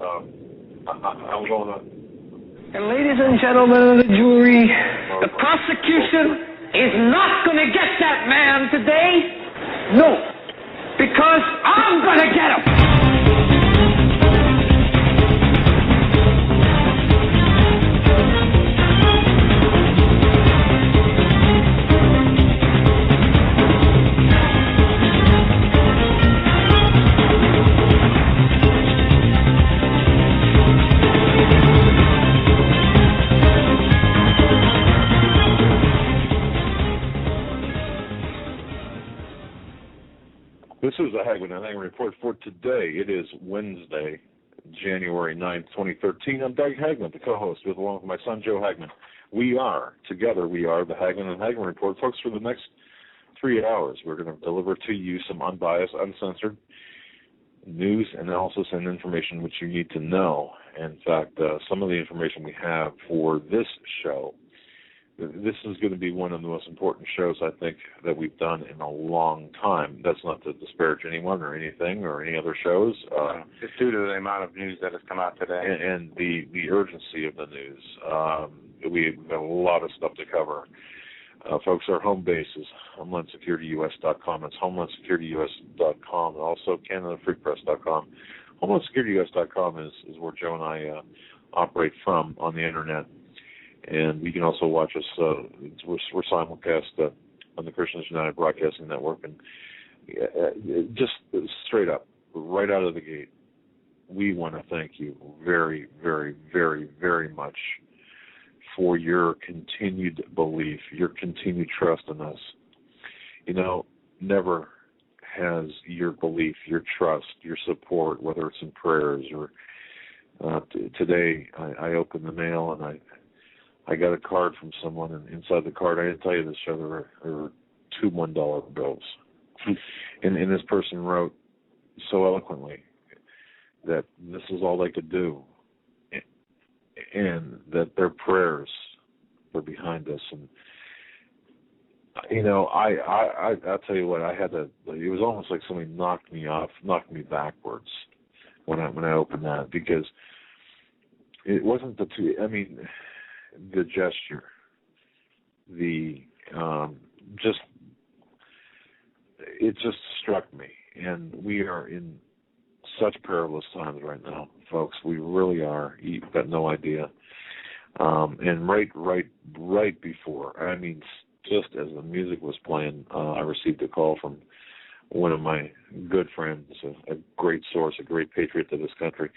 I'm going to... And ladies and gentlemen of the jury, the prosecution is not going to get that man today. No, because I'm going to get him. This is the Hagmann and Hagmann Report for today. It is Wednesday, January 9th, 2013. I'm Doug Hagmann, the co-host, along with my son, Joe Hagmann. We are the Hagmann and Hagmann Report. Folks, for the next 3 hours, we're going to deliver to you some unbiased, uncensored news, analysis, and information which you need to know. In fact, some of the information we have for this show, this is going to be one of the most important shows, I think, that we've done in a long time. That's not to disparage anyone or anything or any other shows. It's due to the amount of news that has come out today. And the urgency of the news. We've got a lot of stuff to cover. Folks, our home base is HomelandSecurityUS.com. It's HomelandSecurityUS.com and also CanadaFreePress.com. HomelandSecurityUS.com is where Joe and I operate from on the Internet. And you can also watch us. We're simulcast on the Christians United Broadcasting Network. And just straight up, right out of the gate, we want to thank you very, very, very, very much for your continued belief, your continued trust in us. You know, never has your belief, your trust, your support, whether it's in prayers or today I opened the mail and I got a card from someone, and inside the card, I didn't tell you this show, there were two $1 bills. And this person wrote so eloquently that this is all they could do, and that their prayers were behind us. And, you know, I'll tell you what, it was almost like somebody knocked me backwards when I opened that, because it wasn't the gesture, it just struck me. And we are in such perilous times right now, folks. We really are. You've got no idea. And right before, just as the music was playing, I received a call from one of my good friends, a great source, a great patriot to this country.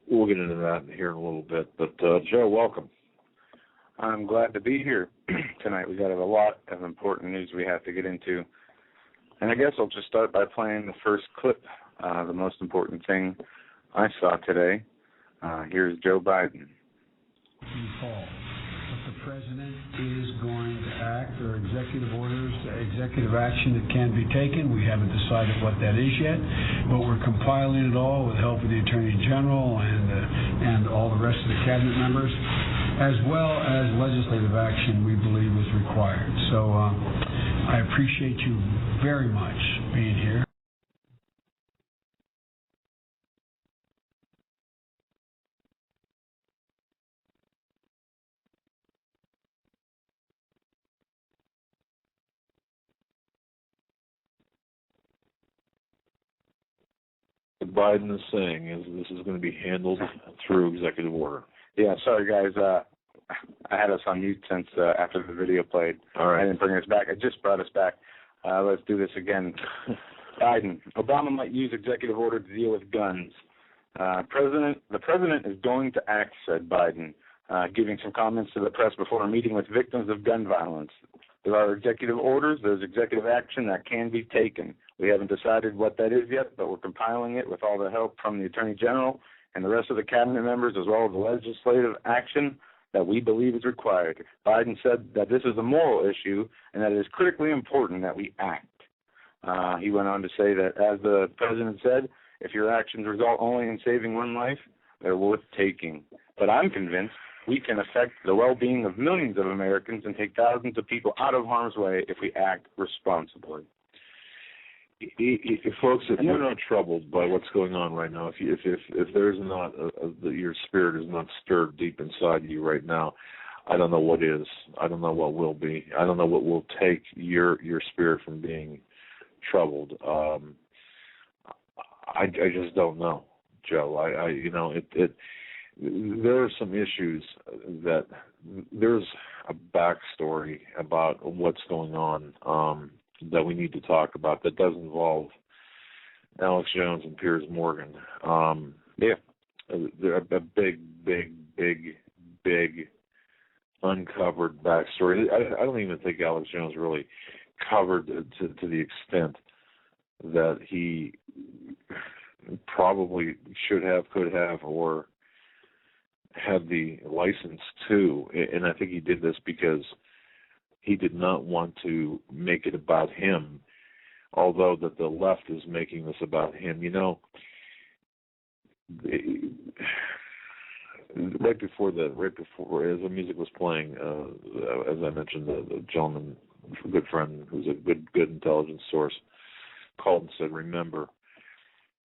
We'll get into that here in a little bit. But, Joe, welcome. I'm glad to be here tonight. We got a lot of important news we have to get into. And I guess I'll just start by playing the first clip, the most important thing I saw today. Here's Joe Biden. The president is going to act, or executive orders, executive action that can be taken. We haven't decided what that is yet, but we're compiling it all with help of the Attorney General and all the rest of the cabinet members, as well as legislative action we believe is required. So I appreciate you very much being here. Biden is saying is this is going to be handled through executive order. Yeah, sorry guys, I had us on mute since after the video played. All right. I didn't bring us back. I just brought us back. Let's do this again. Biden, Obama might use executive order to deal with guns. The president is going to act, said Biden, giving some comments to the press before a meeting with victims of gun violence. There are executive orders. There's executive action that can be taken. We haven't decided what that is yet, but we're compiling it with all the help from the Attorney General and the rest of the cabinet members, as well as the legislative action that we believe is required. Biden said that this is a moral issue and that it is critically important that we act. He went on to say that, as the president said, if your actions result only in saving one life, they're worth taking. But I'm convinced we can affect the well-being of millions of Americans and take thousands of people out of harm's way if we act responsibly. Folks, if you're not troubled by what's going on right now, if there's not your spirit is not stirred deep inside you right now, I don't know what is. I don't know what will be. I don't know what will take your spirit from being troubled. I just don't know, Joe. There are some issues that there's a backstory about what's going on that we need to talk about that does involve Alex Jones and Piers Morgan. They're a big uncovered backstory. I don't even think Alex Jones really covered to the extent that he probably should have, could have, or had the license to. And I think he did this because he did not want to make it about him, although that the left is making this about him. Right before as the music was playing, as I mentioned, the gentleman, a good friend who's a good intelligence source, called and said, "Remember,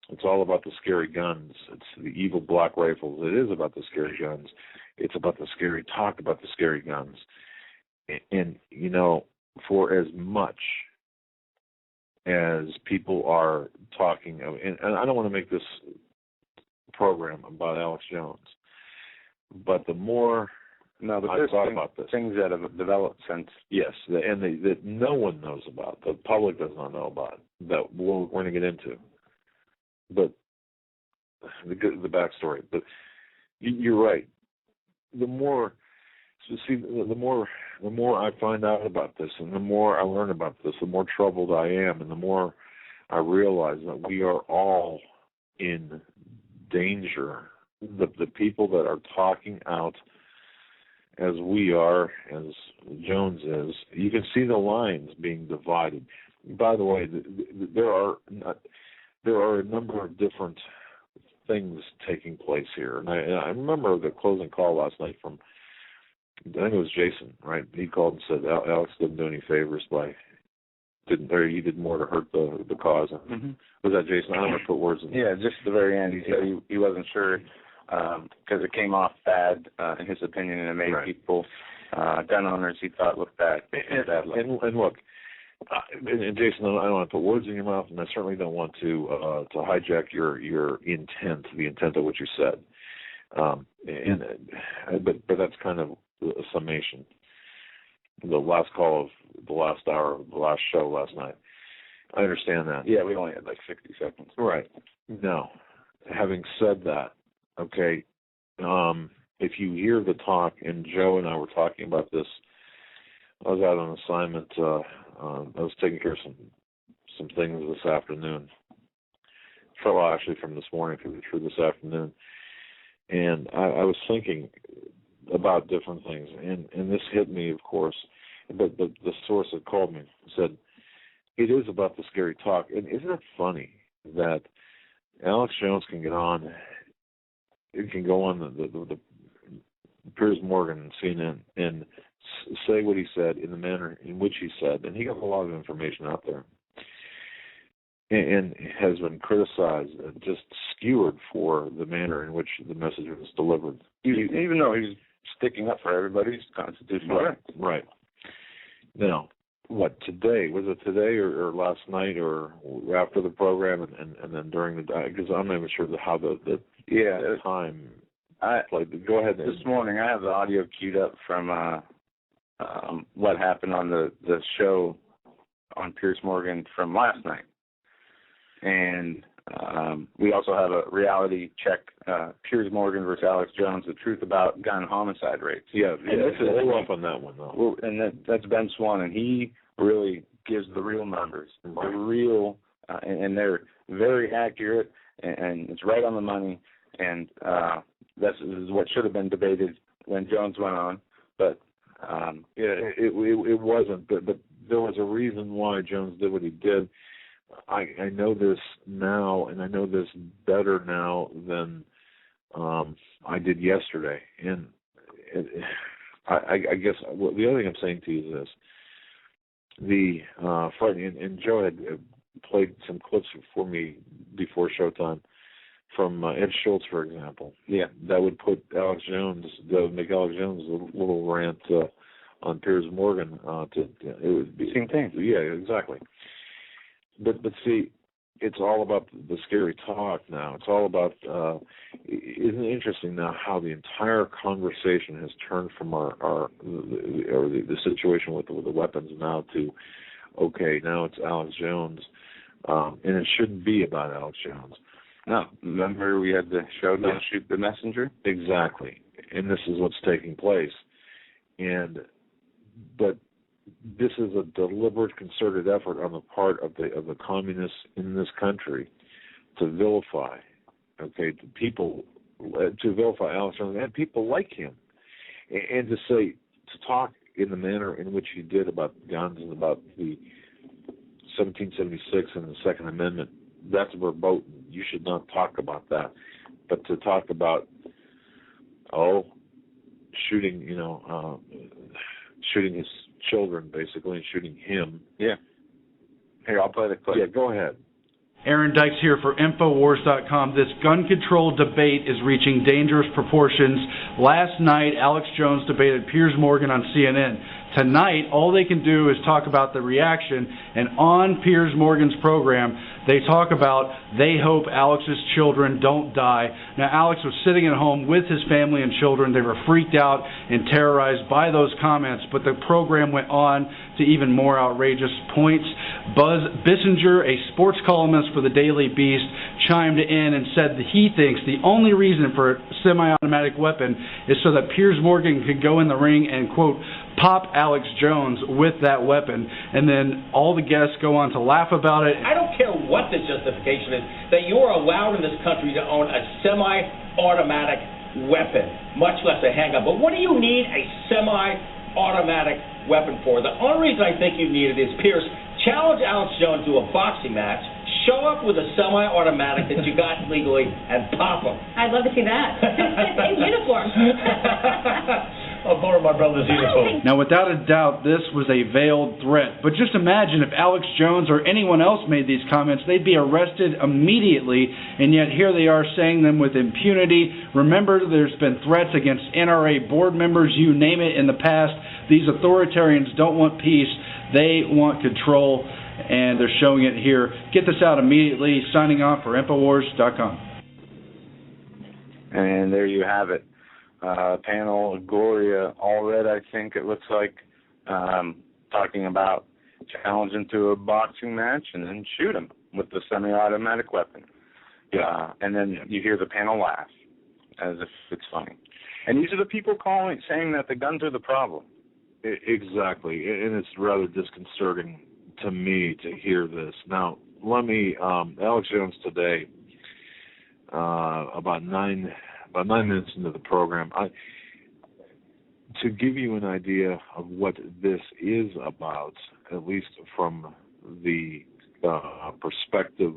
it's all about the scary guns. It's the evil black rifles. It is about the scary guns. It's about the scary talk about the scary guns." And for as much as people are talking, and I don't want to make this program about Alex Jones, but the more I thought about this, things that have developed since, yes, that no one knows about, the public does not know about, that we're going to get into, but the backstory. But you're right. The more I find out about this, and the more I learn about this, the more troubled I am, and the more I realize that we are all in danger. The people that are talking out as we are, as Jones is, you can see the lines being divided. By the way, there are a number of different things taking place here. And I remember the closing call last night from, I think it was Jason, right? He called and said Alex didn't do any favors he did more to hurt the cause. Mm-hmm. Was that Jason? I don't want to put words in. Yeah, just at the very end, he said he wasn't sure because it came off bad in his opinion, and it made people, gun owners, he thought looked bad. And look, and Jason, I don't want to put words in your mouth, and I certainly don't want to hijack your intent, the intent of what you said. But that's kind of a summation. The last call of the last hour of the last show last night. I understand that. Yeah, we only had like 60 seconds. Right. Now, having said that, okay, if you hear the talk, and Joe and I were talking about this, I was out on assignment. I was taking care of some things this afternoon. Well, actually from this morning through this afternoon. And I was thinking about different things, and this hit me, of course. But the source that called me said, it is about the scary talk. And isn't it funny that Alex Jones can get on, it can go on the Piers Morgan and CNN and say what he said in the manner in which he said, and he got a lot of information out there, and has been criticized and just skewered for the manner in which the message was delivered. Even though he's sticking up for everybody's constitutional right. Right. Now, what, today? Was it today or last night or after the program and then during the day? Because I'm not even sure how the time played. Go ahead. This morning I have the audio queued up from what happened on the show on Piers Morgan from last night. And we also have a reality check, Piers Morgan versus Alex Jones, the truth about gun homicide rates. Yeah, this is a little off on that one, though. And that's Ben Swan, and he really gives the real numbers, the real, and they're very accurate, and it's right on the money, and this is what should have been debated when Jones went on, but it wasn't, but there was a reason why Jones did what he did. I know this now, and I know this better now than I did yesterday. And I guess the other thing I'm saying to you is this: the frightening. And Joe had played some clips for me before showtime from Ed Schultz, for example. Yeah. That would put Alex Jones, that would make Alex Jones a little rant on Piers Morgan. It would be same thing. Yeah, exactly. But see, it's all about the scary talk now. It's all about, isn't it interesting now how the entire conversation has turned from the situation with the weapons now to, okay, now it's Alex Jones, and it shouldn't be about Alex Jones. No, remember we had the show, Don't Shoot the Messenger? Exactly, and this is what's taking place. But this is a deliberate, concerted effort on the part of the communists in this country to vilify, to vilify Alex Jones and people like him, and to talk in the manner in which he did about guns and about the 1776 and the Second Amendment. That's verboten. You should not talk about that. But to talk about, shooting, shooting his children, basically, and shooting him. Yeah. Here, I'll play the clip. Yeah, go ahead. Aaron Dykes here for Infowars.com. This gun control debate is reaching dangerous proportions. Last night, Alex Jones debated Piers Morgan on CNN. Tonight, all they can do is talk about the reaction, and on Piers Morgan's program, they talk about they hope Alex's children don't die. Now, Alex was sitting at home with his family and children. They were freaked out and terrorized by those comments, but the program went on to even more outrageous points. Buzz Bissinger, a sports columnist for the Daily Beast, chimed in and said that he thinks the only reason for a semi-automatic weapon is so that Piers Morgan could go in the ring and, quote, pop Alex Jones with that weapon. And then all the guests go on to laugh about it. I don't care what the justification is, that you're allowed in this country to own a semi-automatic weapon, much less a handgun. But what do you need a semi-automatic weapon for? The only reason I think you need it is, Piers, challenge Alex Jones to a boxing match, show up with a semi-automatic that you got legally, and pop him. I'd love to see that. In uniform. I'll borrow my brother's uniform. Now, without a doubt, this was a veiled threat. But just imagine if Alex Jones or anyone else made these comments, they'd be arrested immediately, and yet here they are saying them with impunity. Remember, there's been threats against NRA board members, you name it, in the past. These authoritarians don't want peace. They want control, and they're showing it here. Get this out immediately. Signing off for Infowars.com. And there you have it. Panel Gloria Allred, I think it looks like, talking about challenging to a boxing match and then shoot him with the semi-automatic weapon. Yeah. And then you hear the panel laugh as if it's funny. And these are the people saying that the guns are the problem. Exactly, and it's rather disconcerting to me to hear this. Now, let me, Alex Jones today, about 9 minutes into the program, to give you an idea of what this is about, at least from the perspective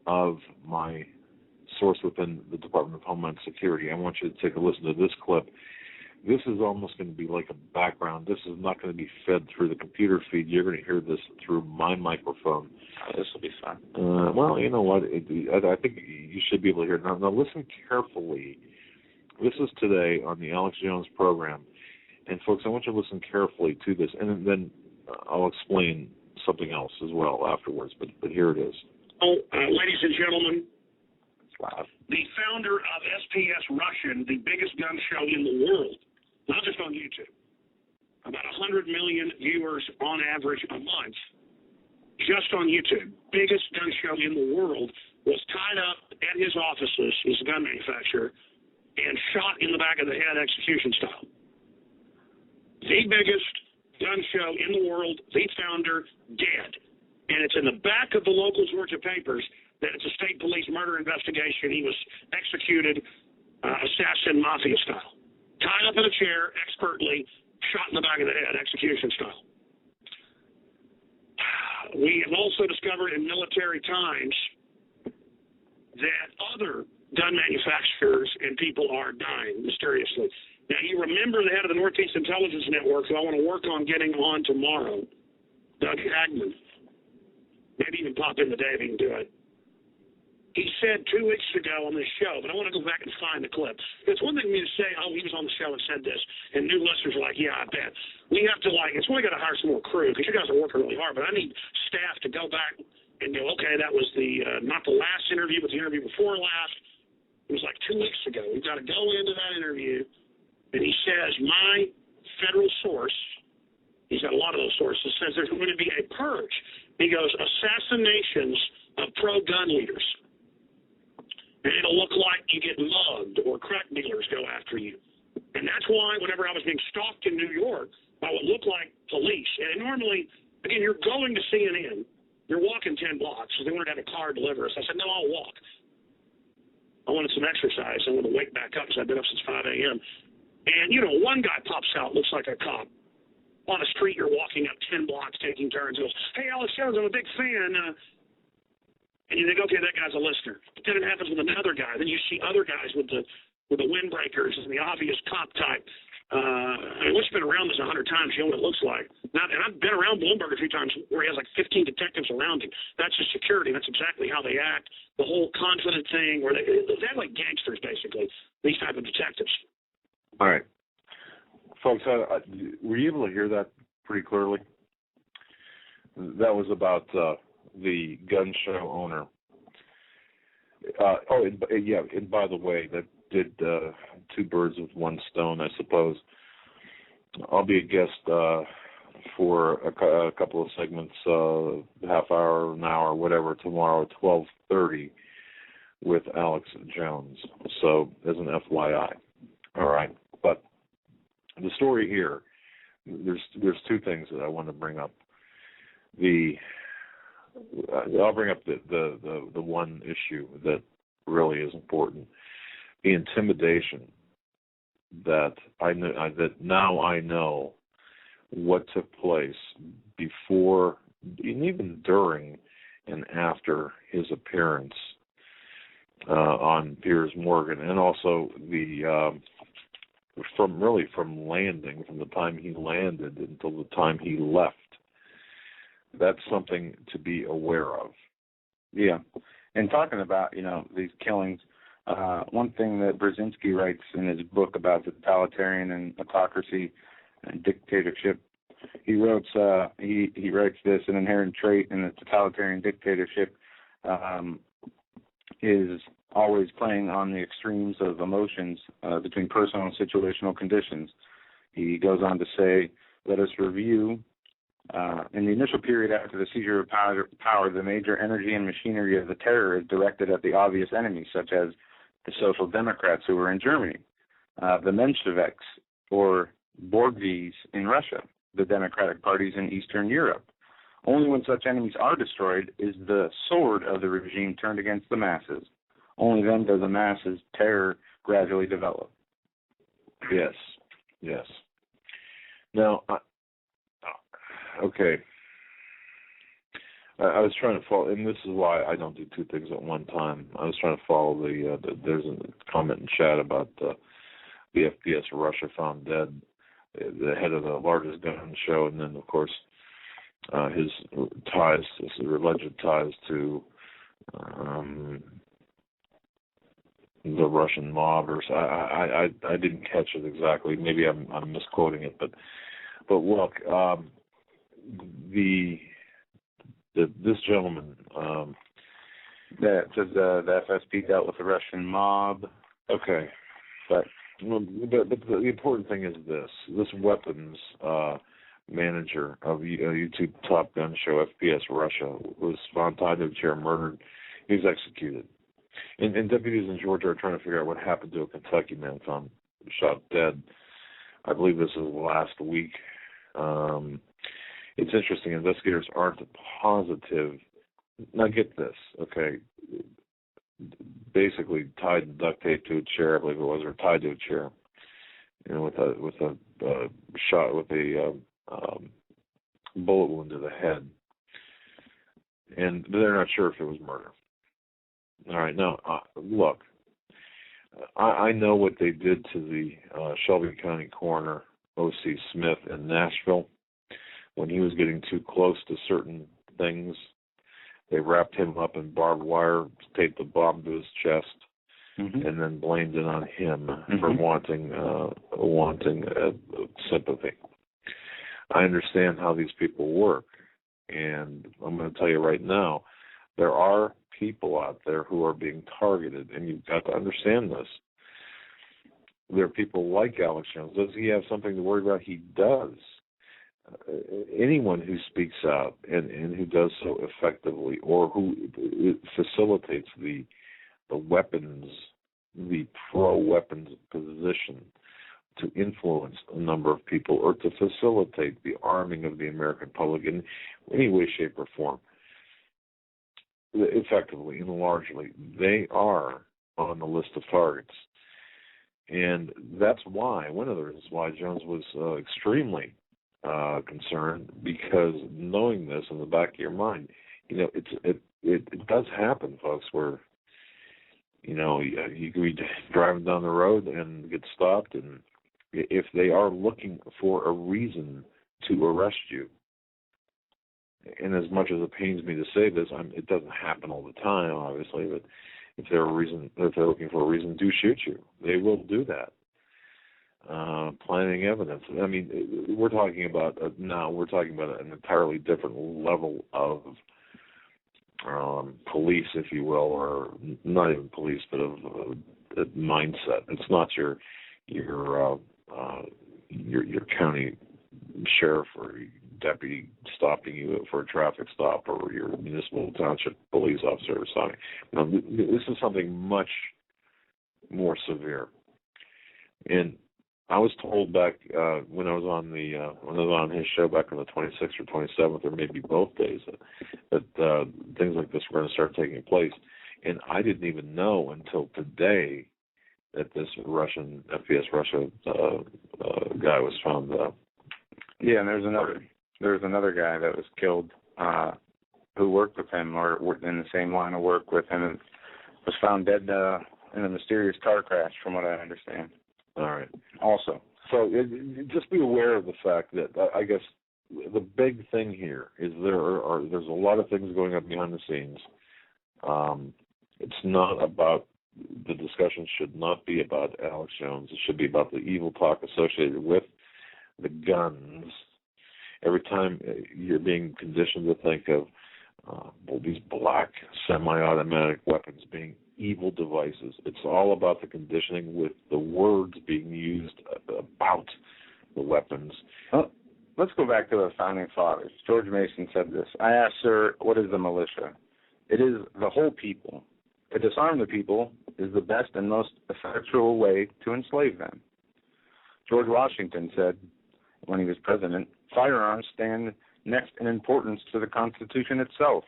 of my source within the Department of Homeland Security, I want you to take a listen to this clip. This is almost going to be like a background. This is not going to be fed through the computer feed. You're going to hear this through my microphone. This will be fun. Well, you know what? I think you should be able to hear it. Now, listen carefully. This is today on the Alex Jones program. And, folks, I want you to listen carefully to this. And then I'll explain something else as well afterwards. But here it is. Ladies and gentlemen, the founder of SPS Russian, the biggest gun show in the world, not just on YouTube, about 100 million viewers on average a month, just on YouTube, biggest gun show in the world, was tied up at his offices, his gun manufacturer, and shot in the back of the head execution style. The biggest gun show in the world, the founder, dead. And it's in the back of the local Georgia papers that it's a state police murder investigation. He was executed assassin mafia style. Tied up in a chair, expertly, shot in the back of the head, execution style. We have also discovered in Military Times that other gun manufacturers and people are dying mysteriously. Now, you remember the head of the Northeast Intelligence Network, who I want to work on getting on tomorrow, Doug Hagmann. Maybe even pop in today if he can do it. He said 2 weeks ago on this show, but I want to go back and find the clip. It's one thing for me to say, oh, he was on the show and said this, and new listeners are like, yeah, I bet. We have to, it's why I got to hire some more crew, because you guys are working really hard, but I need staff to go back and go, okay, that was the, not the last interview, but the interview before last. It was like 2 weeks ago. We've got to go into that interview, and he says, my federal source, he's got a lot of those sources, says there's going to be a purge. He goes, assassinations of pro-gun leaders. And it'll look like you get mugged or crack dealers go after you. And that's why whenever I was being stalked in New York by what looked like police, and normally, again, you're going to CNN, you're walking 10 blocks, so they wanted to have a car deliver us. I said, no, I'll walk. I wanted some exercise. I wanted to wake back up because I've been up since 5 a.m. And, one guy pops out, looks like a cop. On a street, you're walking up 10 blocks, taking turns, goes, hey, Alex+Jones, I'm a big fan. And you think, okay, that guy's a listener. But then it happens with another guy. Then you see other guys with the windbreakers and the obvious cop type. We've been around this 100 times. You know what it looks like. Now, and I've been around Bloomberg a few times where he has like 15 detectives around him. That's his security. That's exactly how they act. The whole confident thing, where they act like gangsters, basically, these type of detectives. All right. Folks, were you able to hear that pretty clearly? That was about the gun show owner. And by the way, that did two birds with one stone, I suppose. I'll be a guest for a couple of segments, half hour, an hour, whatever, tomorrow at 12:30 with Alex+Jones. So, as an FYI. All right. But the story here, there's two things that I want to bring up. I'll bring up the one issue that really is important: the intimidation that now I know what took place before, and even during and after his appearance on Piers Morgan, and also from the time he landed until the time he left. That's something to be aware of. Yeah. And talking about, these killings, one thing that Brzezinski writes in his book about totalitarian and autocracy and dictatorship, he writes this: an inherent trait in a totalitarian dictatorship is always playing on the extremes of emotions between personal and situational conditions. He goes on to say, let us review, in the initial period after the seizure of power, the major energy and machinery of the terror is directed at the obvious enemies, such as the Social Democrats who were in Germany, the Mensheviks or Borghies in Russia, the Democratic parties in Eastern Europe. Only when such enemies are destroyed is the sword of the regime turned against the masses. Only then does the masses' terror gradually develop. Yes. Now, okay. I was trying to follow, and this is why I don't do two things at one time. I was trying to follow there's a comment in chat about the FPS Russia found dead, the head of the largest gun show, and then, of course, his alleged ties to the Russian mob, or I didn't catch it exactly. Maybe I'm misquoting it, but look, this gentleman that says the FSB dealt with the Russian mob. Okay, but the important thing is this weapons manager of YouTube Top Gun Show, FPS Russia, was found tied to a chair, murdered. He was executed. And deputies in Georgia are trying to figure out what happened to a Kentucky man found shot dead. I believe this is last week. It's interesting. Investigators aren't positive. Now get this, okay? Basically tied duct tape to a chair, I believe it was, or tied to a chair, with a shot with a bullet wound to the head, and they're not sure if it was murder. All right, now look, I know what they did to the Shelby County coroner O.C. Smith in Nashville when he was getting too close to certain things. They wrapped him up in barbed wire, taped the bomb to his chest, and then blamed it on him for wanting sympathy. I understand how these people work, and I'm going to tell you right now, there are people out there who are being targeted, and you've got to understand this. There are people like Alex Jones. Does he have something to worry about? He does. Anyone who speaks out and who does so effectively, or who facilitates the weapons, the pro-weapons position to influence a number of people, or to facilitate the arming of the American public in any way, shape, or form, effectively and largely, they are on the list of targets. And that's why, one of the reasons why Jones was extremely concerned, because knowing this in the back of your mind, it does happen, folks, where, you could be driving down the road and get stopped, and if they are looking for a reason to arrest you, and as much as it pains me to say this, it doesn't happen all the time, obviously, but if they're looking for a reason to shoot you, they will do that. Planting evidence. I mean, we're talking about an entirely different level of police, if you will, or not even police, but of mindset. It's not your county sheriff or deputy stopping you for a traffic stop, or your municipal township police officer or something. No, this is something much more severe. And I was told back when I was on his show back on the 26th or 27th, or maybe both days, that things like this were going to start taking place. And I didn't even know until today that this Russian FPS Russia guy was found. Yeah, and there's another guy that was killed who worked with him, or worked in the same line of work with him, and was found dead in a mysterious car crash, from what I understand. All right. Also. So just be aware of the fact that, I guess, the big thing here is there's a lot of things going on behind the scenes. It's not about, the discussion should not be about Alex Jones. It should be about the evil talk associated with the guns. Every time you're being conditioned to think of these black semi-automatic weapons being evil devices, it's all about the conditioning with the words being used about the weapons. Well, let's go back to the founding fathers. George Mason said this: "I ask, sir, what is the militia? It is the whole people. To disarm the people is the best and most effectual way to enslave them." George Washington said, when he was president, "Firearms stand next in importance to the Constitution itself.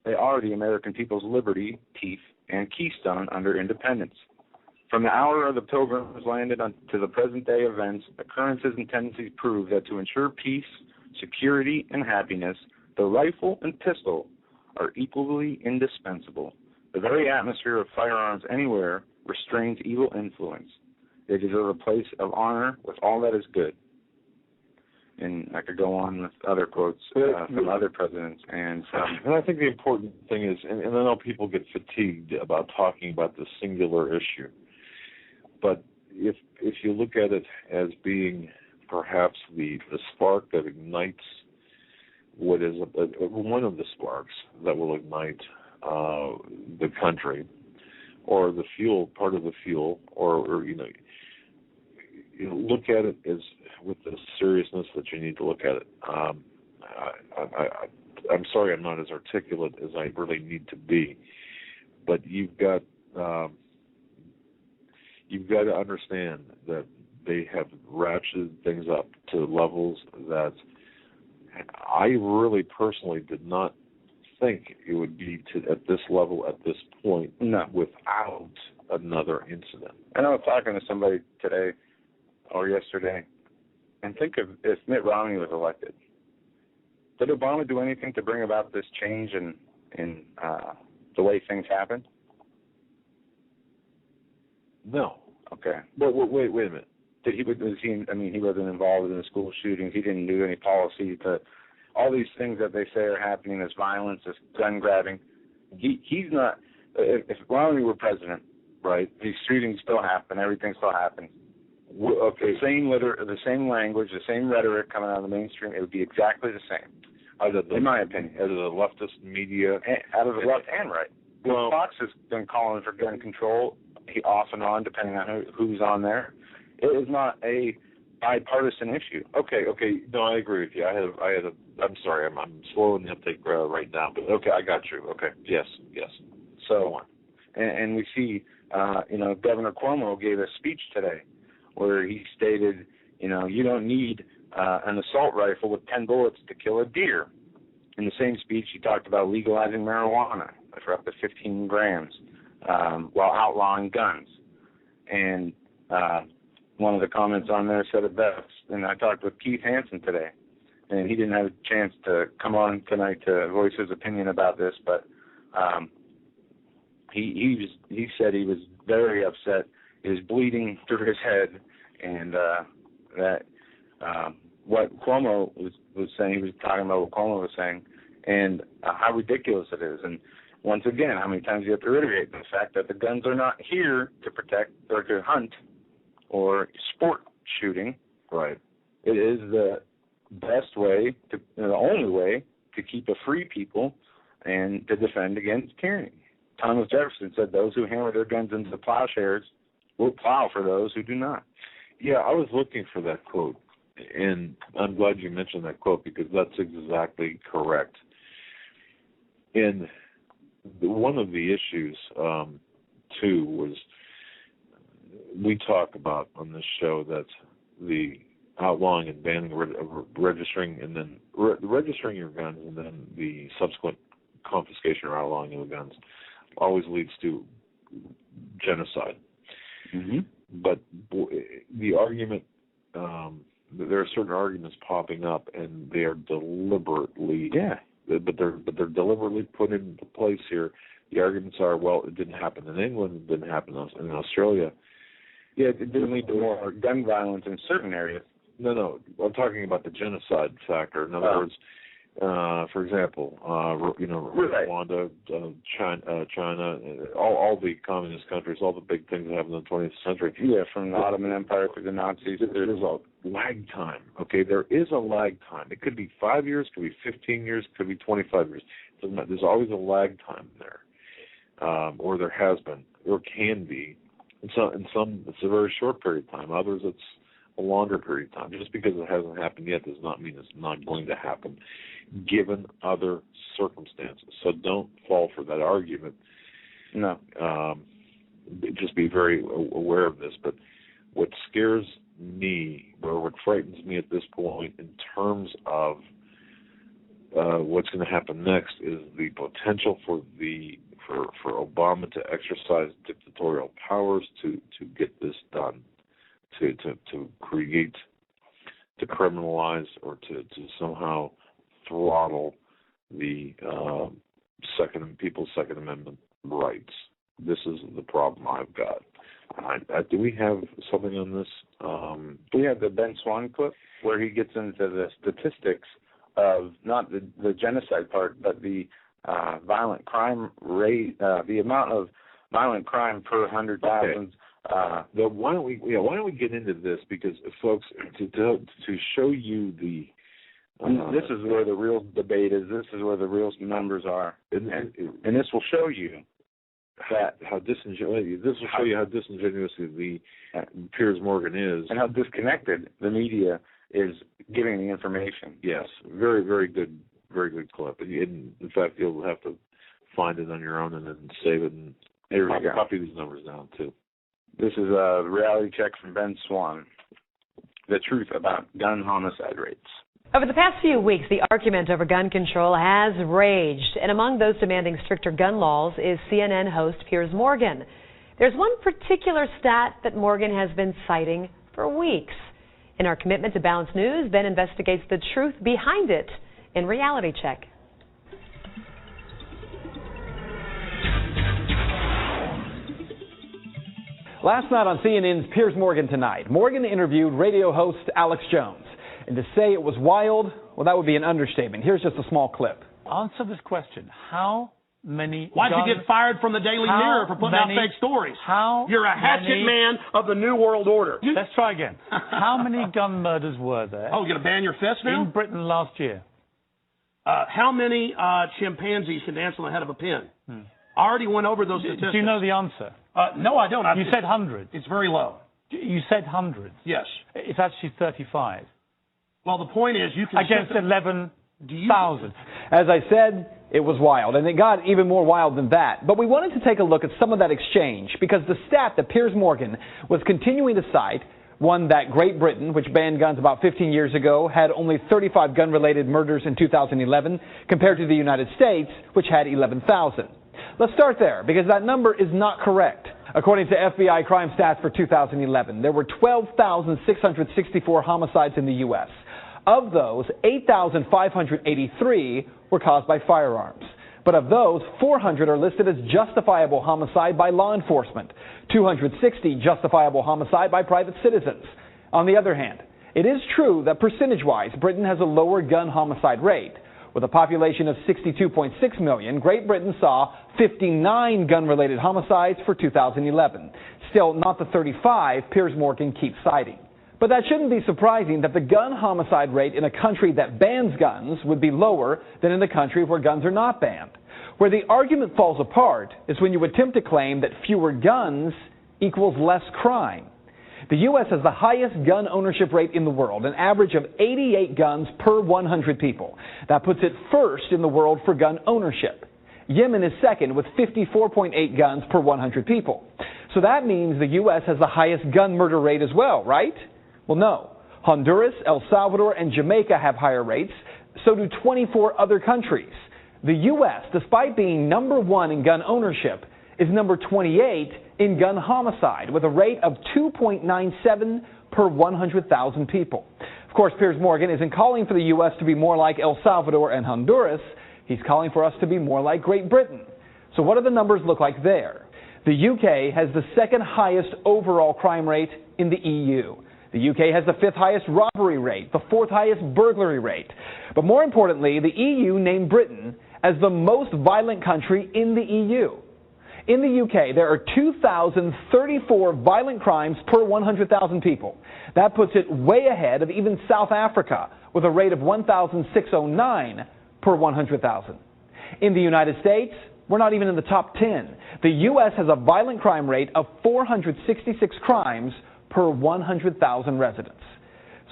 They are the American people's liberty, teeth, and keystone under independence. From the hour of the Pilgrims landed to the present day events, occurrences and tendencies prove that to ensure peace, security, and happiness, the rifle and pistol are equally indispensable. The very atmosphere of firearms anywhere restrains evil influence. They deserve a place of honor with all that is good." And I could go on with other quotes from other presidents. And I think the important thing is, and I know people get fatigued about talking about the singular issue, but if you look at it as being perhaps the spark that ignites what is one of the sparks that will ignite the country, or the fuel, part of the fuel, or look at it as with the seriousness that you need to look at it. I'm sorry I'm not as articulate as I really need to be, but you've got to understand that they have ratcheted things up to levels that I really personally did not think it would be at this level at this point. No. Without another incident. I was talking to somebody today or yesterday, and think of if Mitt Romney was elected. Did Obama do anything to bring about this change in the way things happened? No. Okay. But wait a minute. He wasn't involved in the school shootings. He didn't do any policy to all these things that they say are happening, this violence, this gun grabbing. He's not. If Romney were president, right? These shootings still happen. Everything still happens. Okay. The same language, the same rhetoric coming out of the mainstream. It would be exactly the same. In my opinion, out of the leftist media, out of the left and right. Well, Fox has been calling for gun control, off and on, depending on who's on there. It is not a bipartisan issue. Okay. No, I agree with you. I'm sorry, I'm slow in the uptake right now, but okay, I got you. Okay, yes. So, and we see, Governor Cuomo gave a speech today where he stated, you don't need an assault rifle with 10 bullets to kill a deer. In the same speech, he talked about legalizing marijuana for up to 15 grams while outlawing guns. And one of the comments on there said it best. And I talked with Keith Hansen today, and he didn't have a chance to come on tonight to voice his opinion about this, but he said he was very upset. He was bleeding through his head, and that what Cuomo was saying, he was talking about what Cuomo was saying, and how ridiculous it is. And once again, how many times you have to reiterate the fact that the guns are not here to protect or to hunt or sport shooting. Right. It is the best way, the only way to keep a free people and to defend against tyranny. Thomas Jefferson said those who hammer their guns into the plowshares will plow for those who do not. Yeah, I was looking for that quote, and I'm glad you mentioned that quote because that's exactly correct. And one of the issues, too, was we talk about on this show that the outlawing and banning registering and then registering your guns and then the subsequent confiscation or outlawing of the guns always leads to genocide. Mm-hmm. But the argument, there are certain arguments popping up, and they are deliberately, but they're deliberately put into place here. The arguments are, well, it didn't happen in England, it didn't happen in Australia. Yeah, it didn't lead to more gun violence in certain areas. No, I'm talking about the genocide factor. In other words, for example, Rwanda, China, all the communist countries, all the big things that happened in the 20th century. Yeah, from the Ottoman Empire to the Nazis. There's a lag time, okay? There is a lag time. It could be 5 years, could be 15 years, could be 25 years. There's always a lag time there, or there has been, or can be. And so, in some, it's a very short period of time. Others, it's a longer period of time. Just because it hasn't happened yet does not mean it's not going to happen, given other circumstances. So don't fall for that argument. No. Just be very aware of this. But what scares me, or what frightens me at this point in terms of what's going to happen next, is the potential for Obama to exercise dictatorial powers to get this done, to create, to criminalize, or to somehow throttle the people's Second Amendment rights. This is the problem I've got. Do we have something on this? We have the Ben Swann clip where he gets into the statistics of not the genocide part, but the violent crime rate, the amount of violent crime per 100,000. Why don't we get into this, because folks, to show you the this is where the real debate is. This is where the real numbers are, and this will show you that how disingenuous. This will show you how disingenuous the Piers Morgan is, and how disconnected the media is giving the information. Yes, very, very good clip. In fact, you'll have to find it on your own and then save it and copy these numbers down too. This is a reality check from Ben Swann. The truth about gun homicide rates. Over the past few weeks, the argument over gun control has raged, and among those demanding stricter gun laws is CNN host Piers Morgan. There's one particular stat that Morgan has been citing for weeks. In our commitment to balanced news, Ben investigates the truth behind it in Reality Check. Last night on CNN's Piers Morgan Tonight, Morgan interviewed radio host Alex Jones. And to say it was wild Well, that would be an understatement. Here's just a small clip. Answer this question. How many Why'd you get fired from the Daily Mirror for putting out fake stories? You're a hatchet man of the New World Order. Let's try again. How many gun murders were there? Oh, you're going to ban your fist now? In Britain last year. How many chimpanzees can dance on the head of a pin? I already went over those statistics. Do you know the answer? No, I don't. You said hundreds. It's very low. You said hundreds. Yes. It's actually 35. Well, the point is you can... Against 11,000. As I said, it was wild, and it got even more wild than that. But we wanted to take a look at some of that exchange, because the stat that Piers Morgan was continuing to cite, one that Great Britain, which banned guns about 15 years ago, had only 35 gun-related murders in 2011, compared to the United States, which had 11,000. Let's start there, because that number is not correct. According to FBI crime stats for 2011, there were 12,664 homicides in the U.S. Of those, 8,583 were caused by firearms. But of those, 400 are listed as justifiable homicide by law enforcement, 260 justifiable homicide by private citizens. On the other hand, it is true that percentage-wise, Britain has a lower gun homicide rate. With a population of 62.6 million, Great Britain saw 59 gun-related homicides for 2011. Still not the 35 Piers Morgan keeps citing. But that shouldn't be surprising that the gun homicide rate in a country that bans guns would be lower than in a country where guns are not banned. Where the argument falls apart is when you attempt to claim that fewer guns equals less crime. The U.S. has the highest gun ownership rate in the world, an average of 88 guns per 100 people. That puts it first in the world for gun ownership. Yemen is second with 54.8 guns per 100 people. So that means the U.S. has the highest gun murder rate as well, right? Well, no. Honduras, El Salvador, and Jamaica have higher rates. So do 24 other countries. The U.S., despite being number 1 in gun ownership, is number 28 in gun homicide, with a rate of 2.97 per 100,000 people. Of course, Piers Morgan isn't calling for the U.S. to be more like El Salvador and Honduras. He's calling for us to be more like Great Britain. So what do the numbers look like there? The U.K. has the second highest overall crime rate in the EU. The U.K. has the 5th highest robbery rate, the 4th highest burglary rate. But more importantly, the EU named Britain as the most violent country in the EU. In the UK, there are 2,034 violent crimes per 100,000 people. That puts it way ahead of even South Africa, with a rate of 1,609 per 100,000. In the United States, we're not even in the top 10. The U.S. has a violent crime rate of 466 crimes per 100,000 residents.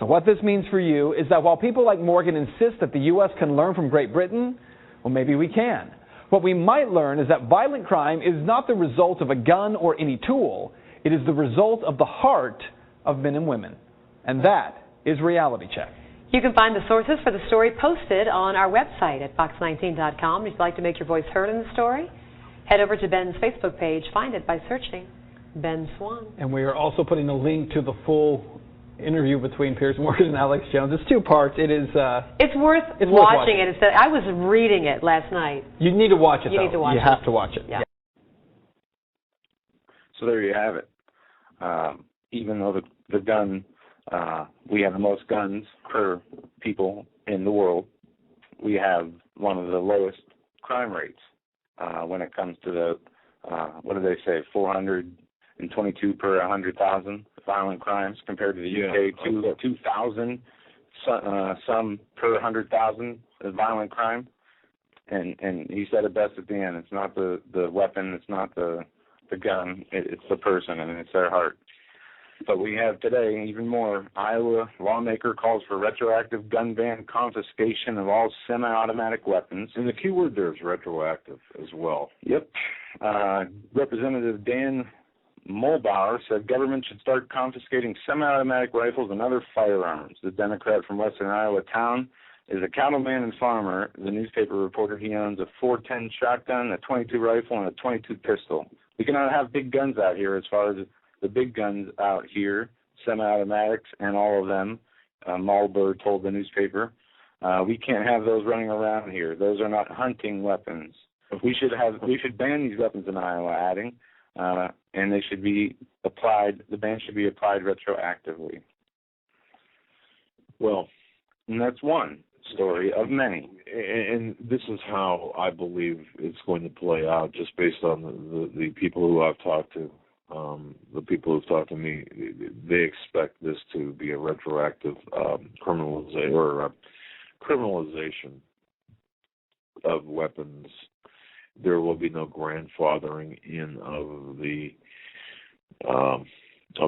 So what this means for you is that while people like Morgan insist that the U.S. can learn from Great Britain, well, maybe we can. What we might learn is that violent crime is not the result of a gun or any tool. It is the result of the heart of men and women. And that is Reality Check. You can find the sources for the story posted on our website at fox19.com. If you'd like to make your voice heard in the story, head over to Ben's Facebook page. Find it by searching Ben Swan. And we are also putting a link to the full interview between Piers Morgan and Alex+Jones. It's 2 parts. It's worth watching it. I was reading it last night. You need to watch it, You need to watch it. You have to watch it. Yeah. So there you have it. Even though the gun, we have the most guns per people in the world, we have one of the lowest crime rates when it comes to the, what do they say, 422 per 100,000 violent crimes compared to the UK, 2,000 some per 100,000 violent crime. And he said it best at the end. It's not the weapon, it's not the gun, it's the person, and it's their heart. But we have today even more. Iowa lawmaker calls for retroactive gun ban confiscation of all semi-automatic weapons. And the key word there is retroactive as well. Yep. Representative Dan Mulbauer said government should start confiscating semi-automatic rifles and other firearms. The Democrat from western Iowa town is a cattleman and farmer. The newspaper reported he owns a .410 shotgun, a .22 rifle, and a .22 pistol. We cannot have big guns out here as far as the big guns out here, semi-automatics and all of them. Mulbauer told the newspaper. We can't have those running around here. Those are not hunting weapons. We should ban these weapons in Iowa, adding, and they should be applied. The ban should be applied retroactively. Well, and that's one. story of many. And this is how I believe it's going to play out, just based on the people who I've talked to. The people who've talked to me, they expect this to be a retroactive criminalization of weapons. There will be no grandfathering in of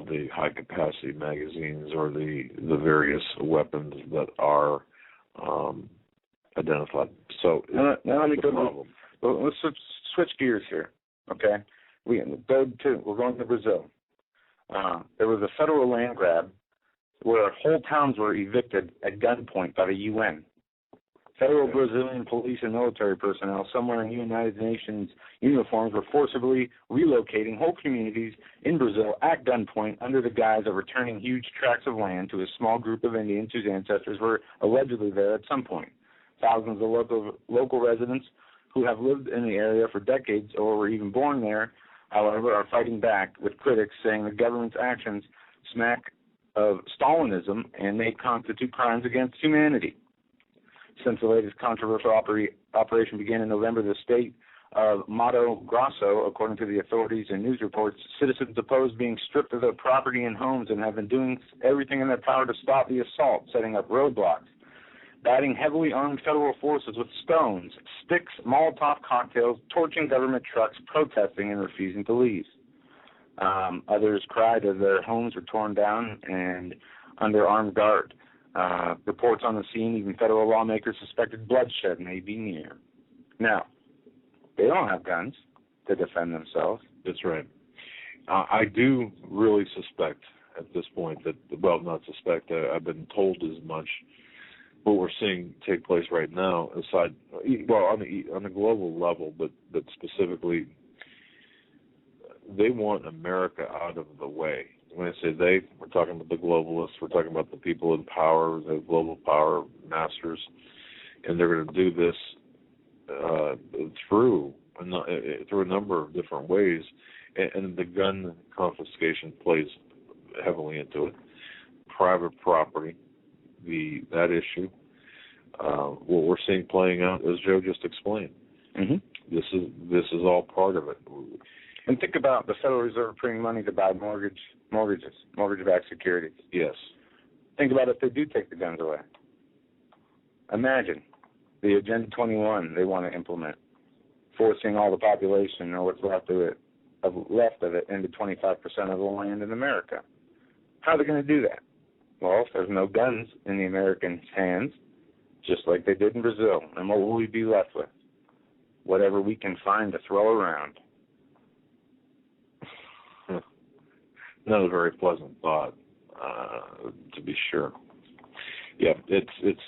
the high capacity magazines or the various weapons that are identified. So now let me go. Let's switch gears here. Okay, we're going to Brazil. There was a federal land grab where whole towns were evicted at gunpoint by the UN. Federal Brazilian police and military personnel, somewhere in United Nations uniforms, were forcibly relocating whole communities in Brazil at gunpoint under the guise of returning huge tracts of land to a small group of Indians whose ancestors were allegedly there at some point. Thousands of local residents who have lived in the area for decades or were even born there, however, are fighting back, with critics saying the government's actions smack of Stalinism and may constitute crimes against humanity. Since the latest controversial operation began in November, the state of Mato Grosso, according to the authorities and news reports, citizens opposed being stripped of their property and homes and have been doing everything in their power to stop the assault, setting up roadblocks, batting heavily armed federal forces with stones, sticks, Molotov cocktails, torching government trucks, protesting and refusing to leave. Others cried as their homes were torn down and under armed guard. Reports on the scene, even federal lawmakers suspected bloodshed may be near. Now, they don't have guns to defend themselves. That's right. I do really suspect at this point that, well, not suspect, I've been told as much. What we're seeing take place right now, on the global level, but specifically, they want America out of the way. When I say they, we're talking about the globalists, we're talking about the people in power, the global power masters, and they're going to do this through a number of different ways, and the gun confiscation plays heavily into it. Private property, that issue, what we're seeing playing out, as Joe just explained. Mm-hmm. This is all part of it. And think about the Federal Reserve printing money to buy mortgage-backed securities. Yes. Think about if they do take the guns away. Imagine the Agenda 21 they want to implement, forcing all the population or what's left of it into 25% of the land in America. How are they going to do that? Well, if there's no guns in the Americans' hands, just like they did in Brazil, and what will we be left with? Whatever we can find to throw around. Not a very pleasant thought, to be sure. Yeah, it's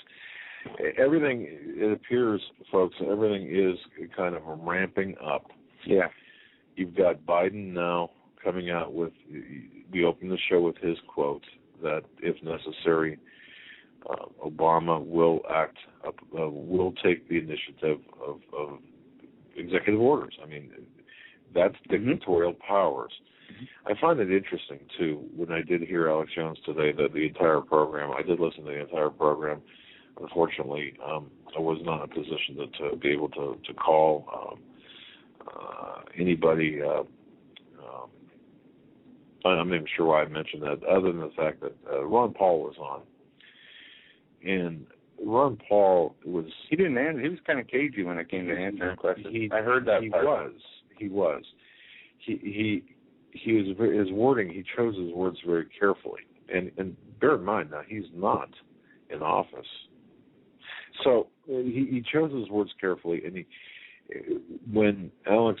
everything. It appears, folks, everything is kind of ramping up. Yeah. You've got Biden now coming out with. We opened the show with his quote that, if necessary, Obama will take the initiative of executive orders. I mean, that's dictatorial powers. I find it interesting, too, when I did hear Alex Jones today, that the entire program, I did listen to the entire program. Unfortunately, I was not in a position to be able to call anybody. I'm not even sure why I mentioned that, other than the fact that Ron Paul was on. And Ron Paul was... He didn't answer. He was kind of cagey when it came to answering questions. I heard that part. He was. He was his wording. He chose his words very carefully, and bear in mind now he's not in office, so he chose his words carefully. And when Alex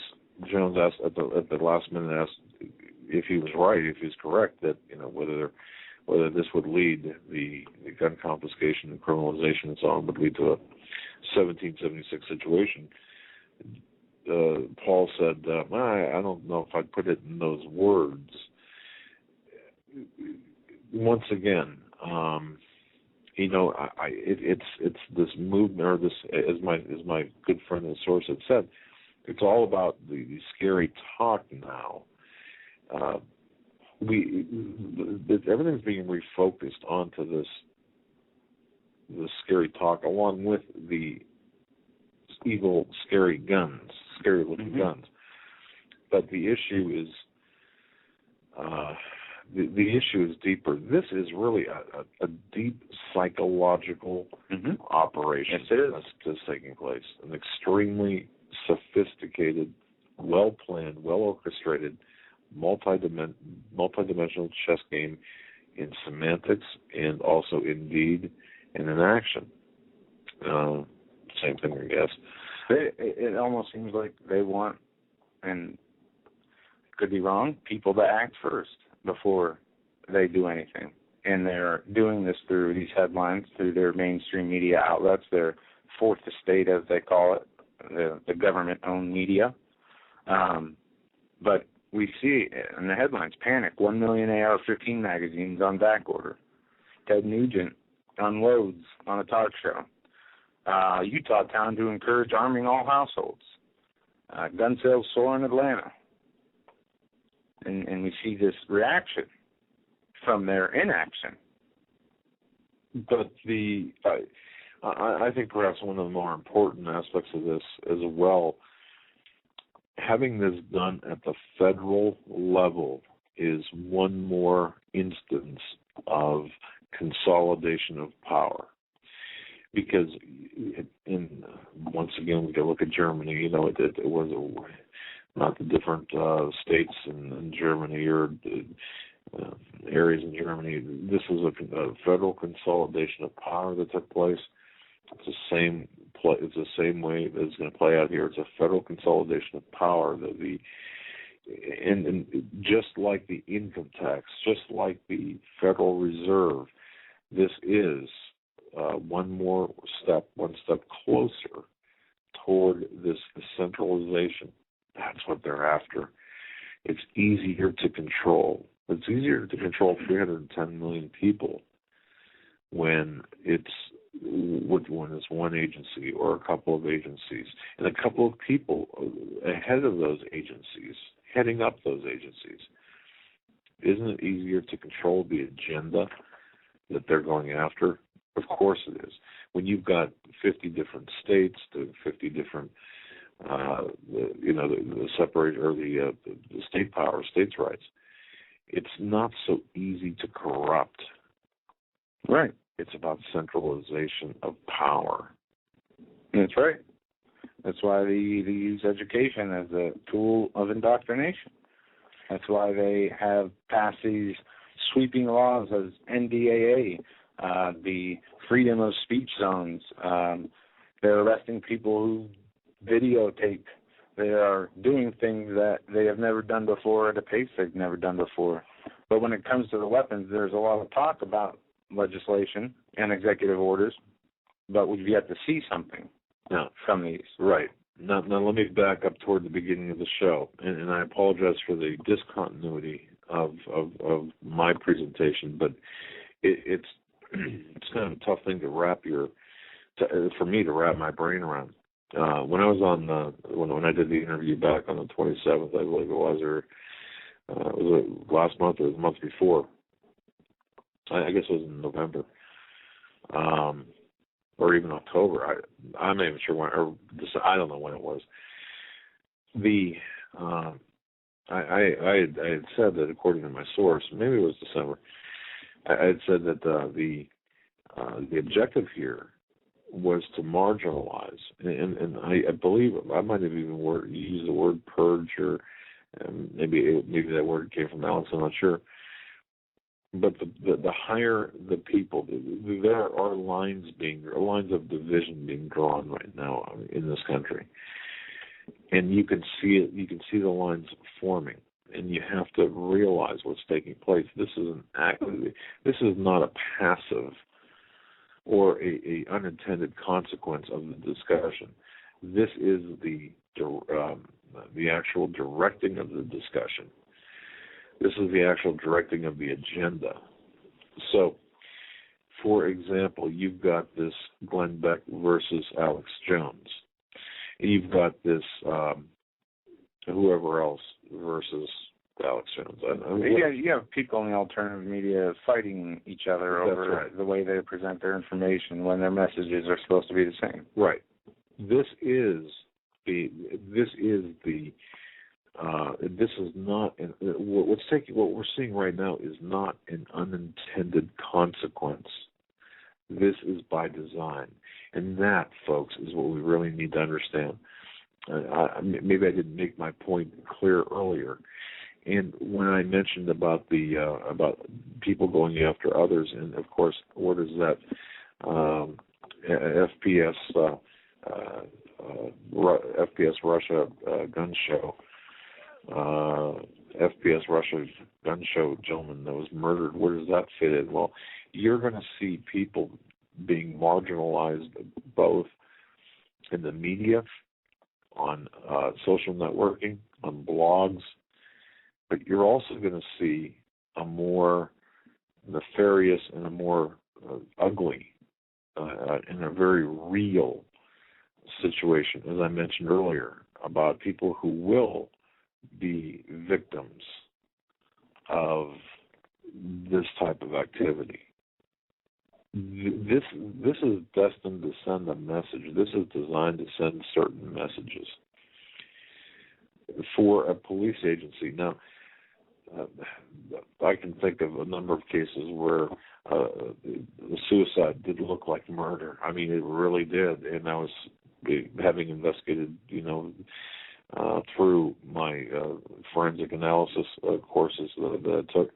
Jones asked at the last minute if he was right, if he was correct, that whether this would lead the gun confiscation and criminalization and so on would lead to a 1776 situation. Paul said, I don't know if I'd put it in those words. Once again, it's this movement, or this, as my good friend and source had said, it's all about the scary talk now. Everything's being refocused onto this the scary talk, along with the evil, scary guns, scary-looking guns. But the issue is the issue is deeper. This is really a deep psychological operation that's taking place. An extremely sophisticated, well-planned, well-orchestrated, multi-dimensional chess game in semantics and also in deed and in action. Same thing, I guess. It almost seems like they want, and could be wrong, people to act first before they do anything. And they're doing this through these headlines, through their mainstream media outlets, their fourth estate, as they call it, the government-owned media. But we see in the headlines, panic, 1 million AR-15 magazines on back order. Ted Nugent unloads on a talk show. Utah town to encourage arming all households. Gun sales soar in Atlanta. And we see this reaction from their inaction. But I think perhaps one of the more important aspects of this as well, having this done at the federal level is one more instance of consolidation of power. Because, once again, we got to look at Germany. You know, it was not the different states in Germany or areas in Germany. This is a federal consolidation of power that took place. It's the same way that it's going to play out here. It's a federal consolidation of power. And just like the income tax, just like the Federal Reserve, this is one step closer toward this centralization. That's what they're after. It's easier to control. It's easier to control 310 million people when it's one agency or a couple of agencies and a couple of people ahead of those agencies, heading up those agencies. Isn't it easier to control the agenda that they're going after? Of course it is. When you've got 50 different states, to 50 different, the separate or the state power, states' rights, it's not so easy to corrupt. Right. It's about centralization of power. That's right. That's why they use education as a tool of indoctrination. That's why they have passed these sweeping laws as NDAA, the freedom of speech zones. They're arresting people who videotape. They are doing things that they have never done before at a pace they've never done before. But when it comes to the weapons, there's a lot of talk about legislation and executive orders, but we've yet to see something from these. Right. Now let me back up toward the beginning of the show, and I apologize for the discontinuity of my presentation, but it's kind of a tough thing to for me to wrap my brain around. When I was on when I did the interview back on the 27th, I believe it was, or was it last month or the month before? I guess it was in November, or even October. I'm not even sure when, or I don't know when it was. I had said that, according to my source, maybe it was December. I had said that the objective here was to marginalize, and I believe I might have even used the word purge, or maybe that word came from Alex. I'm not sure. But the higher the people, there are lines of division being drawn right now in this country, and you can see it. You can see the lines forming, and you have to realize what's taking place. This is not a passive or a unintended consequence of the discussion. This is the actual directing of the discussion. This is the actual directing of the agenda. So, for example, you've got this Glenn Beck versus Alex Jones. You've got this whoever else versus Alex Jones. You have people in the alternative media fighting each other over the way they present their information when their messages are supposed to be the same. Right. This is not what we're seeing right now is not an unintended consequence. This is by design, and that, folks, is what we really need to understand. Maybe I didn't make my point clear earlier. And when I mentioned about people going after others, and of course, what is that FPS Russia gun show? FPS Russia gun show gentleman that was murdered. Where does that fit in? Well, you're going to see people being marginalized both in the media, on social networking, on blogs, but you're also going to see a more nefarious and a more ugly and a very real situation, as I mentioned earlier, about people who will be victims of this type of activity. This is destined to send a message. This is designed to send certain messages for a police agency. Now, I can think of a number of cases where the suicide did look like murder. I mean, it really did. And I was having investigated, through my forensic analysis courses that I took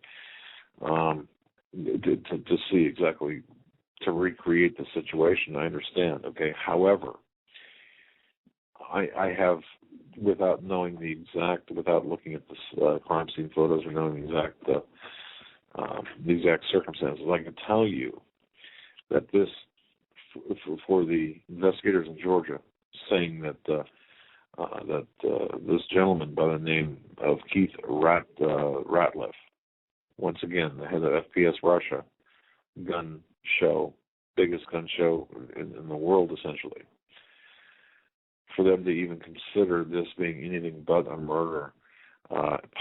to see exactly, to recreate the situation. I understand. Okay. However, I have, without knowing without looking at the crime scene photos or knowing the exact circumstances, I can tell you that this, for the investigators in Georgia, saying that this gentleman by the name of Keith Ratliff, once again the head of FPS Russia gun show, biggest gun show in the world essentially, for them to even consider this being anything but a murder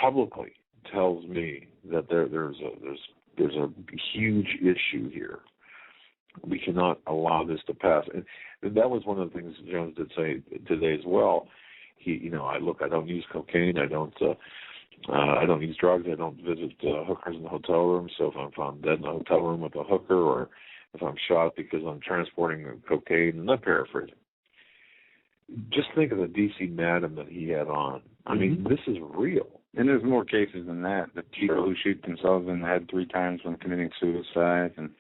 publicly tells me that there's a huge issue here. We cannot allow this to pass. And that was one of the things Jones did say today as well. I don't use cocaine. I don't use drugs. I don't visit hookers in the hotel room. So if I'm found dead in a hotel room with a hooker, or if I'm shot because I'm transporting cocaine, and I'm paraphrasing. Just think of the D.C. Madam that he had on. I mean, this is real. And there's more cases than that. The people who shoot themselves in the head 3 times when committing suicide, and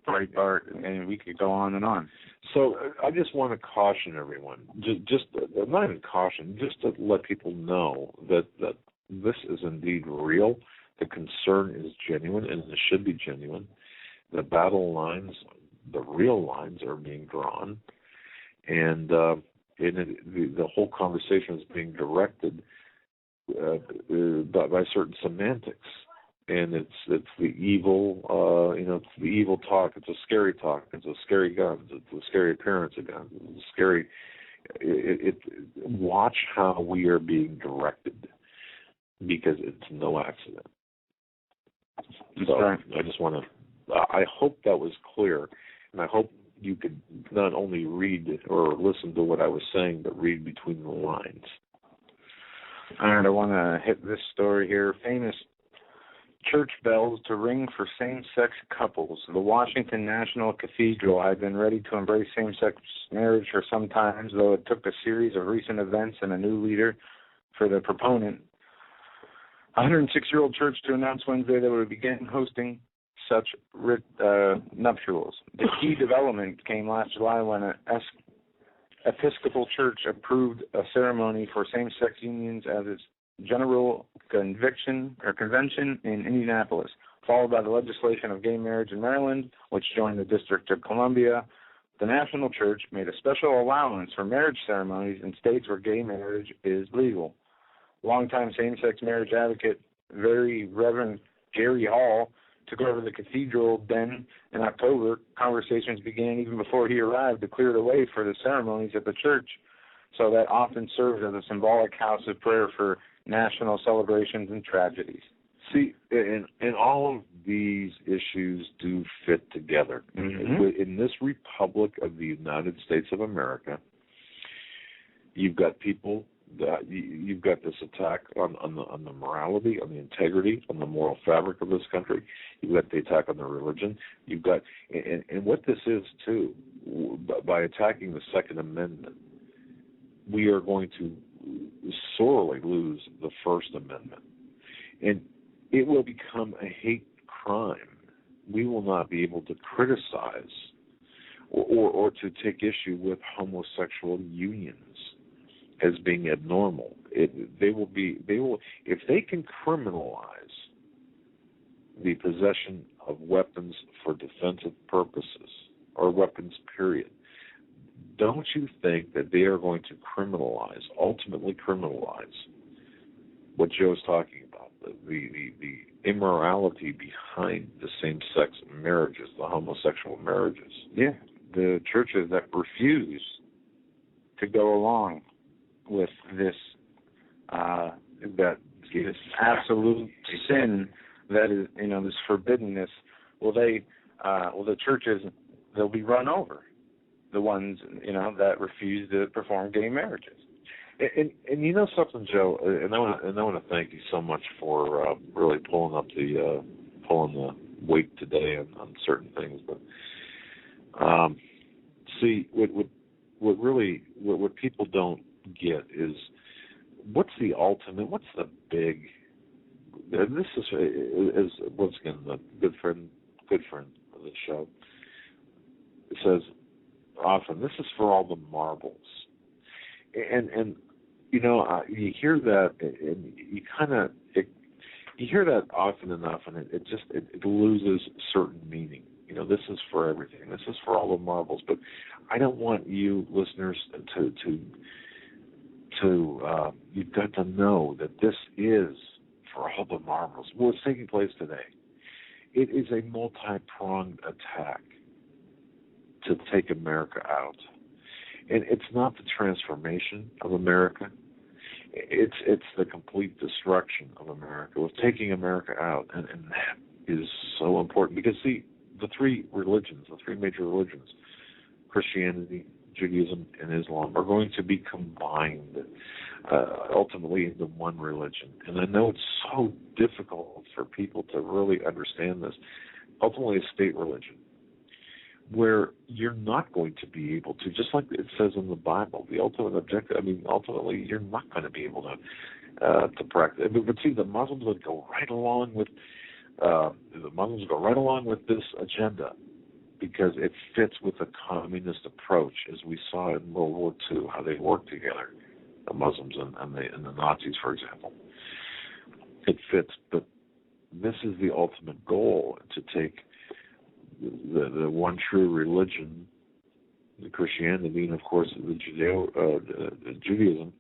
Breitbart, and we could go on and on. So I just want to caution everyone, just not even caution, just to let people know that this is indeed real. The concern is genuine, and it should be genuine. The battle lines, the real lines, are being drawn, and the whole conversation is being directed by certain semantics. And it's the evil, it's the evil talk. It's a scary talk. It's a scary gun. It's a scary appearance of guns. It's a scary. Watch how we are being directed, because it's no accident. So I just want to. I hope that was clear, and I hope you could not only read or listen to what I was saying, but read between the lines. All right, I want to hit this story here. Famous church bells to ring for same-sex couples. The Washington National Cathedral had been ready to embrace same-sex marriage for some time, though it took a series of recent events and a new leader for the proponent, a 106-year-old church, to announce Wednesday that it would begin hosting such nuptials. The key development came last July when an Episcopal Church approved a ceremony for same-sex unions as its General Convention in Indianapolis, followed by the legislation of gay marriage in Maryland, which joined the District of Columbia. The National Church made a special allowance for marriage ceremonies in states where gay marriage is legal. Longtime same-sex marriage advocate, Very Reverend Gary Hall, took over the cathedral then in October. Conversations began even before he arrived to clear the way for the ceremonies at the church, so that often serves as a symbolic house of prayer for national celebrations and tragedies. See, and all of these issues do fit together. Mm-hmm. In this Republic of the United States of America, you've got people that you've got this attack on the morality, on the integrity, on the moral fabric of this country. You've got the attack on the religion. You've got and what this is too, by attacking the Second Amendment, we are going to sorely lose the First Amendment, and it will become a hate crime. We will not be able to criticize or to take issue with homosexual unions as being abnormal. They will if they can criminalize the possession of weapons for defensive purposes or weapons period, don't you think that they are going to ultimately criminalize what Joe's talking about, the immorality behind the same-sex marriages, the homosexual marriages? Yeah, the churches that refuse to go along with this this absolute sin that is, this forbiddenness. The churches, they'll be run over. The ones that refuse to perform gay marriages. And you know something, Joe, and I want to thank you so much for really pulling the weight today on certain things. But see, what people don't get is what's the ultimate, what's the big. And this is once again the good friend of the show. It says often, this is for all the marbles, and you hear that, and you hear that often enough, and it loses certain meaning. This is for everything. This is for all the marbles. But I don't want you listeners to you've got to know that this is for all the marbles. What's taking place today? It is a multi-pronged attack to take America out. And it's not the transformation of America. It's the complete destruction of America, with taking America out. And that is so important because, see, the three major religions, Christianity, Judaism, and Islam, are going to be combined ultimately into one religion. And I know it's so difficult for people to really understand this. Ultimately, a state religion, where you're not going to be able to, just like it says in the Bible, the ultimate objective, ultimately, you're not going to be able to practice. But see, the Muslims would go right along with this agenda because it fits with the communist approach, as we saw in World War II, how they worked together, the Muslims and the Nazis, for example. It fits, but this is the ultimate goal, to take the one true religion, the Christianity, and of course the Judaism,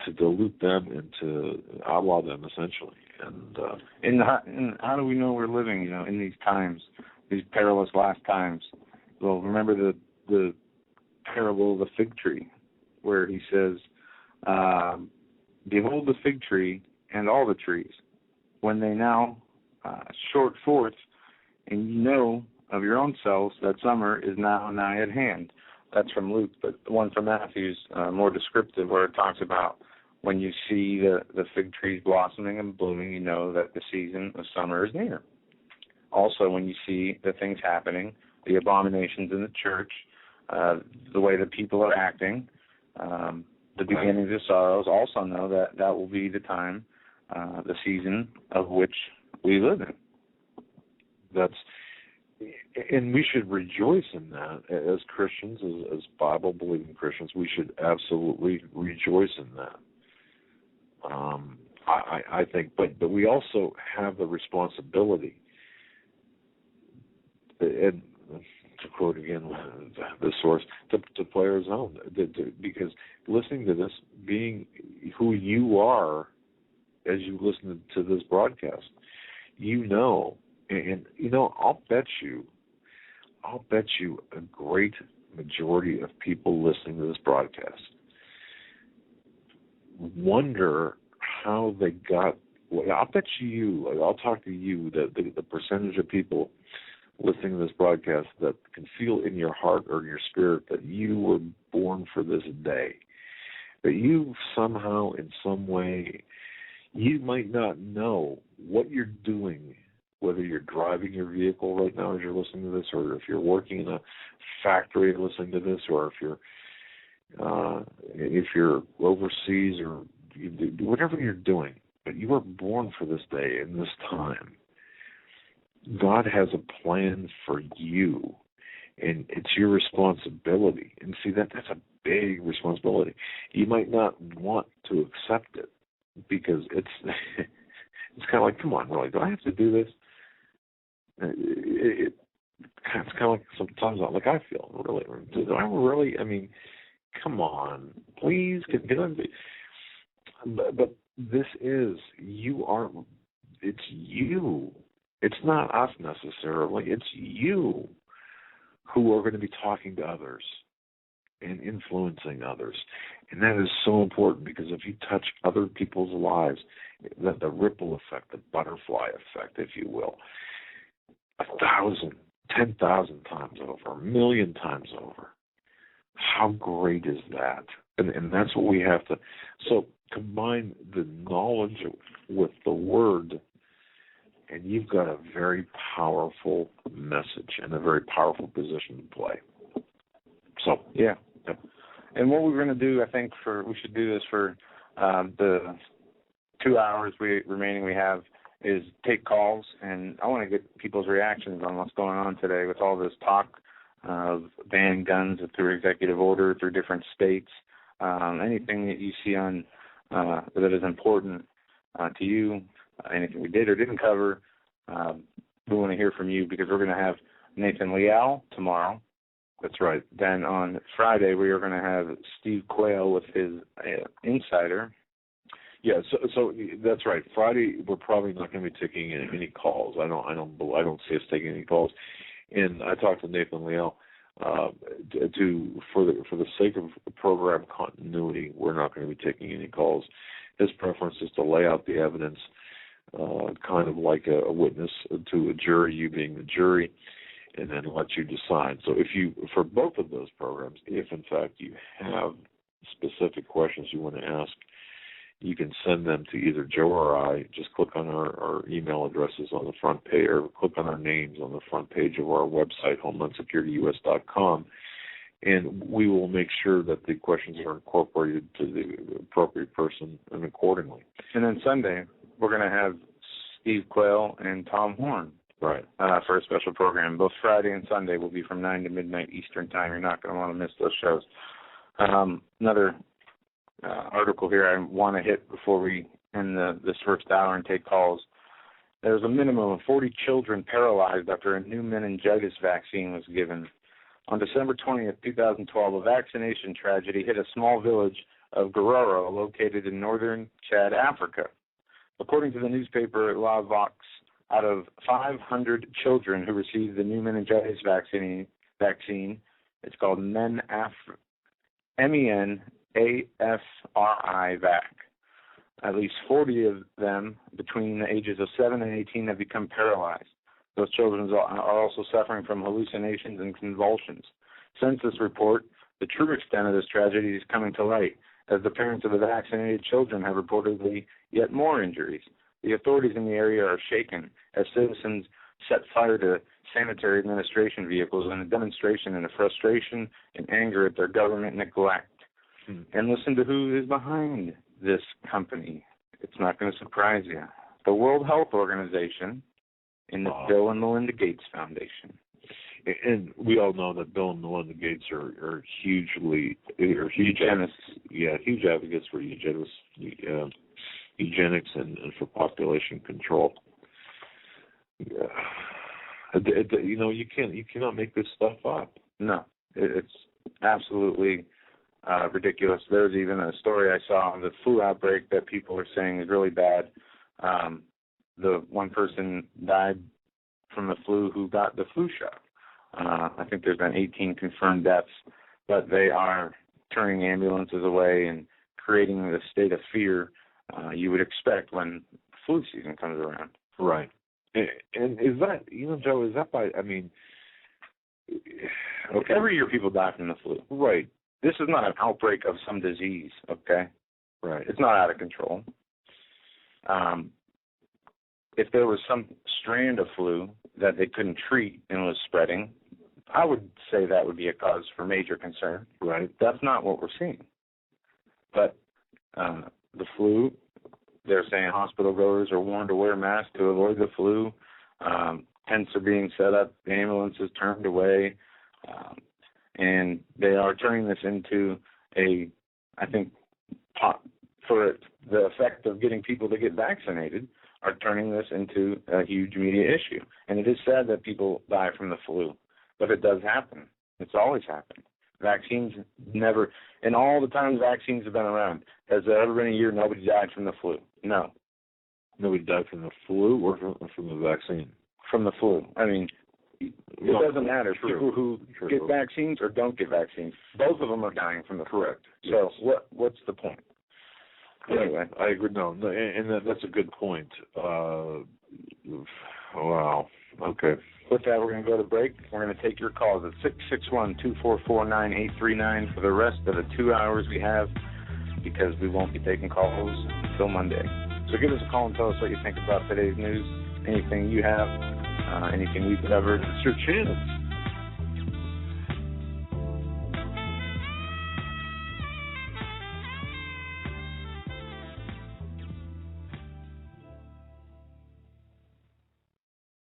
to dilute them and to outlaw them essentially. And how do we know we're living, in these times, these perilous last times? Well, remember the parable of the fig tree, where he says, "Behold the fig tree and all the trees, when they now short forth, and you know of your own selves that summer is now nigh at hand." That's from Luke, but the one from Matthew is more descriptive, where it talks about when you see the fig trees blossoming and blooming, you know that the season of summer is near. Also, when you see the things happening, the abominations in the church, the way that people are acting, the beginnings of sorrows, also know that will be the time, the season of which we live in. And we should rejoice in that as Christians, as Bible-believing Christians. We should absolutely rejoice in that. I think, but we also have the responsibility, and to quote again the source, to play our zone, because listening to this, being who you are as you listen to this broadcast, and I'll bet you a great majority of people listening to this broadcast wonder how they got. Well, I'll bet you, I'll talk to you, that the percentage of people listening to this broadcast that can feel in your heart or in your spirit that you were born for this day, that you somehow, in some way, you might not know what you're doing, whether you're driving your vehicle right now as you're listening to this, or if you're working in a factory listening to this, or if you're overseas, or you do whatever you're doing. But you were born for this day and this time. God has a plan for you, and it's your responsibility. And see, that's a big responsibility. You might not want to accept it because it's kind of like, come on, really, do I have to do this? It's kind of like sometimes like I feel, really. Do I really? I mean, come on, please. But this is, you are, it's you. It's not us necessarily. It's you who are going to be talking to others and influencing others. And that is so important, because if you touch other people's lives, that the ripple effect, the butterfly effect, if you will, 1,000, 10,000 times over, 1,000,000 times over. How great is that? And that's what we have to. So combine the knowledge with the word, and you've got a very powerful message and a very powerful position to play. So yeah. And what we're going to do, I think, we should do this for the 2 hours remaining we have, is take calls, and I want to get people's reactions on what's going on today with all this talk of banning guns through executive order through different states. Anything that you see on that is important to you, anything we did or didn't cover, we want to hear from you, because we're going to have Nathan Leal tomorrow. That's right. Then on Friday we are going to have Steve Quayle with his Insider. Yeah, so that's right. Friday we're probably not going to be taking any calls. I don't see us taking any calls. And I talked to Nathan Leal. For the sake of program continuity, we're not going to be taking any calls. His preference is to lay out the evidence, kind of like a witness to a jury, you being the jury, and then let you decide. So for both of those programs, if in fact you have specific questions you want to ask, you can send them to either Joe or I. Just click on our email addresses on the front page, or click on our names on the front page of our website, HomelandSecurityUS.com, and we will make sure that the questions are incorporated to the appropriate person and accordingly. And then Sunday, we're going to have Steve Quayle and Tom Horn. Right. For a special program. Both Friday and Sunday will be from 9 to midnight Eastern Time. You're not going to want to miss those shows. Another article here I want to hit before we end this first hour and take calls. There's a minimum of 40 children paralyzed after a new meningitis vaccine was given. On December 20th, 2012, a vaccination tragedy hit a small village of Guerrero located in northern Chad, Africa. According to the newspaper La Vox, out of 500 children who received the new meningitis vaccine, it's called MENAFRI vac. At least 40 of them between the ages of 7 and 18 have become paralyzed. Those children are also suffering from hallucinations and convulsions. Since this report, the true extent of this tragedy is coming to light, as the parents of the vaccinated children have reportedly yet more injuries. The authorities in the area are shaken as citizens set fire to sanitary administration vehicles in a demonstration and a frustration and anger at their government neglect. And listen to who is behind this company. It's not going to surprise you. The World Health Organization and the Bill and Melinda Gates Foundation. And we all know that Bill and Melinda Gates are huge eugenics. Huge advocates for eugenics and for population control. You cannot make this stuff up. No, it's absolutely ridiculous. There's even a story I saw on the flu outbreak that people are saying is really bad. The one person died from the flu who got the flu shot. I think there's been 18 confirmed deaths, but they are turning ambulances away and creating the state of fear you would expect when flu season comes around. Right. And is that, Joe, is that by, okay. Every year people die from the flu. Right. This is not an outbreak of some disease, okay? Right. It's not out of control. If there was some strand of flu that they couldn't treat and was spreading, I would say that would be a cause for major concern. Right. That's not what we're seeing. But the flu, they're saying hospital goers are warned to wear masks to avoid the flu. Tents are being set up, ambulances turned away, and they are turning this into for the effect of getting people to get vaccinated, are turning this into a huge media issue. And it is sad that people die from the flu, but it does happen. It's always happened. Vaccines never, in all the times vaccines have been around, has there ever been a year nobody died from the flu? No. Nobody died from the flu or from the vaccine? From the flu. It doesn't matter. People who get vaccines or don't get vaccines, both of them are dying from the flu. Correct. So what's the point? Anyway, I agree. No, and that's a good point. Wow. Okay. With that, we're going to go to break. We're going to take your calls at 661-244-9839 for the rest of the 2 hours we have, because we won't be taking calls until Monday. So give us a call and tell us what you think about today's news, anything you have, anything we've covered. It's your chance.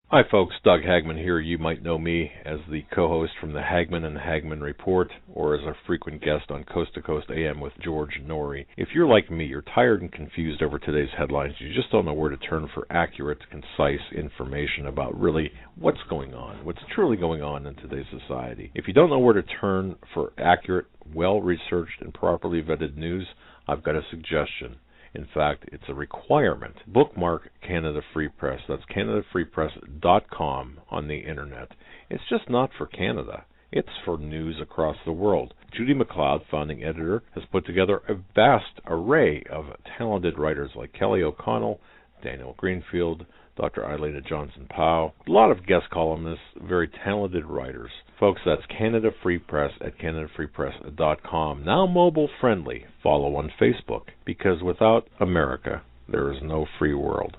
Hi folks, Doug Hagmann here. You might know me as the co-host from the Hagmann and Hagmann Report, or as a frequent guest on Coast to Coast AM with George Norrie. If you're like me, you're tired and confused over today's headlines. You just don't know where to turn for accurate, concise information about really what's going on, what's truly going on in today's society. If you don't know where to turn for accurate, well-researched, and properly vetted news, I've got a suggestion. In fact, it's a requirement. Bookmark Canada Free Press. That's CanadaFreePress.com on the internet. It's just not for Canada. It's for news across the world. Judy McLeod, founding editor, has put together a vast array of talented writers like Kelly O'Connell, Daniel Greenfield, Dr. Eileen Johnson-Powell, a lot of guest columnists, very talented writers. Folks, that's Canada Free Press at CanadaFreePress.com. Now mobile friendly. Follow on Facebook, because without America, there is no free world.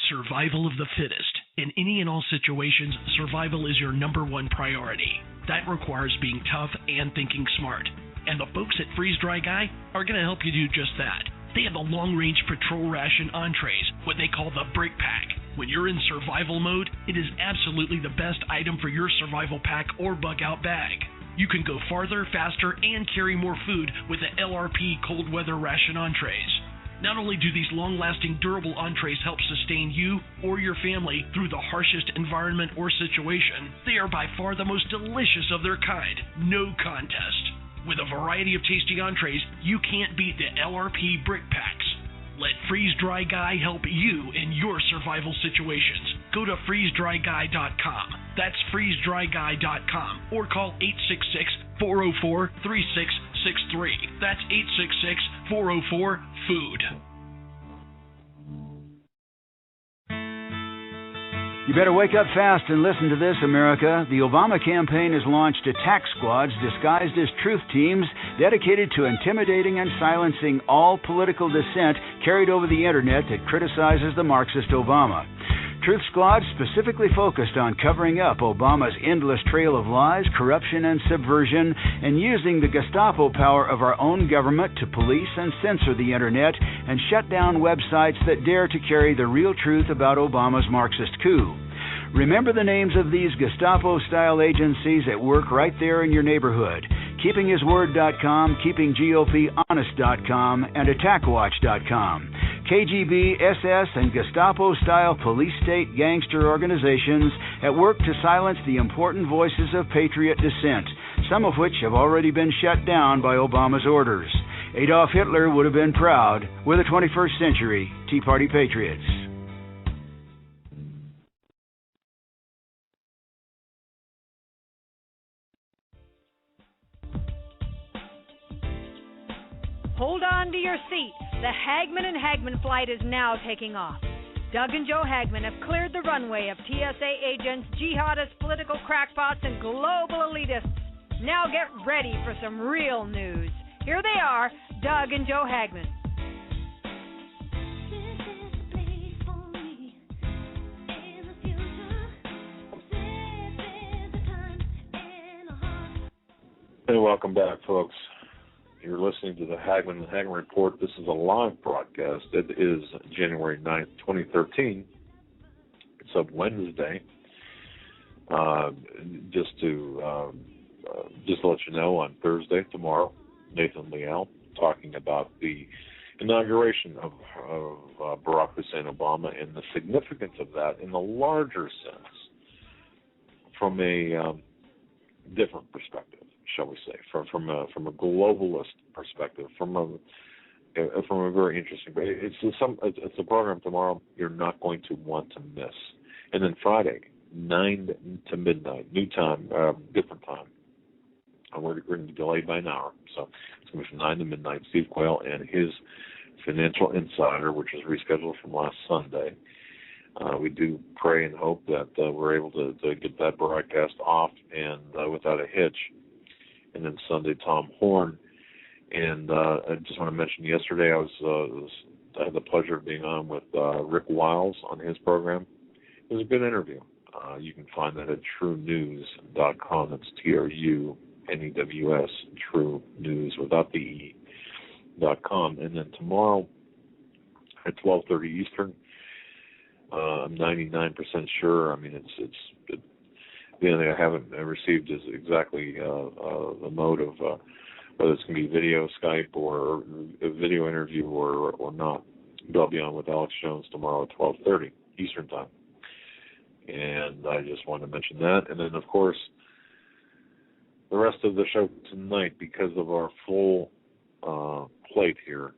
Survival of the fittest. In any and all situations, survival is your number one priority. That requires being tough and thinking smart. And the folks at Freeze Dry Guy are going to help you do just that. They have the long-range patrol ration entrees, what they call the Brick Pack. When you're in survival mode, it is absolutely the best item for your survival pack or bug-out bag. You can go farther, faster, and carry more food with the LRP cold weather ration entrees. Not only do these long-lasting, durable entrees help sustain you or your family through the harshest environment or situation, they are by far the most delicious of their kind. No contest. With a variety of tasty entrees, you can't beat the LRP Brick Packs. Let Freeze Dry Guy help you in your survival situations. Go to freezedryguy.com. That's freezedryguy.com, or call 866-404-3663. That's 866-404-FOOD. You better wake up fast and listen to this, America. The Obama campaign has launched attack squads disguised as truth teams dedicated to intimidating and silencing all political dissent carried over the internet that criticizes the Marxist Obama. Truth squads specifically focused on covering up Obama's endless trail of lies, corruption, and subversion, and using the Gestapo power of our own government to police and censor the internet and shut down websites that dare to carry the real truth about Obama's Marxist coup. Remember the names of these Gestapo-style agencies at work right there in your neighborhood: KeepingHisWord.com, KeepingGOPHonest.com, and AttackWatch.com. KGB, SS, and Gestapo-style police-state gangster organizations at work to silence the important voices of patriot dissent, some of which have already been shut down by Obama's orders. Adolf Hitler would have been proud. We're the 21st century Tea Party patriots. hold on to your seat. The Hagmann and Hagmann flight is now taking off. Doug and Joe Hagmann have cleared the runway of TSA agents, jihadists, political crackpots, and global elitists. Now get ready for some real news. Here they are, Doug and Joe Hagmann. Hey, welcome back, folks. You're listening to the Hagmann and Hagmann Report. This is a live broadcast. It is January 9th, 2013. It's a Wednesday. Just to let you know, on Thursday, tomorrow, Nathan Leal talking about the inauguration of Barack Hussein Obama and the significance of that in the larger sense from a different perspective, shall we say, from a globalist perspective, from a very interesting. It's a program tomorrow you're not going to want to miss, and then Friday 9 to midnight, new time, different time. We're going to be delayed by an hour, so it's going to be from 9 to midnight. Steve Quayle and his Financial Insider, which is rescheduled from last Sunday. We do pray and hope that we're able to get that broadcast off and without a hitch. And then Sunday, Tom Horn. And I just want to mention, yesterday I had the pleasure of being on with Rick Wiles on his program. It was a good interview. You can find that at truenews.com. That's TRUNEWS, True News without the E.com. And then tomorrow at 12:30 Eastern, I'm 99% sure. I mean, the only thing I haven't received is exactly the mode of whether it's going to be video, Skype, or a video interview or not. But I'll be on with Alex Jones tomorrow at 12:30 Eastern Time. And I just wanted to mention that. And then, of course, the rest of the show tonight, because of our full plate here,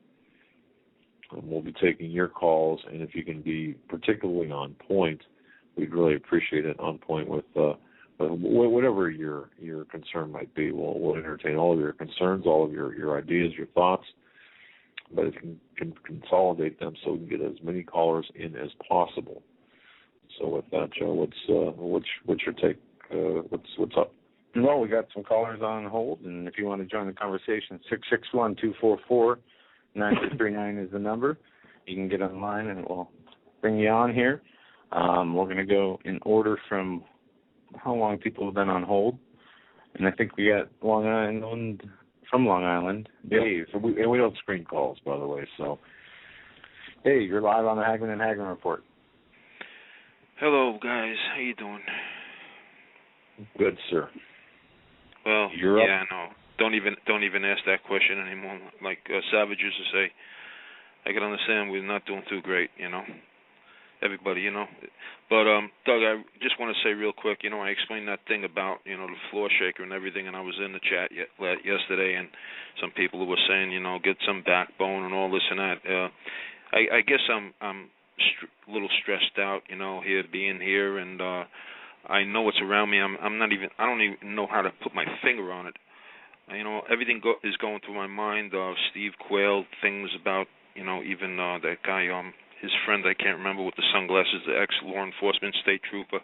we'll be taking your calls, and if you can be particularly on point, we'd really appreciate it. On point with whatever your concern might be. We'll entertain all of your concerns, all of your ideas, your thoughts, but if you can consolidate them so we can get as many callers in as possible. So with that, Joe, what's your take? What's up? Well, we got some callers on hold, and if you want to join the conversation, 661-244-9239 is the number. You can get online, and we'll bring you on here. We're going to go in order from how long people have been on hold, and I think we got Long Island, Dave. Yeah. We don't screen calls, by the way. So, hey, you're live on the Hagmann and Hagmann Report. Hello, guys. How you doing? Good, sir. Well, you're yeah, up. no. Don't even ask that question anymore. Like Savage used to say, I can understand we're not doing too great, Everybody, But, Doug, I just want to say real quick, I explained that thing about, the floor shaker and everything, and I was in the chat yesterday, and some people who were saying, get some backbone and all this and that. I guess I'm a little stressed out, here being here, and I know what's around me. I don't even know how to put my finger on it. Everything is going through my mind. Steve Quayle, things about, even that guy, his friend, I can't remember, with the sunglasses, the ex-law enforcement state trooper.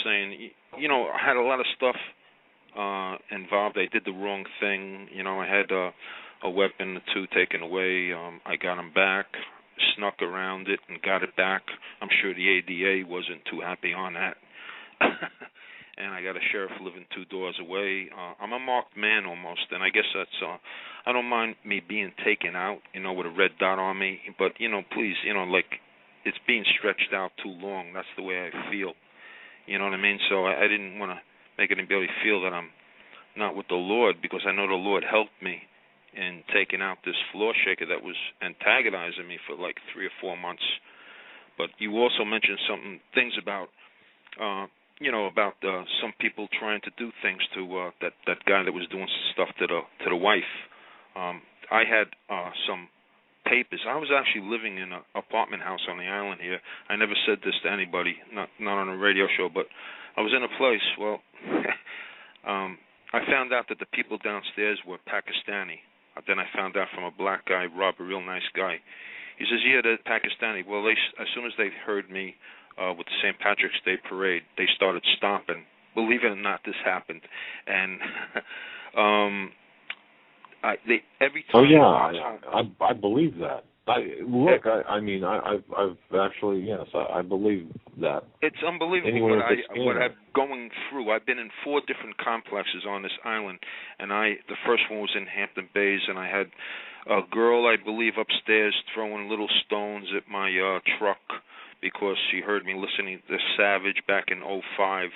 Saying, I had a lot of stuff involved. I did the wrong thing. I had a weapon or two taken away. I got them back, snuck around it, and got it back. I'm sure the ADA wasn't too happy on that. And I got a sheriff living 2 doors away. I'm a marked man almost, and I guess that's, I don't mind me being taken out, with a red dot on me, but, please, it's being stretched out too long. That's the way I feel. You know what I mean? So I didn't want to make anybody feel that I'm not with the Lord, because I know the Lord helped me in taking out this floor shaker that was antagonizing me for like 3 or 4 months. But you also mentioned things about, about some people trying to do things to that guy that was doing stuff to the wife. I had some papers. I was actually living in an apartment house on the island here. I never said this to anybody, not on a radio show, but I was in a place. Well, I found out that the people downstairs were Pakistani. Then I found out from a black guy, Rob, a real nice guy. He says, yeah, they're Pakistani. Well, as soon as they heard me with the St. Patrick's Day parade, they started stomping. Believe it or not, this happened. And every time. Oh yeah, I believe that. I've actually, yes, I believe that. It's unbelievable what I'm going through. I've been in 4 different complexes on this island, and the first one was in Hampton Bays, and I had a girl, I believe, upstairs throwing little stones at my truck because she heard me listening to Savage back in 2005.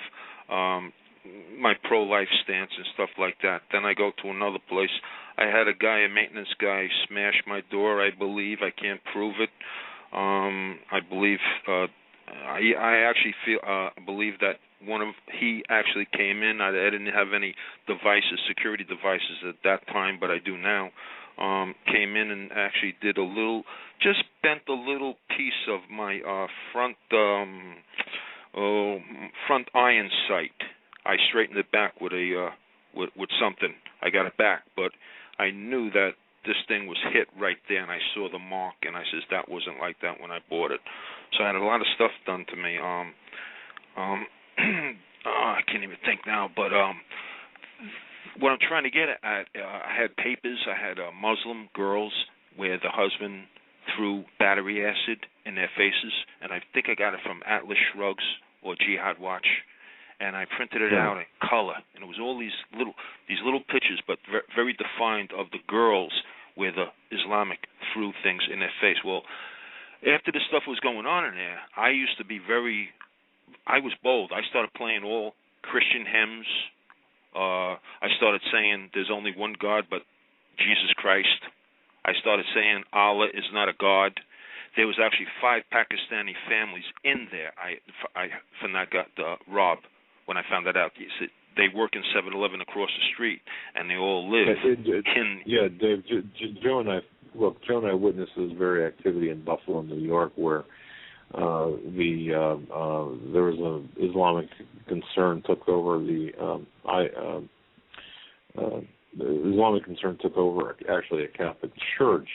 My pro-life stance and stuff like that. Then I go to another place. I had a maintenance guy, smash my door, I believe. I can't prove it. I believe, I actually believe that he actually came in. I didn't have any security devices at that time, but I do now. Came in and actually did just bent a little piece of my front iron sight. I straightened it back with something. I got it back, but I knew that this thing was hit right there, and I saw the mark, and I says that wasn't like that when I bought it. So I had a lot of stuff done to me. I can't even think now, but what I'm trying to get at, I had papers. I had Muslim girls where the husband threw battery acid in their faces, and I think I got it from Atlas Shrugs or Jihad Watch. And I printed it out in color, and it was all these little pictures, but very defined, of the girls where the Islamic threw things in their face. Well, after this stuff was going on in there, I was bold. I started playing all Christian hymns. I started saying there's only one God but Jesus Christ. I started saying Allah is not a God. There was actually 5 Pakistani families in there. I got robbed. When I found that out, they work in 7-Eleven across the street, and they all live in. Yeah, Dave. Joe and I witnessed this very activity in Buffalo, New York, where there was an Islamic concern took over Islamic concern took over actually a Catholic church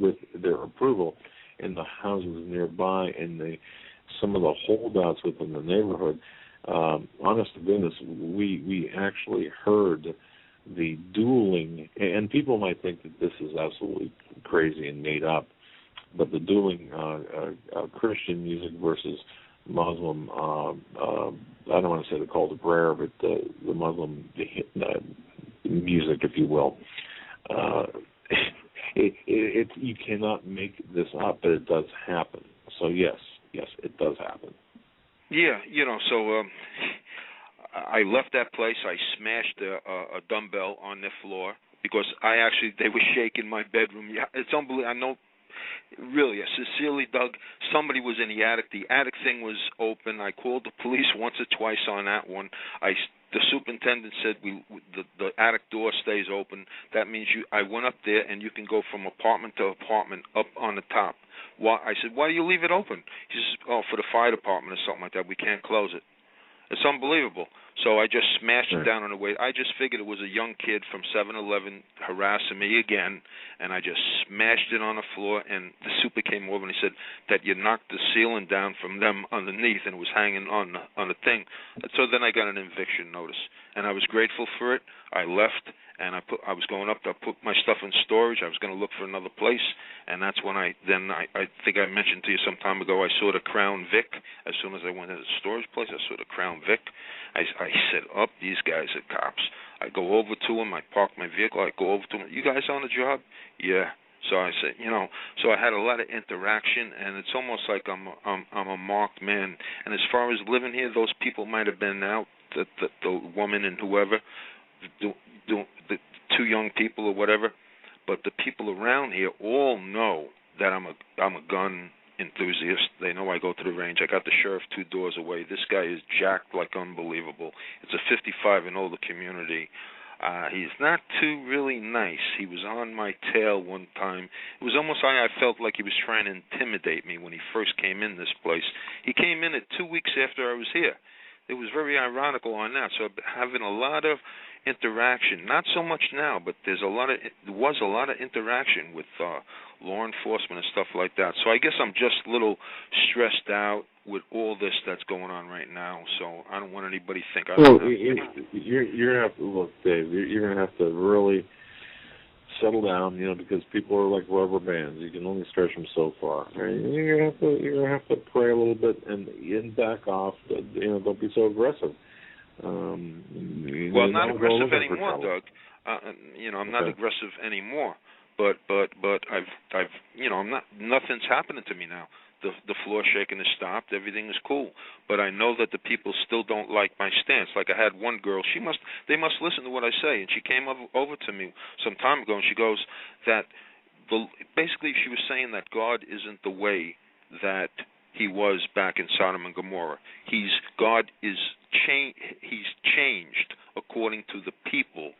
with their approval in the houses nearby, and some of the holdouts within the neighborhood. Honest to goodness, we actually heard the dueling, and people might think that this is absolutely crazy and made up, but the dueling Christian music versus Muslim, I don't want to say the call to prayer, but the Muslim music, if you will. You cannot make this up, but it does happen. So yes, it does happen. Yeah, so I left that place. I smashed a dumbbell on their floor because they were shaking my bedroom. Yeah, it's unbelievable. I know, really, I sincerely, Doug, somebody was in the attic. The attic thing was open. I called the police once or twice on that one. The superintendent said the attic door stays open. That means I went up there, and you can go from apartment to apartment up on the top. I said, why do you leave it open? He says, for the fire department or something like that. We can't close it. It's unbelievable. So I just smashed it down on the way. I just figured it was a young kid from 7-Eleven harassing me again, and I just smashed it on the floor, and the super came over and he said that you knocked the ceiling down from them underneath and it was hanging on the thing. So then I got an eviction notice, and I was grateful for it. I left, and I was going up to put my stuff in storage. I was going to look for another place, and that's when I think I mentioned to you some time ago, I saw the Crown Vic. As soon as I went to the storage place, I saw the Crown Vic. I said, these guys are cops. I go over to them. I park my vehicle. I go over to them. You guys on the job? Yeah. So I said, so I had a lot of interaction, and it's almost like I'm a marked man. And as far as living here, those people might have been out, the woman and whoever, the 2 young people or whatever, but the people around here all know that I'm a gun enthusiast. They know I go to the range. I got the sheriff 2 doors away. This guy is jacked like unbelievable. It's a 55 and older community. He's not too really nice. He was on my tail one time. It was almost like I felt like he was trying to intimidate me when he first came in this place. He came in at 2 weeks after I was here. it was very ironical on that. So having a lot of interaction, not so much now, but there was a lot of interaction with law enforcement and stuff like that. So I guess I'm just a little stressed out with all this that's going on right now. So I don't want anybody to think you're gonna have to look, Dave. You're gonna have to really settle down, because people are like rubber bands. You can only stretch them so far. Right? You're gonna have to pray a little bit and back off. Don't be so aggressive. Well, I'm not aggressive anymore, Doug. I'm not aggressive anymore. But I've I'm not. Nothing's happening to me now. The floor shaking has stopped. Everything is cool. But I know that the people still don't like my stance. Like I had one girl. They must listen to what I say. And she came over to me some time ago, and she goes that basically she was saying that God isn't the way that he was back in Sodom and Gomorrah. He's changed according to the people,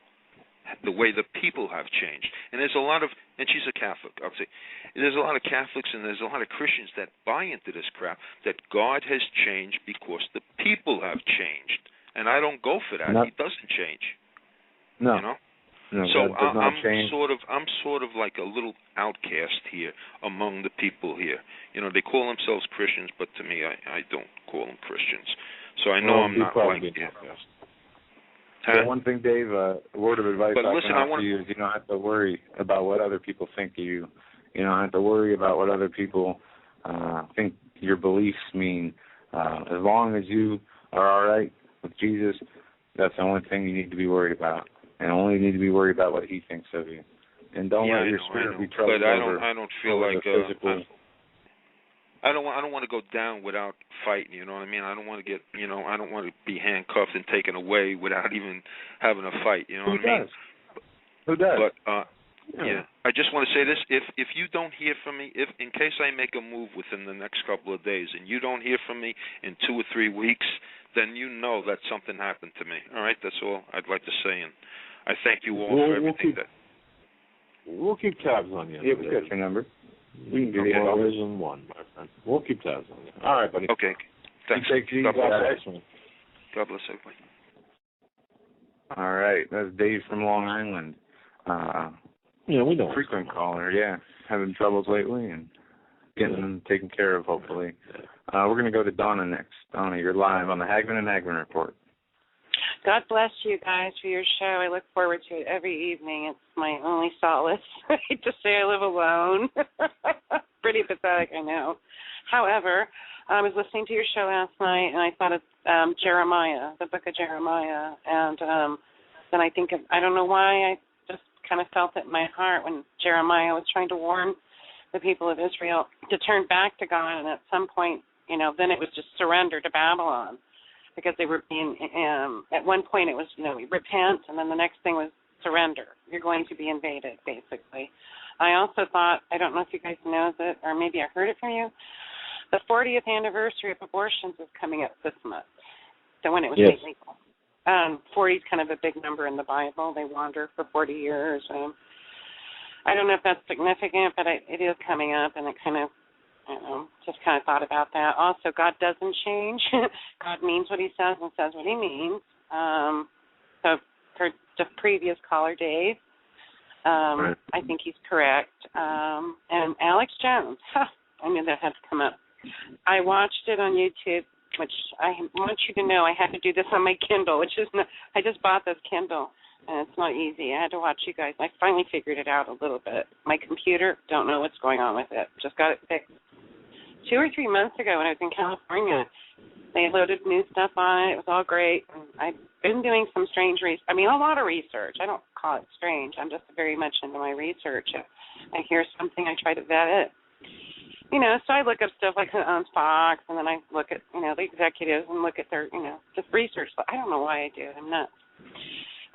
the way the people have changed. And there's a lot of, and she's a Catholic, I'll say, there's a lot of Catholics and there's a lot of Christians that buy into this crap, that God has changed because the people have changed. And I don't go for that. He doesn't change. No. No, so I'm change. sort of like a little outcast here among the people here. They call themselves Christians, but to me, I don't call them Christians. So I know I'm not like them. So one thing, Dave, a word of advice I can offer you is you don't have to worry about what other people think of you. You don't have to worry about what other people think your beliefs mean. As long as you are all right with Jesus, that's the only thing you need to be worried about. And only need to be worried about what he thinks of you. And don't let your spirit be troubled over. I don't feel like physical. I don't want to go down without fighting. You know what I mean? I don't want to get. I don't want to be handcuffed and taken away without even having a fight. You know what I mean? Who does? But yeah, I just want to say this: if you don't hear from me, if in case I make a move within the next couple of days, and you don't hear from me in 2 or 3 weeks, then you know that something happened to me. All right, that's all I'd like to say, and I thank you all for everything. We'll keep tabs on you. Yeah, we got your number. We can do it. Version 1, my friend. We'll keep tabs on you. All right, buddy. Okay. Thanks. God bless. God bless everybody. All right, that's Dave from Long Island. We don't. Frequent caller, yeah. Having troubles lately and getting them taken care of, hopefully. We're going to go to Donna next. Donna, you're live on the Hagmann and Hagmann Report. God bless you guys for your show. I look forward to it every evening. It's my only solace. I hate to say I live alone. Pretty pathetic, I know. However, I was listening to your show last night, and I thought of Jeremiah, the book of Jeremiah. And then I think I don't know why, I just kind of felt it in my heart when Jeremiah was trying to warn the people of Israel to turn back to God. And at some point, then it was just surrender to Babylon. Because they were being, at one point it was, repent, and then the next thing was surrender. You're going to be invaded, basically. I also thought, I don't know if you guys know it, or maybe I heard it from you, the 40th anniversary of abortions is coming up this month. So when it was made legal. 40 is kind of a big number in the Bible. They wander for 40 years. I don't know if that's significant, but it is coming up, and it kind of, just kind of thought about that. Also, God doesn't change. God means what he says and says what he means. So for the previous caller, Dave, I think he's correct. And Alex+Jones, I knew that had to come up. I watched it on YouTube, which I want you to know I had to do this on my Kindle, which is not, I just bought this Kindle, and it's not easy. I had to watch you guys. I finally figured it out a little bit. My computer, don't know what's going on with it. Just got it fixed. 2 or 3 months ago when I was in California, they loaded new stuff on it. It was all great. And I've been doing some strange research. I mean, a lot of research. I don't call it strange. I'm just very much into my research. I hear something, I try to vet it. So I look up stuff like who owns Fox, and then I look at, the executives and look at their, just research. I don't know why I do it. I'm nuts.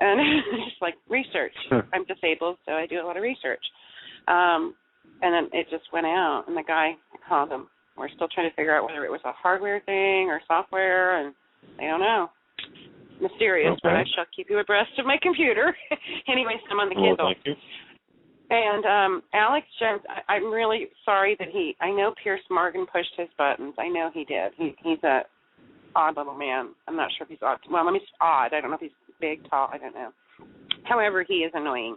And just like research. I'm disabled, so I do a lot of research. And then it just went out, and the guy, I called him. We're still trying to figure out whether it was a hardware thing or software, and they don't know. Mysterious, but I shall keep you abreast of my computer. Anyways, I'm on the Kindle. Thank you. And Alex+Jones, I'm really sorry that I know Piers Morgan pushed his buttons. I know he did. He's a odd little man. I'm not sure if he's odd. Well, odd. I don't know if he's big, tall. I don't know. However, he is annoying.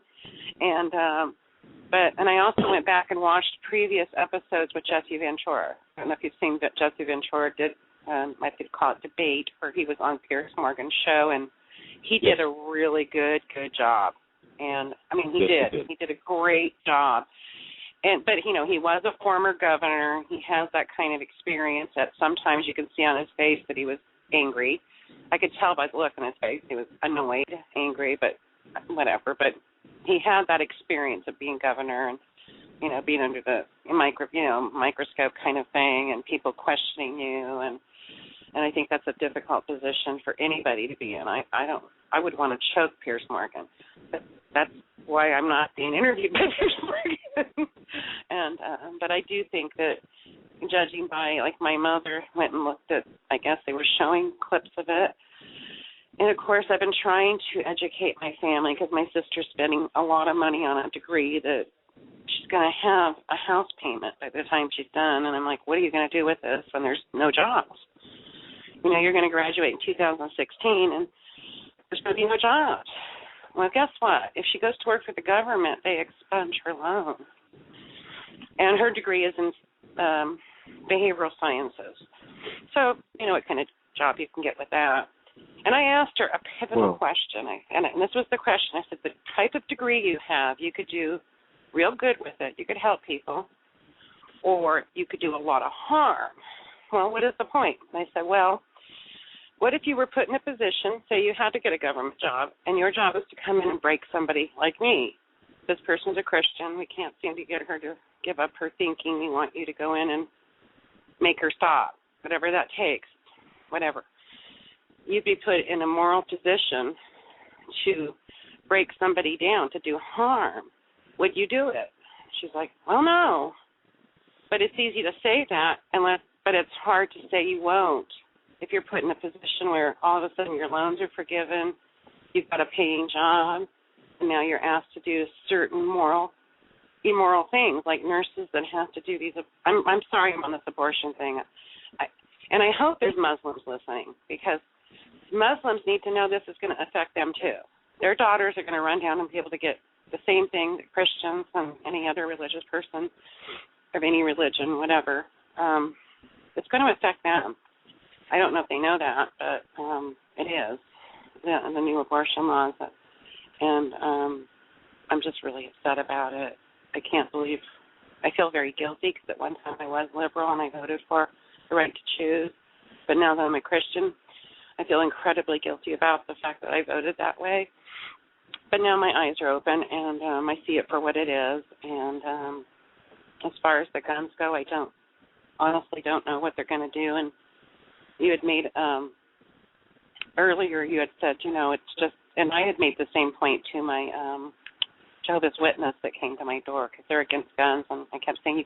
And I also went back and watched previous episodes with Jesse Ventura. I don't know if you've seen that Jesse Ventura did, I could call it debate, where he was on Piers Morgan's show, and he did a really good job. And I mean, he did a great job. But he was a former governor. He has that kind of experience that sometimes you can see on his face that he was angry. I could tell by the look on his face he was annoyed, angry, but whatever. But he had that experience of being governor and being under the microscope kind of thing, and people questioning you, and I think that's a difficult position for anybody to be in. I would want to choke Piers Morgan, but that's why I'm not being interviewed by Piers Morgan. And but I do think that, judging by, like, my mother went and looked at, I guess they were showing clips of it. And, of course, I've been trying to educate my family because my sister's spending a lot of money on a degree that she's going to have a house payment by the time she's done. And I'm like, what are you going to do with this when there's no jobs? You're going to graduate in 2016 and there's going to be no jobs. Well, guess what? If she goes to work for the government, they expunge her loan. And her degree is in behavioral sciences. So, what kind of job you can get with that. And I asked her a pivotal question, and this was the question. I said, the type of degree you have, you could do real good with it. You could help people, or you could do a lot of harm. Well, what is the point? And I said, well, what if you were put in a position, say you had to get a government job, and your job is to come in and break somebody like me? This person's a Christian. We can't seem to get her to give up her thinking. We want you to go in and make her stop, whatever that takes, whatever. You'd be put in a moral position to break somebody down, to do harm. Would you do it? She's like, well, no. But it's easy to say that, but it's hard to say you won't. If you're put in a position where all of a sudden your loans are forgiven, you've got a paying job, and now you're asked to do certain immoral things, like nurses that have to do these. I'm sorry I'm on this abortion thing. And I hope there's Muslims listening, because Muslims need to know this is going to affect them too. Their daughters are going to run down and be able to get the same thing that Christians and any other religious person of any religion, whatever. It's going to affect them. I don't know if they know that, but it is, the new abortion laws. And I'm just really upset about it. I can't believe, I feel very guilty because at one time I was liberal and I voted for the right to choose. But now that I'm a Christian, I feel incredibly guilty about the fact that I voted that way. But now my eyes are open, and I see it for what it is. And as far as the guns go, I honestly don't know what they're going to do. And you had made, earlier you had said, it's just, and I had made the same point to my Jehovah's Witness that came to my door, because they're against guns. And I kept saying,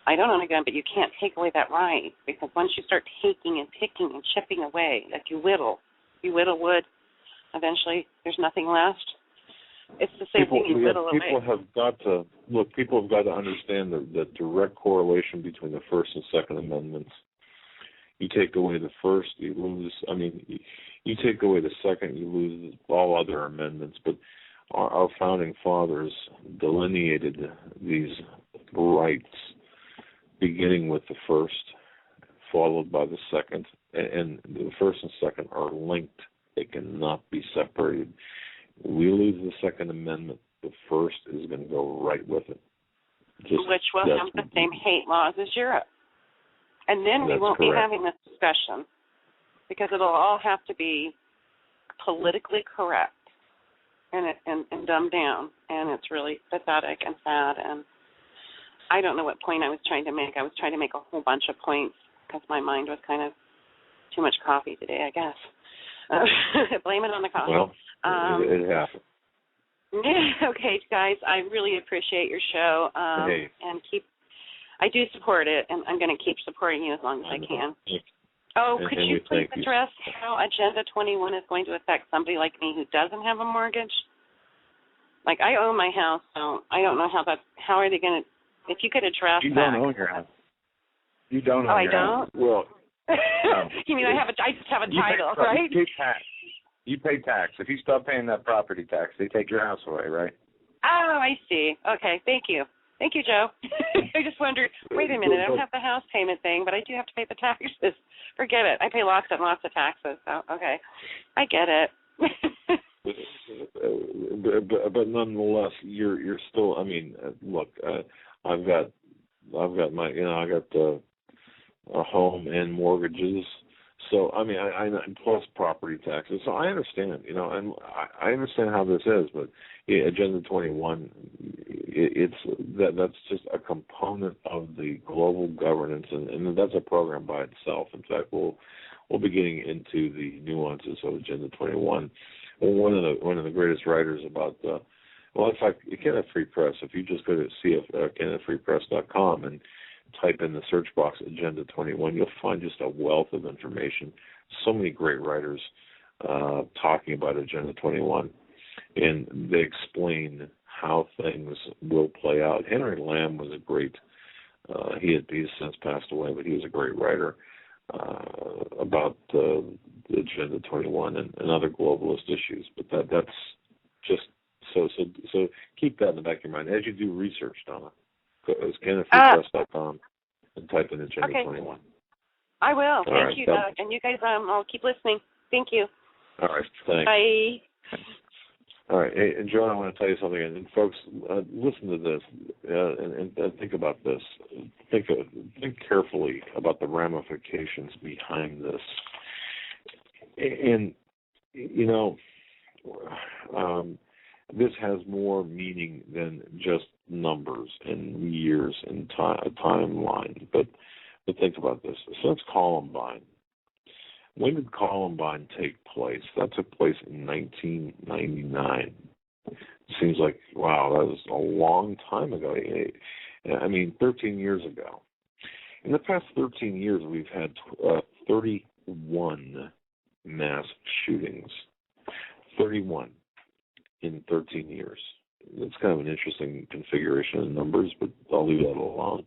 I don't own a gun, but you can't take away that right, because once you start taking and picking and chipping away, like you whittle wood, eventually there's nothing left. It's the same thing, you whittle away. People have got to understand the direct correlation between the First and Second Amendments. You take away the first, you lose. You take away the second, you lose all other amendments. But our founding fathers delineated these rights, beginning with the first, followed by the second, and the first and second are linked. They cannot be separated. We lose the Second Amendment, the first is going to go right with it. Which will have the same hate laws as Europe. And then we won't be having this discussion, because it'll all have to be politically correct and dumbed down, and it's really pathetic and sad. And I don't know what point I was trying to make. I was trying to make a whole bunch of points because my mind was kind of too much coffee today, I guess. Blame it on the coffee. Well, it happened. Okay, guys, I really appreciate your show, and I do support it, and I'm going to keep supporting you as long as I can. Oh, could you please address how Agenda 21 is going to affect somebody like me who doesn't have a mortgage? Like, I own my house, so I don't know how are they going to, if you could address that. You don't own your house. You don't own your house. Oh, I don't? Well, You mean I just have a title, right? You pay tax. You pay tax. If you stop paying that property tax, they take your house away, right? Oh, I see. Okay, thank you. Thank you, Joe. I just wondered, wait a minute, I don't have the house payment thing, but I do have to pay the taxes. Forget it. I pay lots and lots of taxes. So, okay. I get it. but nonetheless, you're still. I mean, look, I've got my, I got a home and mortgages. So I mean, I plus property taxes. So I understand, and I understand how this is. But Agenda 21, that's just a component of the global governance, and that's a program by itself. In fact, we'll be getting into the nuances of Agenda 21. One of the greatest writers about in fact, Canada Free Press. If you just go to CanadaFreePress.com and type in the search box Agenda 21, you'll find just a wealth of information. So many great writers talking about Agenda 21, and they explain how things will play out. Henry Lamb was a great. He's since passed away, but he was a great writer about the Agenda 21 and other globalist issues. But that's just so keep that in the back of your mind as you do research, Donna. Go to CanadaFreePress.com and type in Agenda 21. I will. Thank right, you, Doug. And you guys, I'll keep listening. Thank you. All right. Thanks. Bye. All right. Hey, and Joan, I want to tell you something. And folks, listen to this and think about this. Think carefully about the ramifications behind this. And, this has more meaning than just numbers and years and timeline. But think about this. Since Columbine, when did Columbine take place? That took place in 1999. It seems like, wow, that was a long time ago. I mean, 13 years ago. In the past 13 years, we've had 31 mass shootings. 31 in 13 years. It's kind of an interesting configuration of numbers, but I'll leave that alone.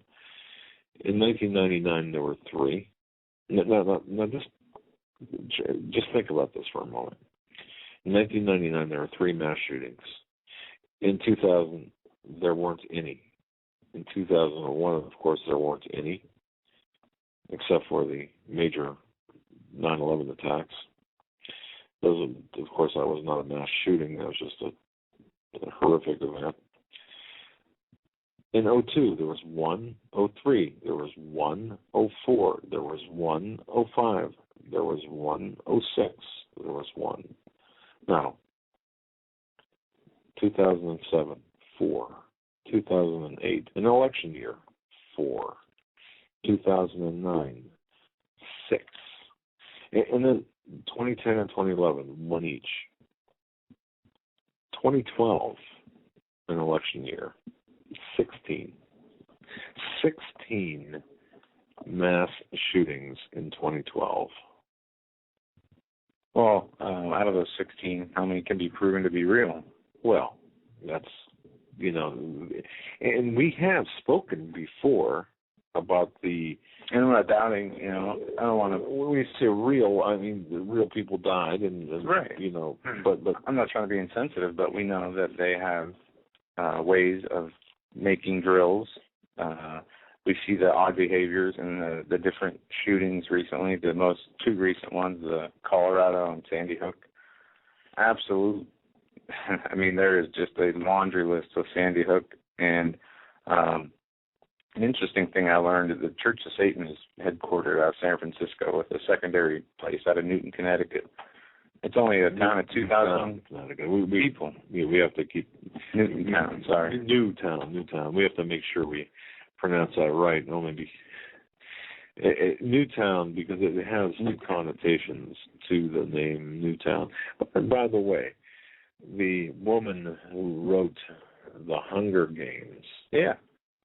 In 1999, there were 3. No, just think about this for a moment. In 1999, there were 3 mass shootings. In 2000, there weren't any. In 2001, of course, there weren't any, except for the major 9/11 attacks. Of course, that was not a mass shooting. That was just a horrific event. In 2002, there was 1. 2003, there was 1. 2004, there was 1. 2005, there was 1. 2006, there was 1. Now, 2007, 4. 2008, an election year, 4. 2009, 6. And then 2010 and 2011, 1 each. 2012, an election year, 16. 16 mass shootings in 2012. Well, out of those 16, how many can be proven to be real? Well, that's, and we have spoken before about the... And I'm not doubting, I don't want to... When we say real, I mean, real people died, and right. But I'm not trying to be insensitive, but we know that they have ways of making drills. We see the odd behaviors and the different shootings recently. The most 2 recent ones, the Colorado and Sandy Hook. Absolute. I mean, there is just a laundry list of Sandy Hook. And an interesting thing I learned is the Church of Satan is headquartered out of San Francisco with a secondary place out of Newton, Connecticut. It's only a town of 2,000 people. We have to keep... Newtown, sorry. Newtown. We have to make sure we pronounce that right. No, maybe... Newtown, because it has new connotations to the name Newtown. And by the way, the woman who wrote The Hunger Games... Yeah.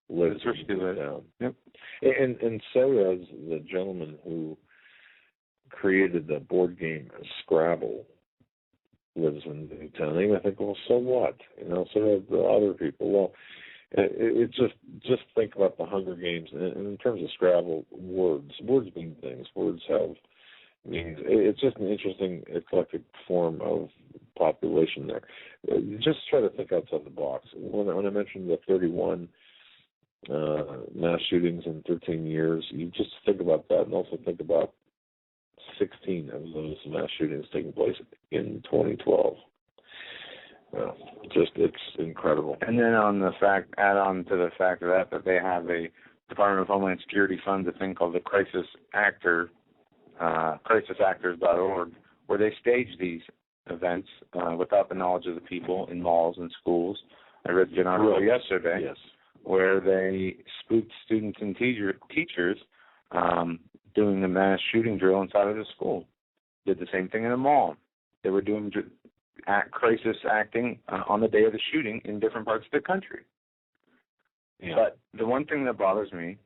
lives in Newtown. Yep. And so does the gentleman who created the board game Scrabble, lives in Newtown. And I think, well, so what? So do the other people. Well, It's just think about the Hunger Games, and in terms of Scrabble, words mean things. Words have meanings. It's just an interesting eclectic form of population there. Just try to think outside the box. When I mentioned the 31 mass shootings in 13 years, you just think about that, and also think about 16 of those mass shootings taking place in 2012. It's incredible. And then add on to the fact of that they have a Department of Homeland Security funds a thing called the crisisactors.org, where they stage these events without the knowledge of the people in malls and schools. I read an article yesterday where they spooked students and teachers doing the mass shooting drill inside of the school. Did the same thing in a mall. They were doing crisis acting on the day of the shooting in different parts of the country. Yeah. But the one thing that bothers me,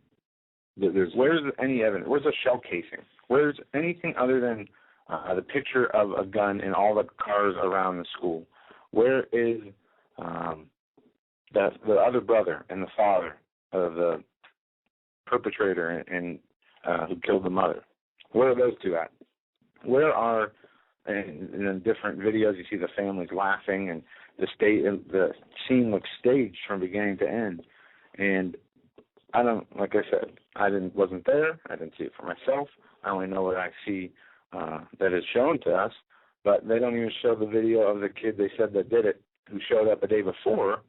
where's any evidence? Where's a shell casing? Where's anything other than the picture of a gun in all the cars around the school? Where is the other brother and the father of the perpetrator and who killed the mother? Where are those two at? Where are, in different videos, you see the families laughing, and the scene looks staged from beginning to end. And I wasn't there. I didn't see it for myself. I only know what I see that is shown to us. But they don't even show the video of the kid they said that did it, who showed up the day before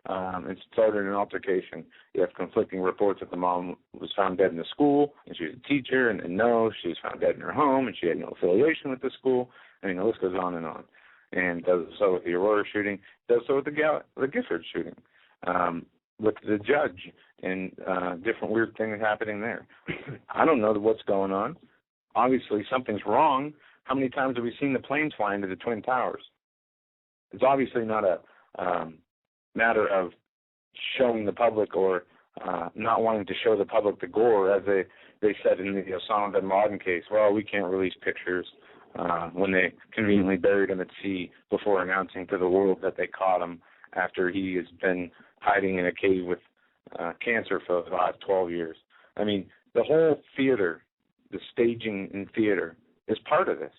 and started an altercation. You have conflicting reports that the mom was found dead in the school, and she was a teacher, and no, she was found dead in her home, and she had no affiliation with the school. I mean, the list goes on. And does so with the Aurora shooting, does so with the Gifford shooting, with the judge, and different weird things happening there. I don't know what's going on. Obviously, something's wrong. How many times have we seen the planes fly into the Twin Towers? It's obviously not a matter of showing the public or not wanting to show the public the gore, as they said in the Osama bin Laden case. Well, we can't release pictures when they conveniently buried him at sea before announcing to the world that they caught him after he has been hiding in a cave with cancer for the last 12 years. I mean, the whole theater, the staging in theater, is part of this.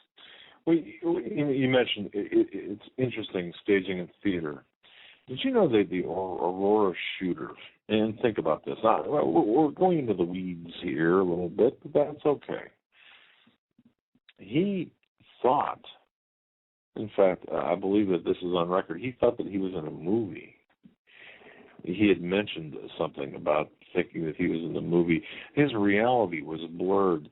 Well, you mentioned it's interesting, staging in theater. Did you know that the Aurora shooter, and think about this, we're going into the weeds here a little bit, but that's okay. He thought, in fact, I believe that this is on record, he thought that he was in a movie. He had mentioned something about thinking that he was in the movie. His reality was blurred.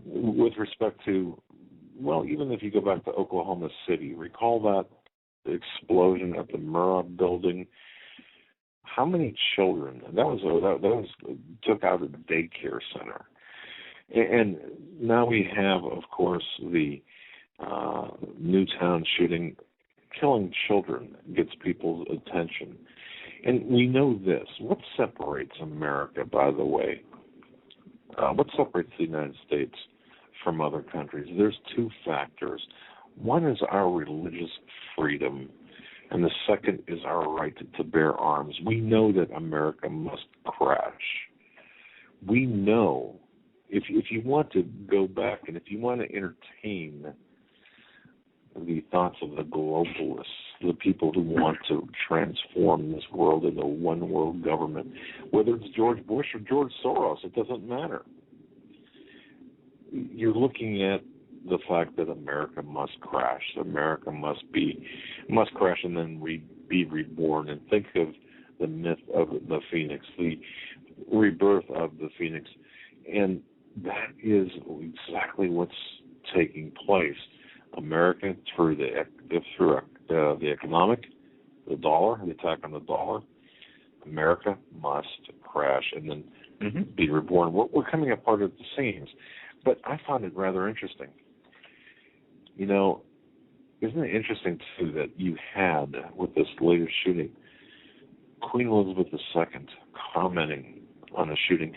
With respect to, well, even if you go back to Oklahoma City, recall that explosion at the Murrah building. How many children? That was took out a daycare center, and now we have, of course, the Newtown shooting. Killing children gets people's attention, and we know this. What separates America, by the way? What separates the United States from other countries? There's two factors. One is our religious freedom, and the second is our right to bear arms. We know that America must crash. We know, if you want to go back and if you want to entertain the thoughts of the globalists, the people who want to transform this world into a one-world government, whether it's George Bush or George Soros, it doesn't matter. You're looking at the fact that America must crash. America must crash and then be reborn. And think of the myth of the phoenix, the rebirth of the phoenix. And that is exactly what's taking place. America, through the economic, the dollar, the attack on the dollar, America must crash and then be reborn. We're coming apart at the seams. But I found it rather interesting. You know, isn't it interesting, too, that you had, with this latest shooting, Queen Elizabeth II commenting on the shooting?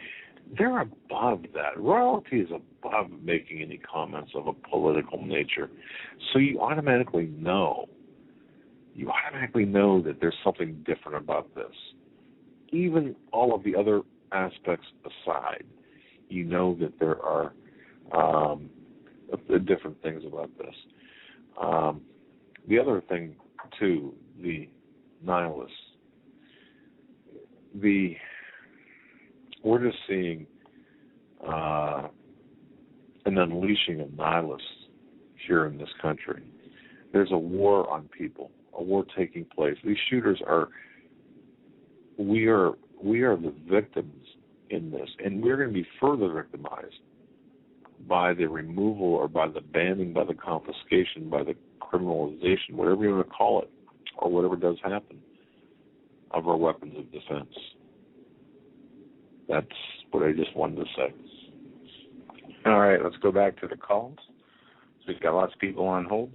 They're above that. Royalty is above making any comments of a political nature. So you automatically know you automatically know that there's something different about this. Even all of the other aspects aside, you know that there are different things about this. The other thing, too, the nihilists. We're just seeing an unleashing of nihilists here in this country. There's a war on people, a war taking place. These shooters we are the victims in this, and we're going to be further victimized by the removal or by the banning, by the confiscation, by the criminalization, whatever you want to call it, or whatever does happen, of our weapons of defense. That's what I just wanted to say. All right, let's go back to the calls. So we've got lots of people on hold.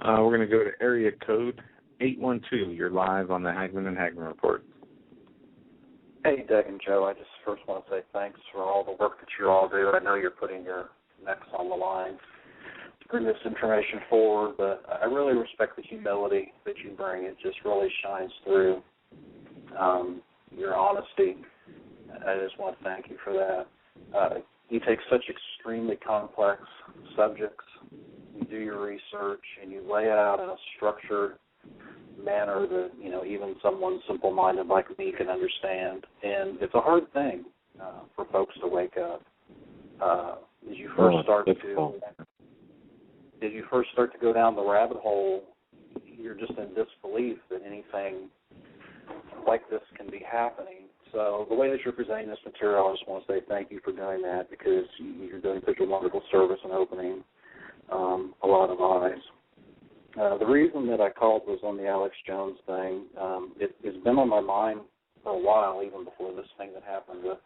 We're going to go to area code 812. You're live on the Hagmann and Hagmann Report. Hey, Doug and Joe, I just first want to say thanks for all the work that you all do. I know you're putting your necks on the line to bring this information forward, but I really respect the humility that you bring. It just really shines through. Your honesty, I just want to thank you for that. You take such extremely complex subjects, you do your research, and you lay it out in a structured manner that, even someone simple-minded like me can understand. And it's a hard thing for folks to wake up. As you first start to go down the rabbit hole, you're just in disbelief that anything like this can be happening. So the way that you're presenting this material, I just want to say thank you for doing that, because you're doing such a wonderful service and opening a lot of eyes. The reason that I called was on the Alex+Jones thing. It's been on my mind for a while, even before this thing that happened with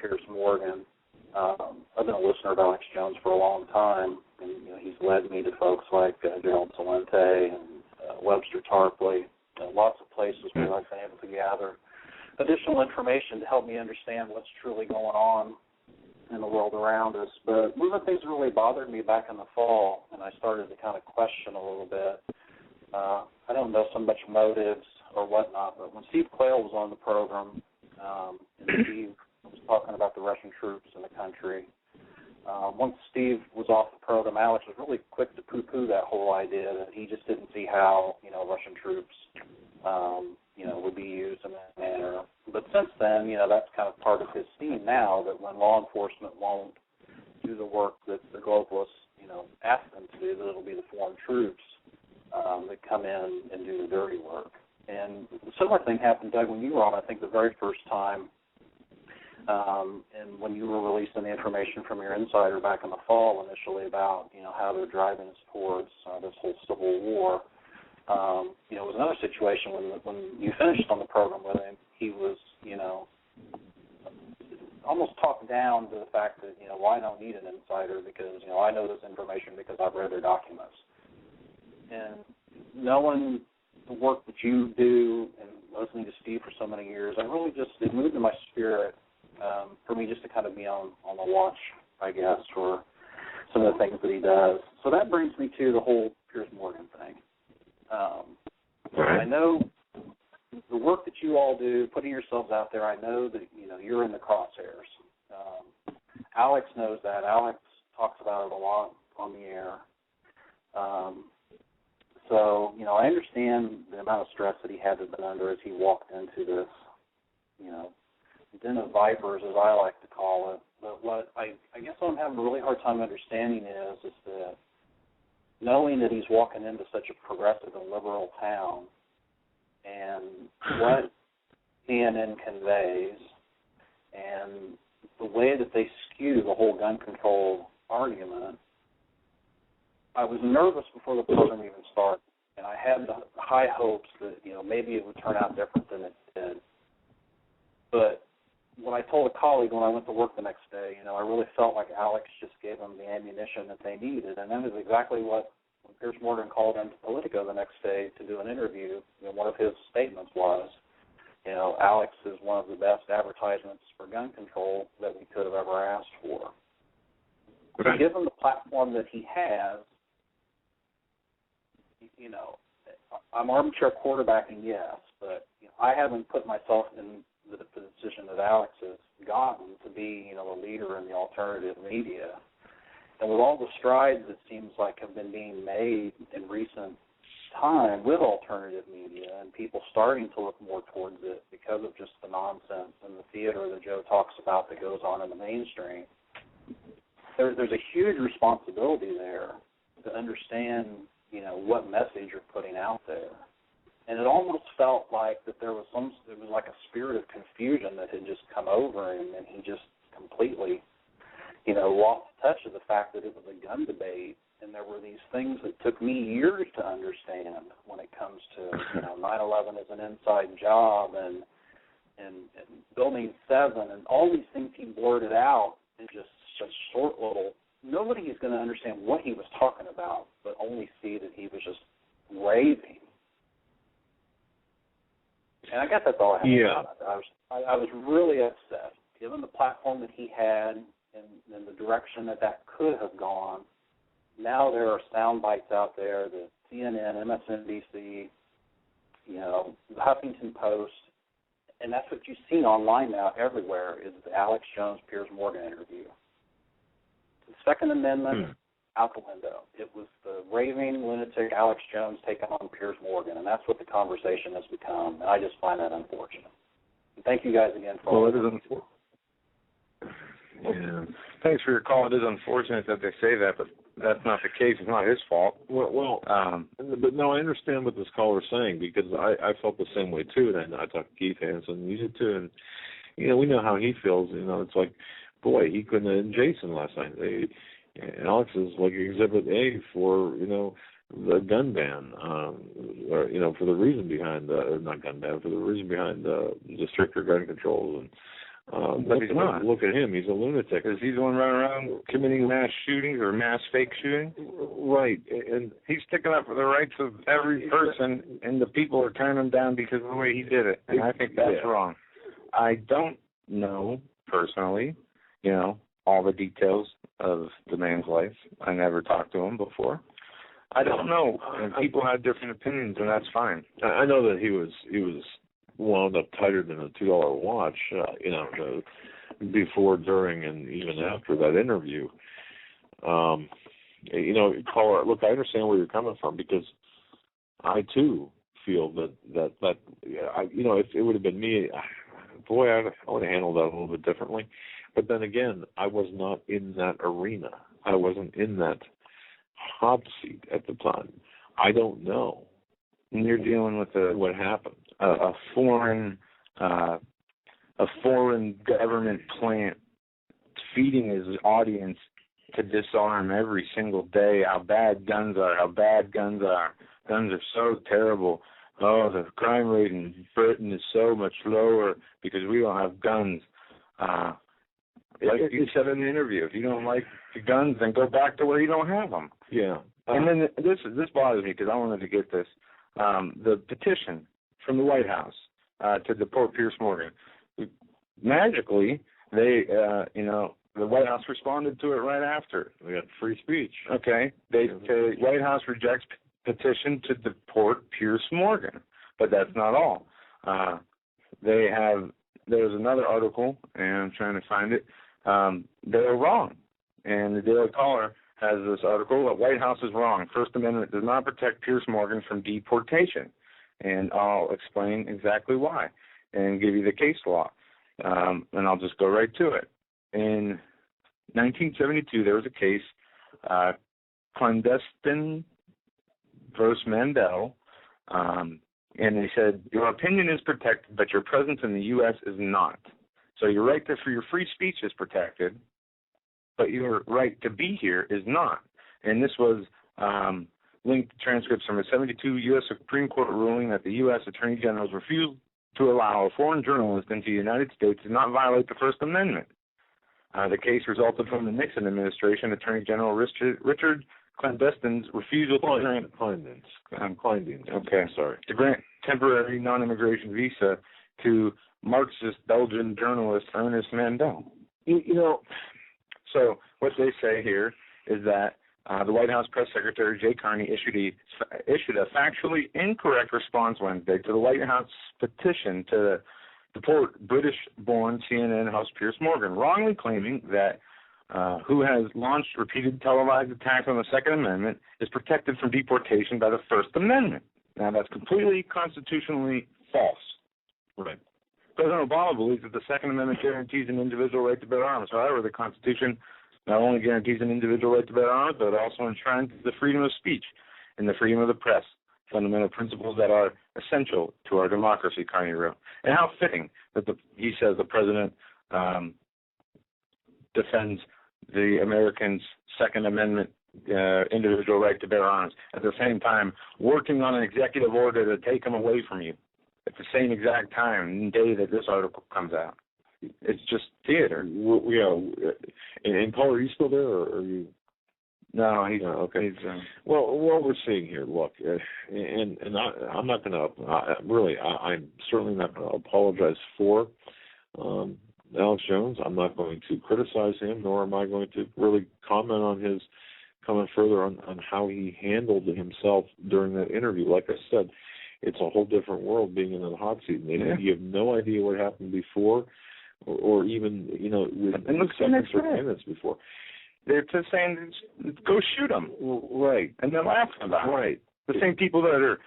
Piers Morgan. I've been a listener of Alex+Jones for a long time, and he's led me to folks like Gerald Celente and Webster Tarpley, lots of places where I've been able to gather additional information to help me understand what's truly going on in the world around us. But one of the things that really bothered me back in the fall, and I started to kind of question a little bit, I don't know so much motives or whatnot, but when Steve Quayle was on the program, and Steve was talking about the Russian troops in the country, once Steve was off the program, Alex was really quick to poo-poo that whole idea that he just didn't see how, Russian troops, would be used in that manner. But since then, that's kind of part of his theme now, that when law enforcement won't do the work that the globalists, ask them to do, that it'll be the foreign troops that come in and do the dirty work. And a similar thing happened, Doug, when you were on, I think, the very first time, and when you were releasing the information from your insider back in the fall initially about, how they're driving us towards this whole civil war. It was another situation when you finished on the program with him, he was, almost talked down to the fact that, well, I don't need an insider because, I know this information because I've read their documents. And knowing the work that you do and listening to Steve for so many years, it moved in my spirit for me just to kind of be on the watch, I guess, for some of the things that he does. So that brings me to the whole Piers Morgan thing. I know the work that you all do, putting yourselves out there, I know that, you're in the crosshairs. Alex knows that. Alex talks about it a lot on the air. So, I understand the amount of stress that he had to have been under as he walked into this, den of vipers, as I like to call it. But what I guess what I'm having a really hard time understanding is that knowing that he's walking into such a progressive and liberal town, and what CNN conveys, and the way that they skew the whole gun control argument, I was nervous before the program even started, and I had the high hopes that, maybe it would turn out different than it did. But when I told a colleague when I went to work the next day, I really felt like Alex just gave them the ammunition that they needed, and that is exactly what, when Piers Morgan called into Politico the next day to do an interview, one of his statements was, Alex is one of the best advertisements for gun control that we could have ever asked for. So given the platform that he has, I'm armchair quarterbacking, yes, but I haven't put myself in the position that Alex has gotten to be, a leader in the alternative media. And with all the strides it seems like have been being made in recent time with alternative media and people starting to look more towards it because of just the nonsense and the theater that Joe talks about that goes on in the mainstream, there's a huge responsibility there to understand, what message you're putting out there. And it almost felt like that there was like a spirit of confusion that had just come over him, and he just completely, lost touch of the fact that it was a gun debate, and there were these things that took me years to understand when it comes to, 9/11 as an inside job and Building 7 and all these things he blurted out in just such short little. Nobody is going to understand what he was talking about, but only see that he was just raving. And I guess that's all I have to say about that. I was really upset, given the platform that he had and the direction that could have gone. Now there are sound bites out there, the CNN, MSNBC, the Huffington Post, and that's what you've seen online now everywhere is the Alex Jones, Piers Morgan interview. The Second Amendment, out the window. It was the raving lunatic Alex Jones taking on Piers Morgan, and that's what the conversation has become, and I just find that unfortunate. And thank you guys again for it is unfortunate. Yeah. Thanks for your call. It is unfortunate that they say that, but that's not the case. It's not his fault. But no, I understand what this caller's saying because I felt the same way too. And I talked to Keith Hansen, you did too, and we know how he feels. It's like, boy, he couldn't have been Jason last night. Alex is like Exhibit A for the gun ban, or for the reason behind not gun ban, for the reason behind the stricter gun controls. And but he's not. Look at him; he's a lunatic. Is he the one running around committing mass shootings or mass fake shootings? Right, and he's sticking up for the rights of every person, and the people are turning him down because of the way he did it. And I think that's wrong. I don't know personally, all the details of the man's life. I never talked to him before. I don't know, and people have different opinions, and that's fine. I know that he was wound up tighter than a $2 watch, before, during, and even after that interview. Caller, look, I understand where you're coming from because I too feel that if it would have been me, boy, I would have handled that a little bit differently. But then again, I was not in that arena. I wasn't in that hot seat at the time. I don't know. And you're dealing with what happened. A foreign government plant feeding his audience to disarm every single day how bad guns are. Guns are so terrible. Oh, the crime rate in Britain is so much lower because we don't have guns. Like you said in the interview, if you don't like the guns, then go back to where you don't have them. Yeah. And then this bothers me because I wanted to get this. The petition from the White House to deport Piers Morgan. Magically, the White House responded to it right after. We got free speech. Okay. The White House rejects petition to deport Piers Morgan, but that's not all. There's another article, and I'm trying to find it. They're wrong, and the Daily Caller has this article. The White House is wrong. First Amendment does not protect Piers Morgan from deportation, and I'll explain exactly why and give you the case law, and I'll just go right to it. In 1972, there was a case, clandestine versus Mandel, and they said, your opinion is protected, but your presence in the U.S. is not. So your right for your free speech is protected, but your right to be here is not. And this was linked to transcripts from a 72 U.S. Supreme Court ruling that the U.S. Attorney General's refusal to allow a foreign journalist into the United States did not violate the First Amendment. The case resulted from the Nixon administration, Attorney General Richard Clandestine's refusal to grant temporary non-immigration visa to Marxist Belgian journalist Ernest Mandel. So what they say here is that The White House Press Secretary Jay Carney issued a factually incorrect response Wednesday to the White House petition to deport British-born CNN host Piers Morgan, wrongly claiming that who has launched repeated televised attacks on the Second Amendment is protected from deportation by the First Amendment. Now, that's completely constitutionally false. Right. President Obama believes that the Second Amendment guarantees an individual right to bear arms. However, the Constitution not only guarantees an individual right to bear arms, but it also enshrines the freedom of speech and the freedom of the press, fundamental principles that are essential to our democracy, Carney wrote. And how fitting that he says the president defends the Americans' Second Amendment individual right to bear arms, at the same time working on an executive order to take them away from you at the same exact time and day that this article comes out. It's just theater. And Paul, are you still there, or are you? No, he's okay. He's, well, what we're seeing here, look, and I'm not going to I'm certainly not going to apologize for Alex Jones. I'm not going to criticize him, nor am I going to really comment further on how he handled himself during that interview. Like I said, it's a whole different world being in the hot seat. You have no idea what happened before, or even within seconds or minutes before. They're just saying, go shoot them. Right. And they're laughing about it. Right. The same people that are,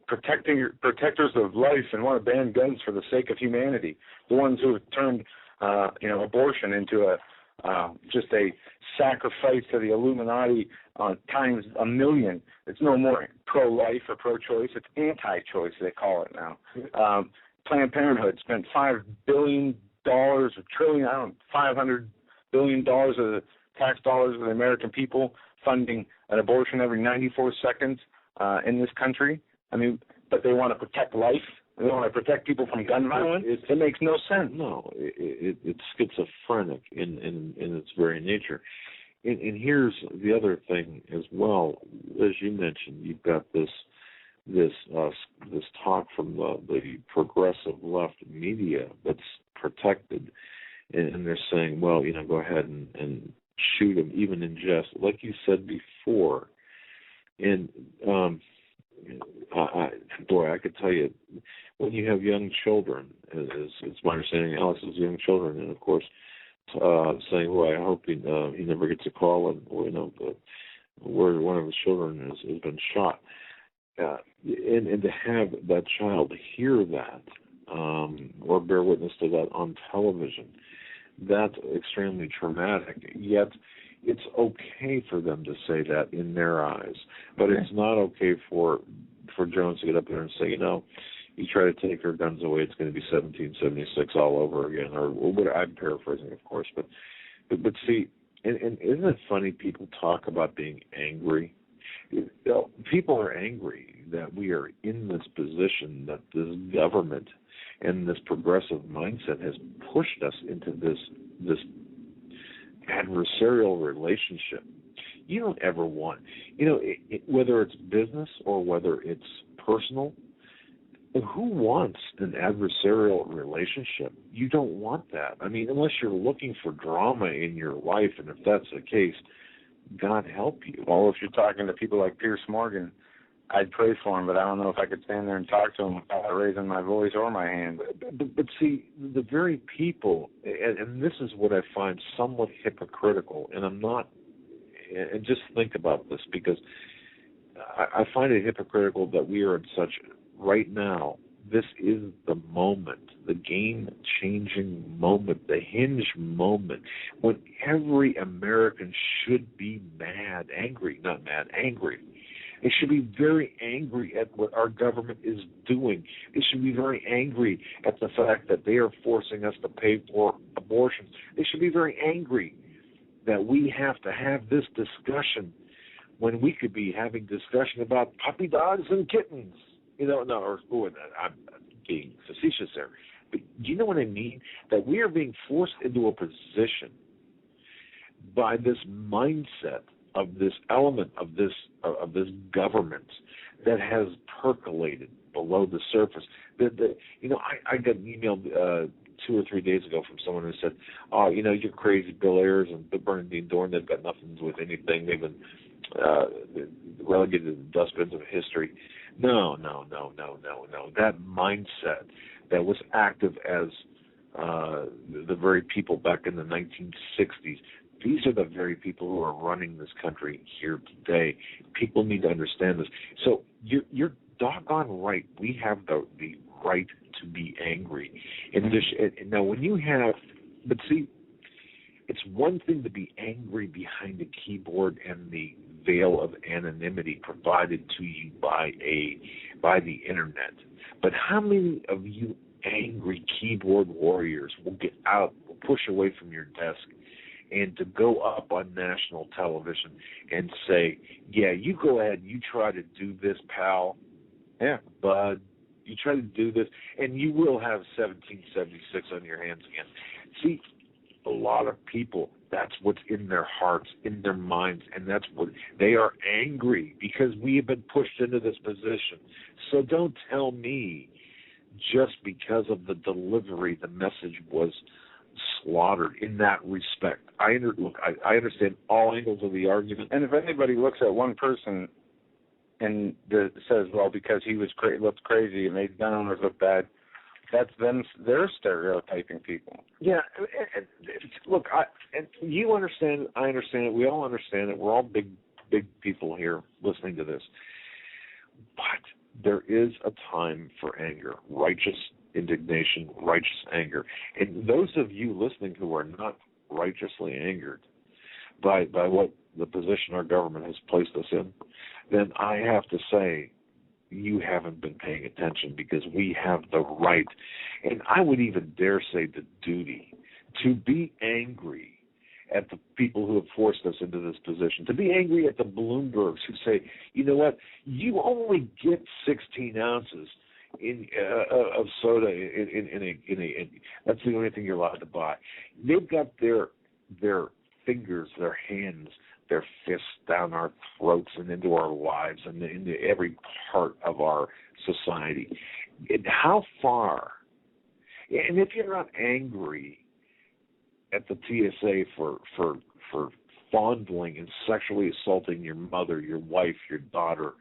protectors of life and want to ban guns for the sake of humanity. The ones who have turned, abortion into just a sacrifice to the Illuminati times a million. It's no more pro-life or pro-choice. It's anti-choice, they call it now. Planned Parenthood spent $5 billion, $500 billion of the tax dollars of the American people funding an abortion every 94 seconds in this country. I mean, but they want to protect life. They want to protect people from gun violence. It makes no sense. No, it's schizophrenic in its very nature. And here's the other thing as well. As you mentioned, you've got this talk from the progressive left media that's protected, and they're saying, well, go ahead and shoot them, even in jest, like you said before. And I could tell you, when you have young children, it's my understanding Alex's young children, and of course saying, well, I hope he never gets a call, where one of his children has been shot. And to have that child hear that or bear witness to that on television, that's extremely traumatic. Yet it's okay for them to say that in their eyes, but it's not okay for Jones to get up there and say, you try to take her guns away, it's going to be 1776 all over again, or I'm paraphrasing, of course, but see, and isn't it funny people talk about being angry? People are angry that we are in this position, that this government and this progressive mindset has pushed us into this adversarial relationship. You don't ever want, whether it's business or whether it's personal, who wants an adversarial relationship? You don't want that. I mean, unless you're looking for drama in your life, and if that's the case, God help you. Well, if you're talking to people like Piers Morgan, I'd pray for him, but I don't know if I could stand there and talk to him without raising my voice or my hand. But see, the very people, and this is what I find somewhat hypocritical, and I'm not, and just think about this, because I find it hypocritical that we are in such, right now, this is the moment, the game-changing moment, the hinge moment, when every American should be angry. They should be very angry at what our government is doing. They should be very angry at the fact that they are forcing us to pay for abortions. They should be very angry that we have to have this discussion when we could be having discussion about puppy dogs and kittens. I'm being facetious there. But do you know what I mean? That we are being forced into a position by this mindset of this element of this government that has percolated below the surface. I got an email 2 or 3 days ago from someone who said, "Oh, you're crazy, Bill Ayers and Bernadine Dorn. They've got nothing to do with anything. They've been relegated to the dustbins of history." No. That mindset that was active as the very people back in the 1960s. These are the very people who are running this country here today. People need to understand this. So you're doggone right. We have the right to be angry. And now when you have, but see, it's one thing to be angry behind a keyboard and the veil of anonymity provided to you by the internet. But how many of you angry keyboard warriors will get out, will push away from your desk, and to go up on national television and say, "Yeah, you go ahead, you try to do this, pal. Yeah, bud, you try to do this, and you will have 1776 on your hands again." See, a lot of people, that's what's in their hearts, in their minds, and that's what they are angry because we have been pushed into this position. So don't tell me just because of the delivery, the message was slaughtered in that respect. I understand all angles of the argument. And if anybody looks at one person and says, well, because he was looked crazy, it made gun owners look bad, that's them. They're stereotyping people. Yeah, and look, and you understand it, I understand it, we all understand it. We're all big people here listening to this. But there is a time for anger, righteous indignation, righteous anger. And those of you listening who are not righteously angered by what the position our government has placed us in, then I have to say you haven't been paying attention, because we have the right, and I would even dare say the duty, to be angry at the people who have forced us into this position, to be angry at the Bloombergs who say, you know what, you only get 16 ounces of soda in that's the only thing you're allowed to buy. They've got their fingers, their hands, their fists down our throats and into our lives and into every part of our society. And how far? And if you're not angry at the TSA for fondling and sexually assaulting your mother, your wife, your daughter,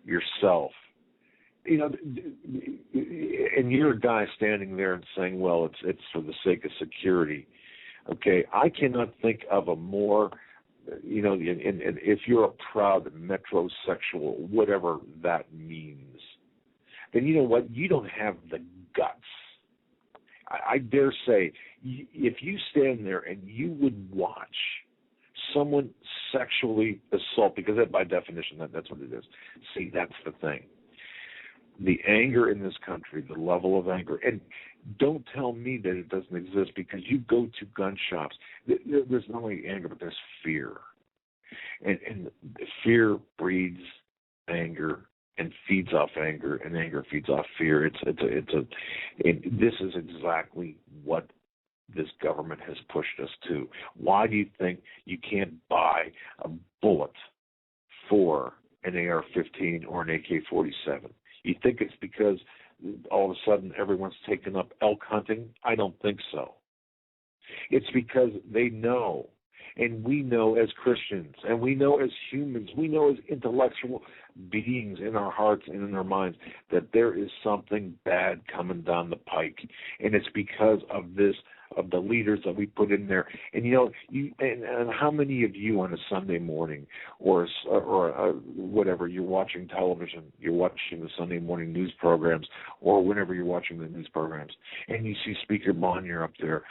yourself, and you're a guy standing there and saying, well, it's for the sake of security. Okay, I cannot think of a more, and if you're a proud metrosexual, whatever that means, then you know what? You don't have the guts. I dare say, if you stand there and you would watch someone sexually assault, because that by definition, that's what it is. See, that's the thing. The anger in this country, the level of anger, and don't tell me that it doesn't exist, because you go to gun shops, there's not only anger, but there's fear. And fear breeds anger and feeds off anger, and anger feeds off fear. And this is exactly what this government has pushed us to. Why do you think you can't buy a bullet for an AR-15 or an AK-47? You think it's because all of a sudden everyone's taken up elk hunting? I don't think so. It's because they know, and we know as Christians, and we know as humans, we know as intellectual beings in our hearts and in our minds, that there is something bad coming down the pike. And it's because of this, of the leaders that we put in there. And and how many of you on a Sunday morning or whatever, you're watching television, you're watching the Sunday morning news programs, or whenever you're watching the news programs, and you see Speaker Bonnier up there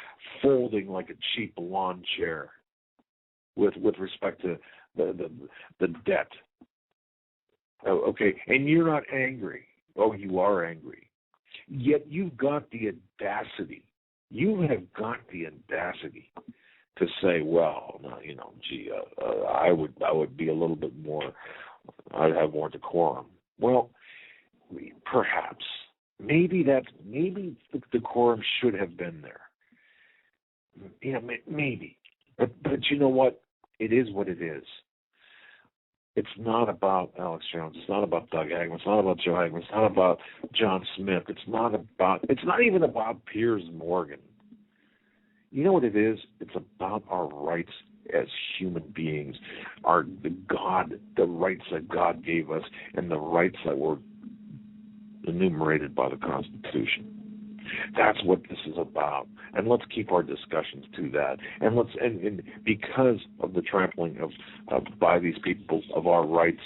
folding like a cheap lawn chair with respect to the debt. Okay, and you're not angry. Oh, you are angry. Yet you've got the audacity. You have got the audacity to say, well, I would be a little bit more, I'd have more decorum. Well, perhaps, maybe the decorum should have been there. Maybe, but you know what? It is what it is. It's not about Alex Jones. It's not about Doug Hagmann. It's not about Joe Hagmann. It's not about John Smith. It's not even about Piers Morgan. You know what it is? It's about our rights as human beings, the rights that God gave us, and the rights that were enumerated by the Constitution. That's what this is about, and let's keep our discussions to that. And because of the trampling of by these people of our rights,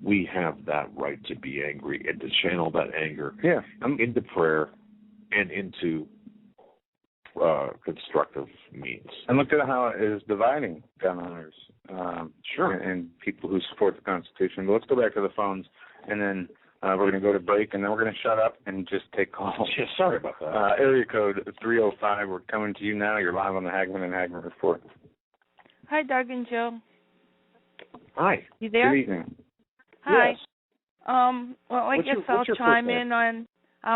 we have that right to be angry and to channel that anger into prayer and into constructive means. And look at how it is dividing gun owners, and people who support the Constitution. But let's go back to the phones, and then we're going to go to break, and then we're going to shut up and just take calls. Yeah, sorry about that. Area code 305. We're coming to you now. You're live on the Hagmann and Hagmann Report. Hi, Doug and Joe. Hi. You there? Good evening. Hi. Yes. Well, I guess I'll chime in on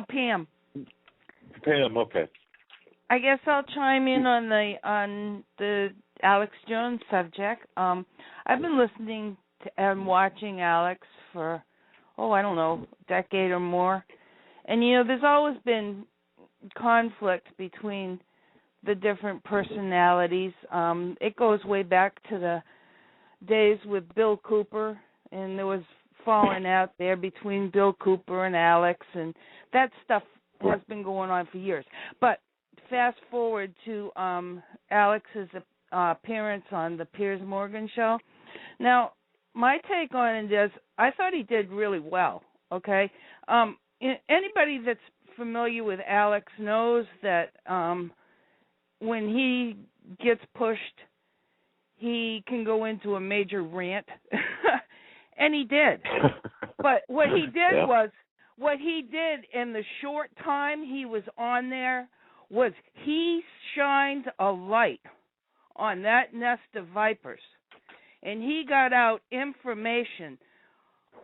Pam. Pam, okay. I guess I'll chime in on the Alex Jones subject. I've been listening to and watching Alex for I don't know, a decade or more. And there's always been conflict between the different personalities. It goes way back to the days with Bill Cooper, and there was falling out there between Bill Cooper and Alex, and that stuff has been going on for years. But fast forward to Alex's appearance on the Piers Morgan show. Now, my take on it is I thought he did really well, okay? Anybody that's familiar with Alex knows that when he gets pushed, he can go into a major rant, and he did. But what he did in the short time he was on there was he shined a light on that nest of vipers, and he got out information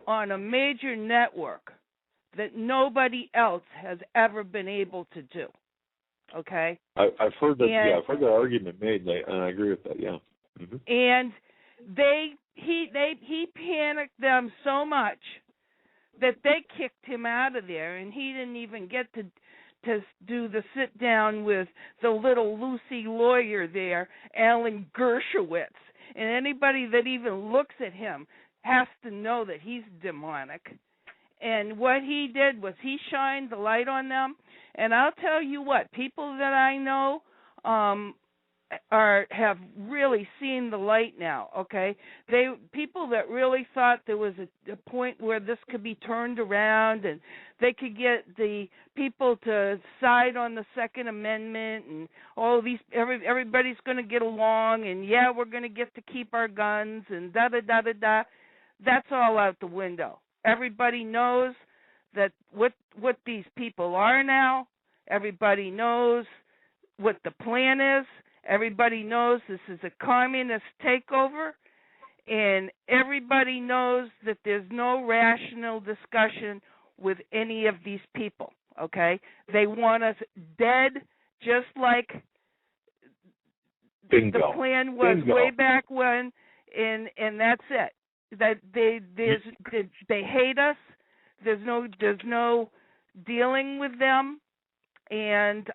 on a major network that nobody else has ever been able to do. Okay? I've heard that. I've heard that argument made, and I agree with that. Yeah. Mm-hmm. And he panicked them so much that they kicked him out of there, and he didn't even get to do the sit down with the little Lucy lawyer there, Alan Dershowitz. And anybody that even looks at him has to know that he's demonic. And what he did was he shined the light on them. And I'll tell you what, people that I know have really seen the light now, okay? People that really thought there was a point where this could be turned around and they could get the people to side on the Second Amendment and everybody's going to get along and we're going to get to keep our guns and da-da-da-da-da. That's all out the window. Everybody knows that what these people are now. Everybody knows what the plan is. Everybody knows this is a communist takeover, and everybody knows that there's no rational discussion with any of these people, okay? They want us dead, just like the plan was way back when, and that's it. That they hate us. There's no dealing with them, and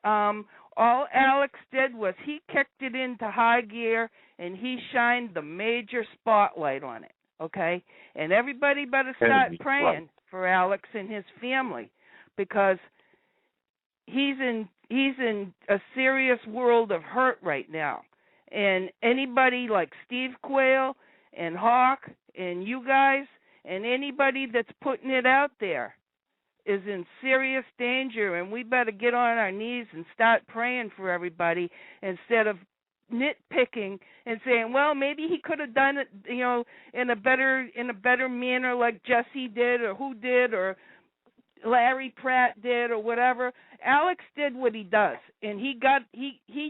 all Alex did was he kicked it into high gear and he shined the major spotlight on it, okay? And everybody better start praying for Alex and his family, because he's in a serious world of hurt right now. And anybody like Steve Quayle and Hawk and you guys and anybody that's putting it out there is in serious danger, and we better get on our knees and start praying for everybody instead of nitpicking and saying, well, maybe he could have done it, in a better manner like Jesse did or who did or Larry Pratt did or whatever. Alex did what he does, and he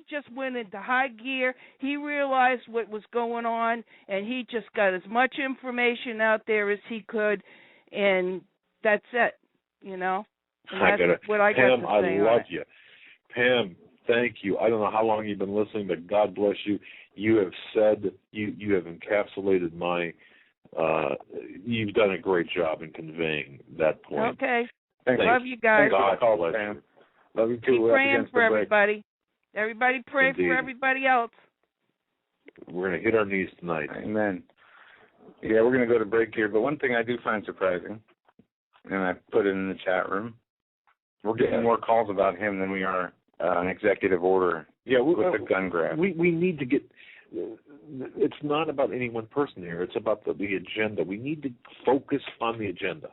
just went into high gear. He realized what was going on, and he just got as much information out there as he could, and that's it. And that's what I got Pam, to say. I love you. Pam, thank you. I don't know how long you've been listening, but God bless you. You have said, you have encapsulated my You've done a great job in conveying that point. Okay. Thanks. Love you guys. God bless you. Love you too. Keep praying for everybody. Everybody pray Indeed. for everybody else. We're going to hit our knees tonight. Amen. Yeah, we're going to go to break here. But one thing I do find surprising, and I put it in the chat room, we're getting more calls about him than we are an executive order with the gun grab. We need to get... It's not about any one person here. It's about the agenda. We need to focus on the agenda.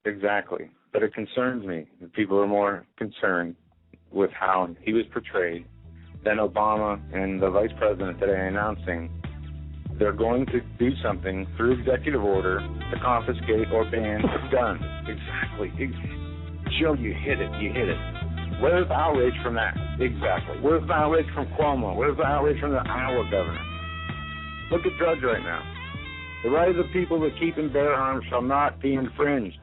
Exactly. But it concerns me that people are more concerned with how he was portrayed than Obama and the vice president today announcing they're going to do something through executive order to confiscate or ban guns. Exactly. Joe, you hit it. Where's the outrage from that? Exactly. Where's the outrage from Cuomo? Where's the outrage from the Iowa governor? Look at Judge right now. The rights of people that keep and bear arms shall not be infringed.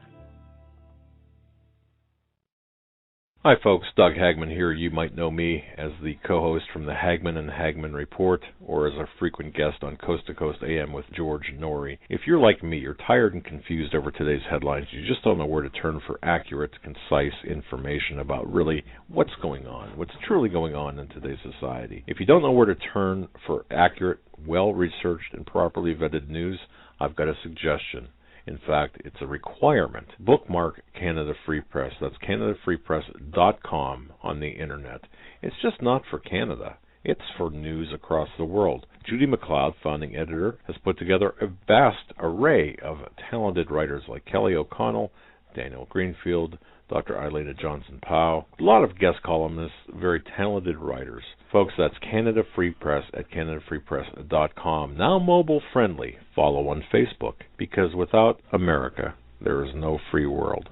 Hi folks, Doug Hagmann here. You might know me as the co-host from the Hagmann and Hagmann Report, or as a frequent guest on Coast to Coast AM with George Norrie. If you're like me, you're tired and confused over today's headlines. You just don't know where to turn for accurate, concise information about really what's going on, what's truly going on in today's society. If you don't know where to turn for accurate, well-researched, and properly vetted news, I've got a suggestion. In fact, it's a requirement. Bookmark Canada Free Press. That's CanadaFreePress.com on the internet. It's just not for Canada. It's for news across the world. Judy McLeod, founding editor, has put together a vast array of talented writers like Kelly O'Connell, Daniel Greenfield, Dr. Eilena Johnson-Powell, a lot of guest columnists, very talented writers. Folks, that's Canada Free Press at CanadaFreePress.com. Now mobile friendly. Follow on Facebook, because without America, there is no free world.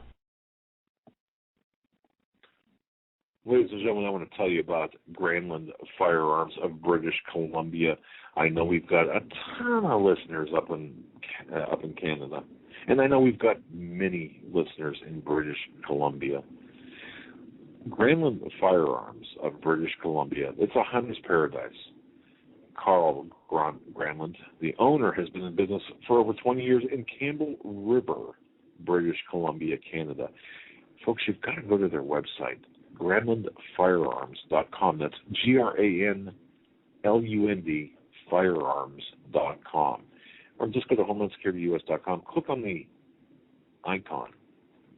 Ladies and gentlemen, I want to tell you about Granland Firearms of British Columbia. I know we've got a ton of listeners up in Canada, and I know we've got many listeners in British Columbia. Granland Firearms of British Columbia, it's a hunter's paradise. Carl Granland, the owner, has been in business for over 20 years in Campbell River, British Columbia, Canada. Folks, you've got to go to their website, GranlandFirearms.com. That's GRANLUND firearms.com. Or just go to HomelandSecurityUS.com, click on the icon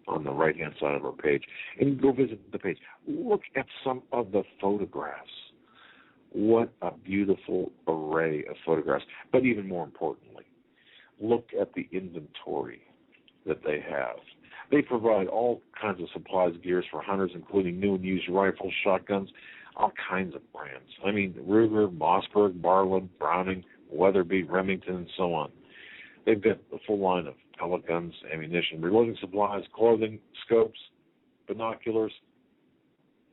on the right-hand side of our page, and go visit the page. Look at some of the photographs. What a beautiful array of photographs. But even more importantly, look at the inventory that they have. They provide all kinds of supplies, gears for hunters, including new and used rifles, shotguns, all kinds of brands. I mean, Ruger, Mossberg, Barlin, Browning, Weatherby, Remington, and so on. They've got a full line of pellet guns, ammunition, reloading supplies, clothing, scopes, binoculars,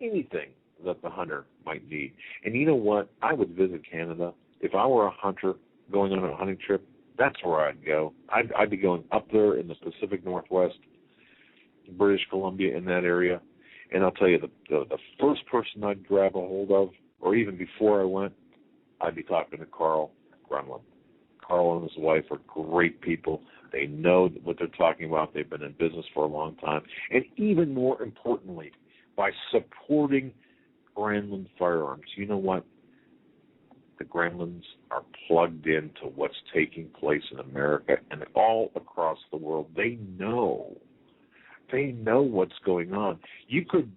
anything that the hunter might need. And you know what? I would visit Canada. If I were a hunter going on a hunting trip, that's where I'd go. I'd be going up there in the Pacific Northwest, British Columbia, in that area. And I'll tell you, the first person I'd grab a hold of, or even before I went, I'd be talking to Carl Granland. Carl and his wife are great people. They know what they're talking about. They've been in business for a long time. And even more importantly, by supporting Granland Firearms, you know what? The Granlands are plugged into what's taking place in America and all across the world. They know what's going on. You could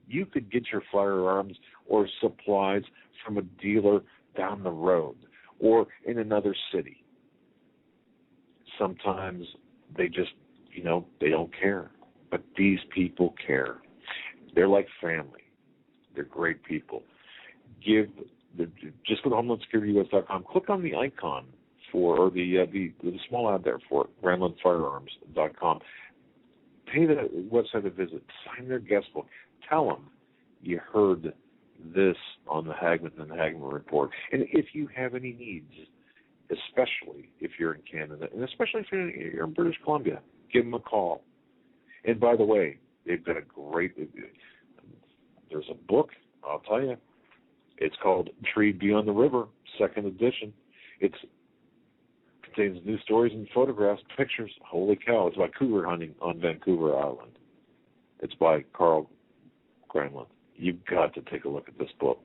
get your firearms or supplies from a dealer down the road or in another city. Sometimes they just, they don't care. But these people care. They're like family. They're great people. Just go to HomelandSecurityUS.com. Click on the icon or the small ad there for GranlandFirearms.com. Pay the website a visit. Sign their guest book. Tell them you heard this on the Hagmann and Hagmann Report. And if you have any needs, especially if you're in Canada, and especially if you're in British Columbia, give them a call. And by the way, they've got there's a book, I'll tell you. It's called Tree Beyond the River, 2nd edition. It's contains news stories and photographs, pictures. Holy cow! It's about cougar hunting on Vancouver Island. It's by Carl Granlund. You've got to take a look at this book.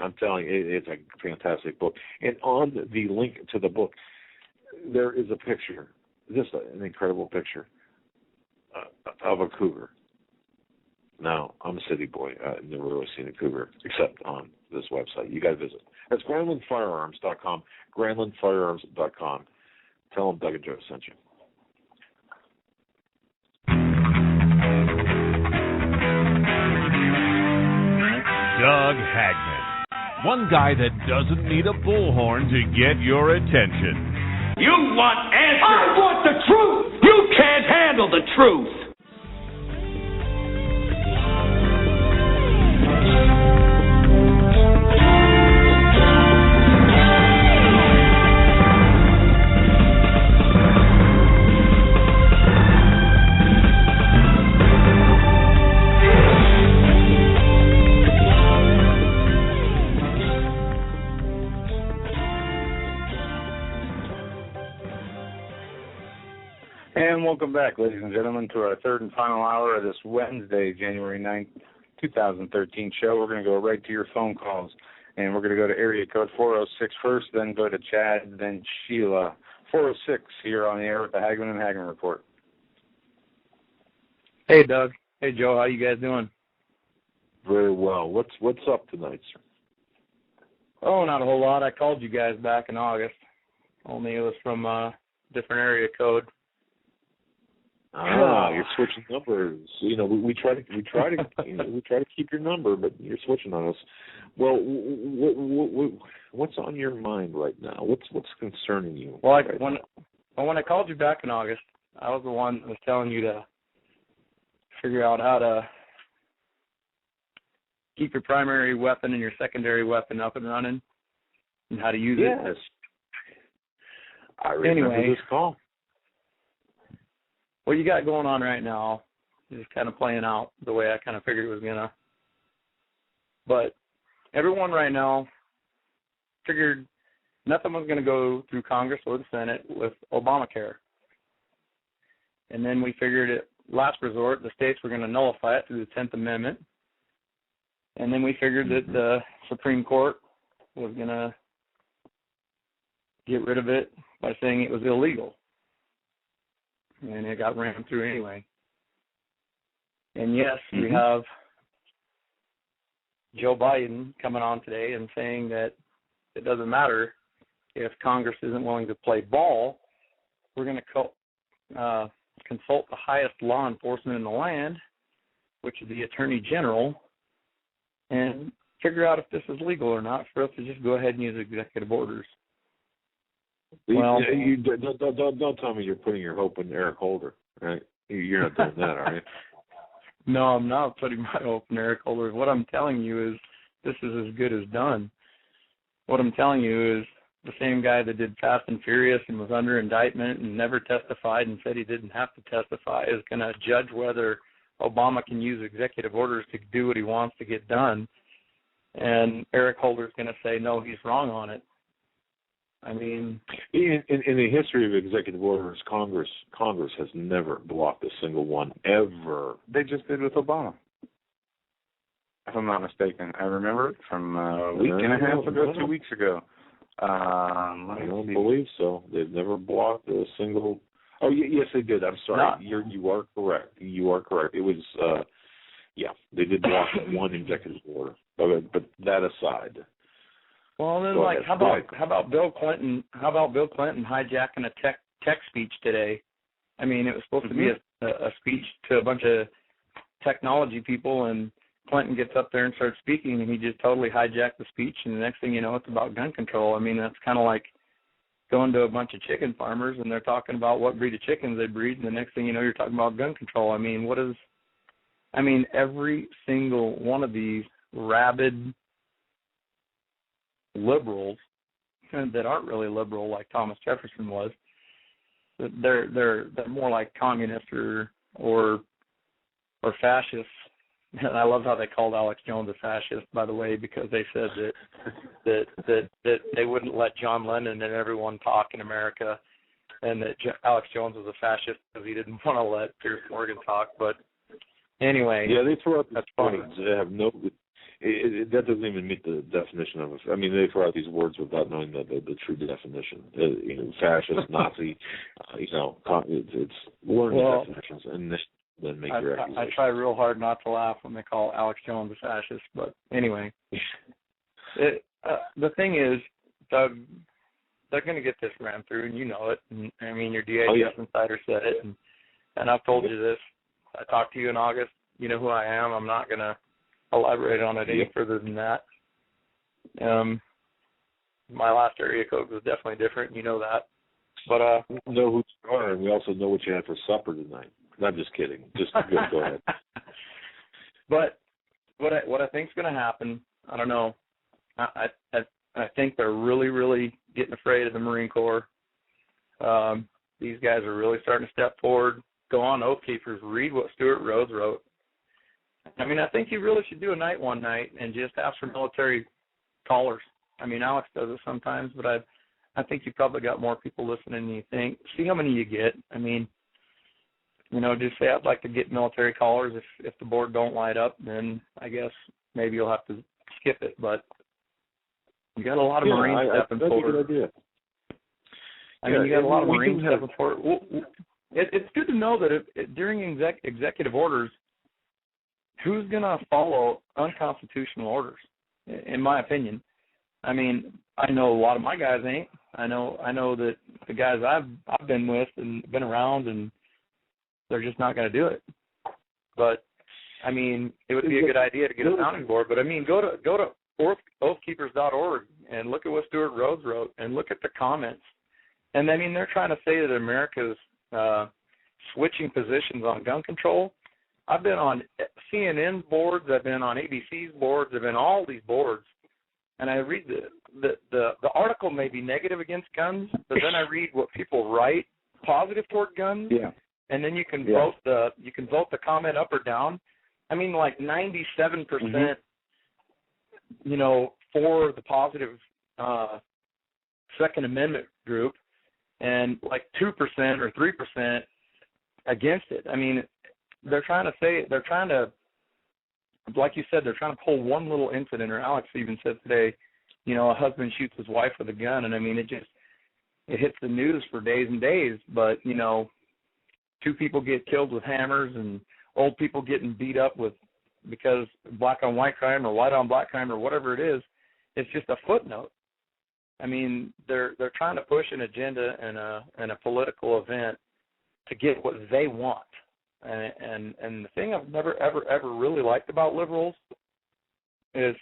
I'm telling you, it's a fantastic book. And on the link to the book, there is a picture, just an incredible picture of a cougar. Now, I'm a city boy. I've never really seen a cougar except on this website. You got to visit. That's GranlundFirearms.com. GranlundFirearms.com. Tell them Doug and Joe sent you. Doug Hagmann. One guy that doesn't need a bullhorn to get your attention. You want answers. I want the truth. You can't handle the truth. And welcome back, ladies and gentlemen, to our third and final hour of this Wednesday, January 9th, 2013 show. We're going to go right to your phone calls, and we're going to go to area code 406 first, then go to Chad, then Sheila. 406 here on the air with the Hagmann and Hagmann Report. Hey, Doug. Hey, Joe. How you guys doing? Very well. What's up tonight, sir? Oh, not a whole lot. I called you guys back in August. Only it was from a different area code. You're switching numbers. You know, we try to keep your number, but you're switching on us. Well, what's on your mind right now? What's concerning you? Well, when I called you back in August, I was the one that was telling you to figure out how to keep your primary weapon and your secondary weapon up and running, and how to use it. Yes. I remember this call. What you got going on right now is kind of playing out the way I kind of figured it was going to. But everyone right now figured nothing was going to go through Congress or the Senate with Obamacare. And then we figured at last resort the states were going to nullify it through the 10th Amendment. And then we figured that the Supreme Court was going to get rid of it by saying it was illegal. And it got rammed through anyway. And yes, we have Joe Biden coming on today and saying that it doesn't matter if Congress isn't willing to play ball. We're going to consult the highest law enforcement in the land, which is the Attorney General, and figure out if this is legal or not for us to just go ahead and use executive orders. Well, you don't tell me you're putting your hope in Eric Holder, right? You're not doing that, are you? No, I'm not putting my hope in Eric Holder. What I'm telling you is this is as good as done. What I'm telling you is the same guy that did Fast and Furious and was under indictment and never testified and said he didn't have to testify is going to judge whether Obama can use executive orders to do what he wants to get done. And Eric Holder's going to say, no, he's wrong on it. I mean, in the history of executive orders, Congress has never blocked a single one ever. They just did with Obama, if I'm not mistaken. I remember it from a week and a half ago, 2 weeks ago. I don't believe so. They've never blocked a single. Oh, yes, they did. I'm sorry. You are correct. You are correct. It was, they did block one executive order. But that aside. Well, then, how about Bill Clinton? How about Bill Clinton hijacking a tech speech today? I mean, it was supposed to be a speech to a bunch of technology people, and Clinton gets up there and starts speaking, and he just totally hijacked the speech, and the next thing you know, it's about gun control. I mean, that's kind of like going to a bunch of chicken farmers, and they're talking about what breed of chickens they breed, and the next thing you know, you're talking about gun control. I mean, every single one of these rabid liberals that aren't really liberal like Thomas Jefferson was, they're more like communists or fascists And I love how they called Alex Jones a fascist, by the way, because they said that they wouldn't let John Lennon and everyone talk in America, and that Alex Jones was a fascist because he didn't want to let Piers Morgan talk. But anyway, yeah, they throw out that's funny. They have no. That doesn't even meet the definition of. I mean, they throw out these words without knowing the true definition. Fascist, Nazi. It's learning definitions and then make your accusations. I try real hard not to laugh when they call Alex Jones a fascist, but anyway, the thing is, Doug, they're going to get this ran through, and you know it. And, I mean, your DAS insider said it, and I've told you this. I talked to you in August. You know who I am. I'm not going to elaborate on it any further than that. My last area code was definitely different. You know that. But we know who you are, and we also know what you had for supper tonight. I'm just kidding. Just go ahead. But what I think is going to happen, I don't know. I think they're really, really getting afraid of the Marine Corps. These guys are really starting to step forward. Go on, Oath Keepers. Read what Stuart Rhodes wrote. I mean, I think you really should do a night one night and just ask for military callers. I mean, Alex does it sometimes, but I think you probably got more people listening than you think. See how many you get. I mean, just say I'd like to get military callers. If the board don't light up, then I guess maybe you'll have to skip it. But you got a lot of Marines stepping forward. That's a good idea. I mean, you got a lot of Marines stepping forward. It's good to know that during executive orders, who's going to follow unconstitutional orders, in my opinion? I mean, I know a lot of my guys ain't. I know that the guys I've been with and been around, and they're just not going to do it. But I mean, it would be a good idea to get a sounding board. But I mean, go to oathkeepers.org and look at what Stuart Rhodes wrote, and look at the comments. And I mean, they're trying to say that America's switching positions on gun control. I've been on CNN's boards. I've been on ABC's boards. I've been on all these boards, and I read the article may be negative against guns, but then I read what people write positive toward guns. Yeah. And then you can vote the comment up or down. I mean, like 97%, for the positive Second Amendment group, and like 2% or 3% against it. I mean, they're trying to, like you said, they're trying to pull one little incident. Or Alex even said today, a husband shoots his wife with a gun, and I mean, it hits the news for days and days. But 2 people get killed with hammers, and old people getting beat up because black on white crime or white on black crime or whatever it is. It's just a footnote. I mean, they're trying to push an agenda and a political event to get what they want. And the thing I've never ever really liked about liberals is,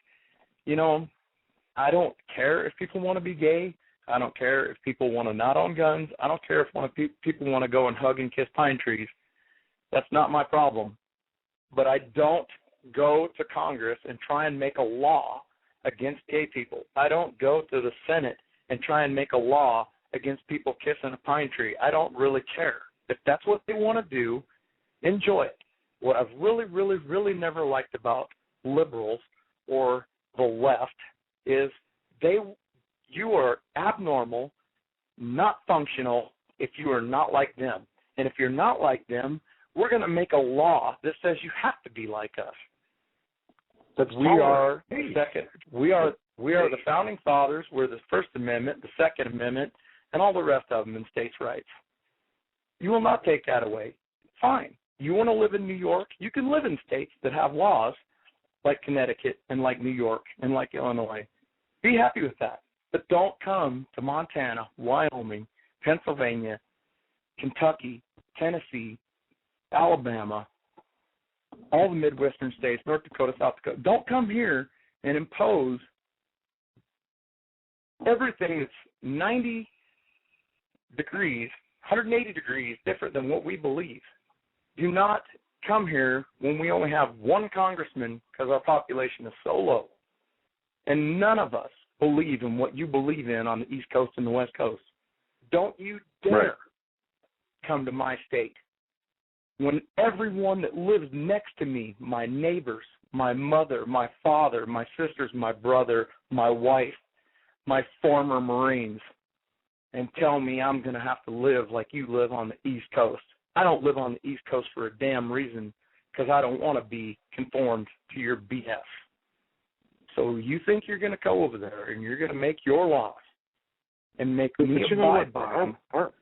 I don't care if people want to be gay. I don't care if people want to not own guns. I don't care if people want to go and hug and kiss pine trees. That's not my problem. But I don't go to Congress and try and make a law against gay people. I don't go to the Senate and try and make a law against people kissing a pine tree. I don't really care. If that's what they want to do, enjoy it. What I've really, really, really never liked about liberals or the left is you are abnormal, not functional if you are not like them. And if you're not like them, we're going to make a law that says you have to be like us. We are the founding fathers. We're the First Amendment, the Second Amendment, and all the rest of them in states' rights. You will not take that away. Fine. You want to live in New York? You can live in states that have laws like Connecticut and like New York and like Illinois. Be happy with that. But don't come to Montana, Wyoming, Pennsylvania, Kentucky, Tennessee, Alabama, all the Midwestern states, North Dakota, South Dakota. Don't come here and impose everything that's 90 degrees, 180 degrees different than what we believe. Do not come here when we only have one congressman because our population is so low. And none of us believe in what you believe in on the East Coast and the West Coast. Don't you dare come to my state when everyone that lives next to me, my neighbors, my mother, my father, my sisters, my brother, my wife, my former Marines, and tell me I'm going to have to live like you live on the East Coast. I don't live on the East Coast for a damn reason, because I don't want to be conformed to your BS. So you think you're going to go over there and you're going to make your laws and make me abide by them.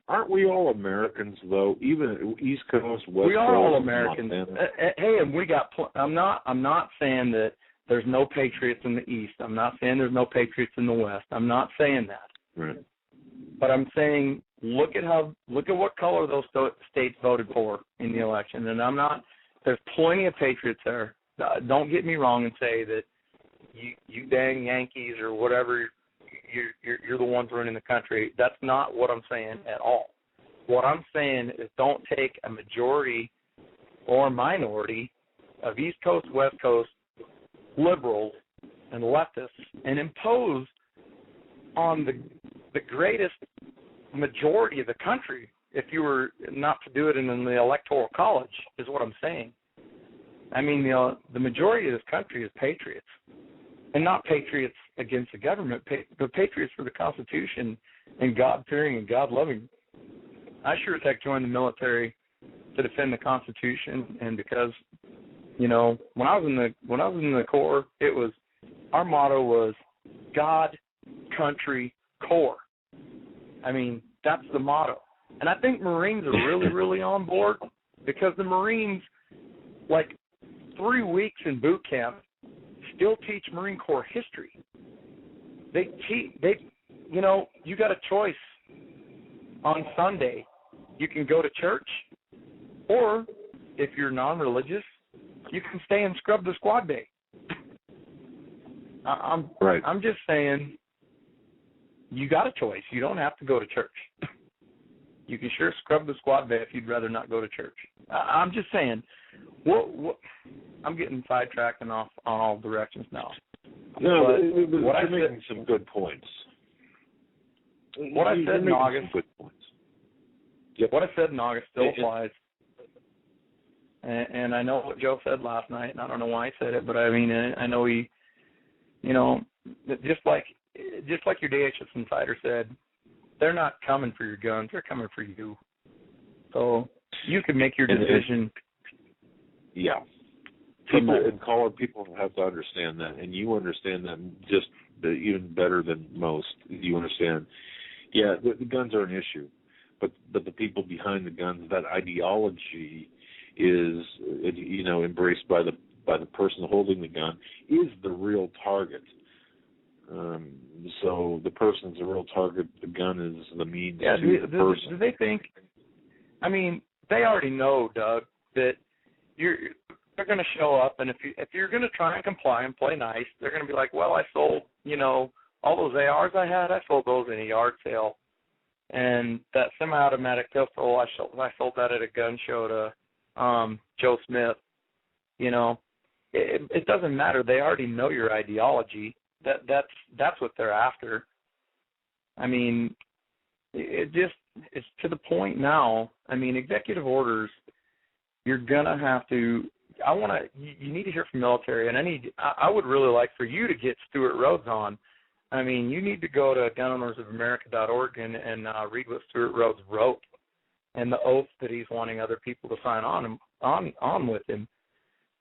Aren't we all Americans, though? Even East Coast, West Coast. We are all Americans. Hey, and we got. I'm not saying that there's no patriots in the East. I'm not saying there's no patriots in the West. I'm not saying that. Right. But I'm saying look at what color those states voted for in the election, and I'm not. There's plenty of patriots there. Don't get me wrong and say that you dang Yankees or whatever. You're the ones running the country. That's not what I'm saying at all. What I'm saying is don't take a majority or minority of East Coast, West Coast liberals and leftists and impose on the greatest majority of the country if you were not to do it in the electoral college, is what I'm saying. I mean, the majority of this country is patriots. And not patriots against the government, but patriots for the Constitution and God-fearing and God-loving. I sure as heck joined the military to defend the Constitution, and because, when I was in the Corps, it was our motto was God, country, Corps. I mean, that's the motto, and I think Marines are really, really on board, because the Marines, like 3 weeks in boot camp, still teach Marine Corps history. You got a choice on Sunday. You can go to church, or if you're non-religious, you can stay and scrub the squad bay. I'm just saying, you got a choice. You don't have to go to church. You can sure scrub the squad bay if you'd rather not go to church. I'm just saying, I'm getting sidetracked and off on all directions now. No, but you're making some good points. What I said in August, good points. Yep. What I said in August still applies. And I know what Joe said last night, and I don't know why he said it, but I mean, I know he, just like your DHS insider said, they're not coming for your guns, they're coming for you. So you can make your decision. Yeah. People have to understand that, and you understand that just even better than most. You understand, the guns are an issue, but the people behind the guns, that ideology is, embraced by the person holding the gun, is the real target. So the person's the real target. The gun is the means to the person. Do they think? I mean, they already know, Doug, that they're going to show up, and if you're going to try and comply and play nice, they're going to be like, well, I sold, all those ARs I had, I sold those in a yard sale, and that semi-automatic pistol, I sold that at a gun show to Joe Smith. It doesn't matter. They already know your ideology. That's what they're after. I mean, it's to the point now. I mean, executive orders, you're gonna have to. You need to hear from military, and I would really like for you to get Stuart Rhodes on. I mean, you need to go to gunownersofamerica.org and read what Stuart Rhodes wrote and the oath that he's wanting other people to sign on with him.